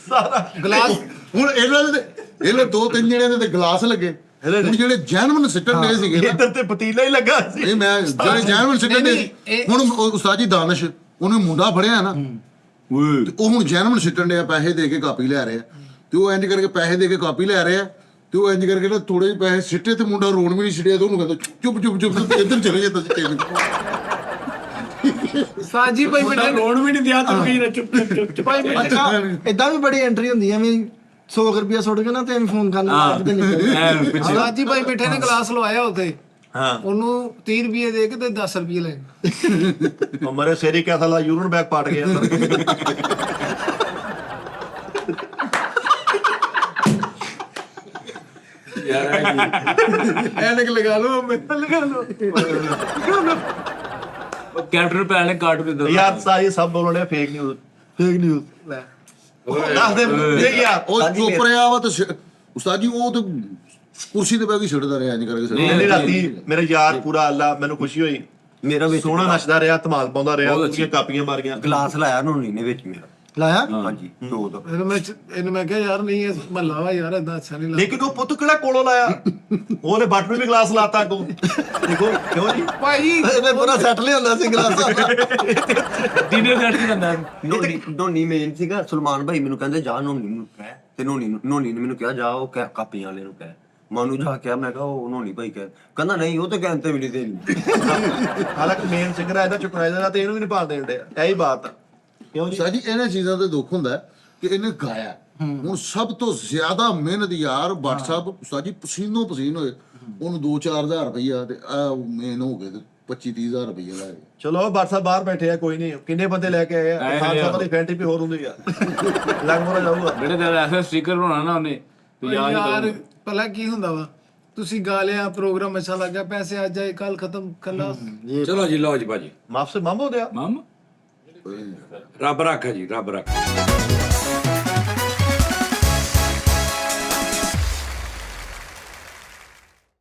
ਸਾਰਾ ਗਲਾਸ ਹੁਣ ਇਹਨਾਂ ਦੇ ਇਹਲੇ 2-3 ਜਣਿਆਂ ਦੇ ਤੇ ਗਲਾਸ ਲੱਗੇ ਹੁਣ ਜਿਹੜੇ ਜੈਨੂਇਨ ਸਿੱਟਣ ਦੇ ਸੀਗੇ ਨਾ ਇੱਧਰ ਤੇ ਪਤੀਲਾ ਹੀ ਲੱਗਾ ਸੀ ਇਹ ਮੈਂ ਜਿਹੜੇ ਜੈਨੂਇਨ ਸਿੱਟਣ ਦੇ ਸੀ ਹੁਣ ਉਸਤਾਦ ਜੀ ਦਾਨਿਸ਼ ਉਹਨੇ ਮੁੰਡਾ ਫੜਿਆ ਨਾ ਤੇ ਉਹ ਹੁਣ ਜੈਨੂਇਨ ਸਿੱਟਣ ਦੇ ਪੈਸੇ ਦੇ ਕੇ ਕਾਪੀ ਲੈ ਰਹੇ ਆ ਤੇ ਉਹ ਇੰਜ ਕਰਕੇ ਪੈਸੇ ਦੇ ਕੇ ਕਾਪੀ ਲੈ ਰਹੇ ਆ ਤੇ ਉਹ ਇੰਜ ਕਰਕੇ ਨਾ ਥੋੜੇ ਜਿਹੇ ਪੈਸੇ ਸਿੱਟੇ ਤੇ ਮੁੰਡਾ ਰੋਣ ਵੀ ਨਹੀਂ ਛਿੜਿਆ ਤੇ ਉਹਨੂੰ ਕਹਿੰਦਾ ਚੁੱਪ ਚੁੱਪ ਚੁੱਪ ਇੱਧਰ ਚਲੇ ਜਾ ਤੁਸੀਂ ਕਿਹਨੂੰ ਸਾਜੀ ਭਾਈ ਮਿੱਠਾ ਰੋਣ ਵੀ ਨਹੀਂ ਦਿਆ ਤੂੰ ਕੀ ਚੁੱਪ ਭਾਈ ਮਿੱਠਾ ਇਦਾਂ ਵੀ ਬੜੀ ਐਂਟਰੀ ਹੁੰਦੀ ਐ ਵੀ 100 ਰੁਪਿਆ ਸੁੱਟ ਕੇ ਨਾ ਤੇ ਫੋਨ ਕਰਨਾ ਤੇ ਨਿਕਲ ਸਾਜੀ ਭਾਈ ਮਿੱਠੇ ਨੇ ਗਲਾਸ ਲਵਾਇਆ ਉੱਥੇ ਹਾਂ ਉਹਨੂੰ 30 ਰੁਪਏ ਦੇ ਕੇ ਤੇ 10 ਰੁਪਏ ਲੈ ਮਰੇ ਸੇਰੀ ਕਿਆ ਥਾ ਯੂਰਨ ਬੈਗ ਪਾਟ ਗਿਆ ਐਨਕ ਲਗਾ ਲਓ ਮੈਂ ਲਗਾ ਲਓ ਕੈਪਟਨ ਪਹਿਲੇ ਕਾਰਡ ਦੇ ਦੋ ਯਾਰ ਸਾਰੀ ਸਭ ਬੋਲਣੇ ਫੇਕ ਨਿਊਜ਼ ਫੇਕ ਨਿਊਜ਼ ਲੈ ਦੱਸ ਦੇ ਨਹੀਂ ਯਾਰ ਉਹ ਚੁੱਪ ਰਿਹਾ ਵਾ ਤੇ ਉਸਤਾਦ ਜੀ ਉਹ ਤੇ ਕੁਰਸੀ ਤੇ ਬਹਿ ਕੇ ਛੱਡਦਾ ਰਿਹਾ ਇੰਜ ਕਰਕੇ ਨਹੀਂ ਰਾਤੀ ਮੇਰੇ ਯਾਰ ਪੂਰਾ ਅੱਲਾ ਮੈਨੂੰ ਖੁਸ਼ੀ ਹੋਈ ਮੇਰਾ ਵਿੱਚ ਸੋਹਣਾ ਨੱਚਦਾ ਰਿਹਾ ਧਮਾਲ ਪਾਉਂਦਾ ਰਿਹਾ ਉਹਦੀਆਂ ਕਾਪੀਆਂ ਮਾਰੀਆਂ ਗਲਾਸ ਲਾਇਆ ਨੋਨੀ ਨੇ ਵਿੱਚ ਮੇਰਾ ਲਾਇਆ ਹਾਂਜੀ ਦੋ ਦਾ ਇਹਨੂੰ ਮੈਂ ਕਿਹਾ ਯਾਰ ਨਹੀਂ ਇਹ ਮਹੱਲਾ ਵਾ ਯਾਰ ਏਦਾਂ ਅੱਛਾ ਨਹੀਂ ਲੱਗਦਾ। ਲੇਕਿਨ ਉਹ ਪੁੱਤ ਕਿਹੜਾ ਕੋਲੋਂ ਲਾਇਆ ਉਹਨੇ ਬੱਟ ਨੂੰ ਵੀ ਗਲਾਸ ਲਾਤਾ ਅੱਗੋਂ ਦੇਖੋ ਕਿਉਂ ਜੀ ਭਾਈ ਇਹਦੇ ਪੂਰਾ ਸੈੱਟ ਲਿਆਉਂਦਾ ਸੀ ਗਲਾਸ ਡਿਨਰ ਸੈੱਟ ਜਾਂਦਾ ਨੋਨੀ ਮੇਨ ਸੀਗਾ ਸੁਲਮਾਨ ਭਾਈ ਮੈਨੂੰ ਕਹਿੰਦੇ ਜਾ ਨੋਨੀ ਨੂੰ ਕਹਿ ਤੇ ਨੋਨੀ ਨੇ ਮੈਨੂੰ ਕਿਹਾ ਜਾ ਉਹ ਕਾਪੀਆਂ ਵਾਲੇ ਨੂੰ ਕਹਿ ਮਾਨੂੰ ਜਾ ਕੇ ਮੈਂ ਕਿਹਾ ਉਹ ਨੋਨੀ ਭਾਈ ਕਹਿੰਦਾ ਨਹੀਂ ਉਹ ਤਾਂ ਕਹਿੰਦੇ ਵੀ ਨਹੀਂ ਦੇਣੀ ਹਾਲਾਂਕਿ ਮੇਨ ਸਿੰਗਰ ਇਹਦਾ ਚੁਕਰਾਏ ਦਾ ਤੇ ਇਹਨੂੰ ਵੀ ਨਹੀਂ ਪਾਲ ਦੇਣ ਡਿਆ ਇਹੀ ਬਾਤ ਆ ਕਿਉਂ ਜੀ ਉਸਤਾਦ ਜੀ ਇਹਨਾਂ ਚੀਜ਼ਾਂ ਤੇ ਦੁੱਖ ਹੁੰਦਾ ਕਿ ਇਹਨੇ ਗਾਇਆ ਹੁਣ ਸਭ ਤੋਂ ਜ਼ਿਆਦਾ ਮਿਹਨਤ ਯਾਰ ਭੱਟ ਸਾਹਿਬ ਉਸਤਾਦ ਜੀ ਪਸੀਨੋ ਪਸੀਨ ਹੋਏ ਉਹਨੂੰ 2-4 ਰੁਪਈਆ ਤੇ ਆ ਮੇਨ ਹੋ ਗਏ ਤੇ 25-30 ਰੁਪਈਆ ਲਾਏ ਚਲੋ ਬਾਦਸ਼ਾਹ ਬਾਹਰ ਬੈਠੇ ਆ ਕੋਈ ਨਹੀਂ ਕਿੰਨੇ ਬੰਦੇ ਲੈ ਕੇ ਆਏ ਆ ਖਾਨ ਸਾਹਿਬ ਦੀ ਫੈਂਟੀ ਵੀ ਹੋਰ ਹੁੰਦੀ ਆ ਲੱਗ ਮੋਰਾ ਜਾਊਗਾ ਜਿਹੜੇ ਦਾ ਐਸਾ ਸਟicker ਬਣਾਉਣਾ ਨਾ ਉਹਨੇ ਤੇ ਯਾਰ ਪਹਿਲਾਂ ਕੀ ਹੁੰਦਾ ਵਾ ਤੁਸੀਂ ਗਾ ਲਿਆ ਪ੍ਰੋਗਰਾਮ ਅੱਛਾ ਲੱਗਾ ਪੈਸੇ ਆ ਜਾਏ ਕੱਲ ਖਤਮ ਕੱਲਾ ਚਲੋ ਜੀ ਲਓ ਜੀ ਭਾਜੀ ਮਾਫ ਸੇ ਮਾਮੋ ਦਿਆ ਮਮ ਰੱਬ ਰੱਖਾ ਜੀ ਰੱਬ ਰੱਖਾ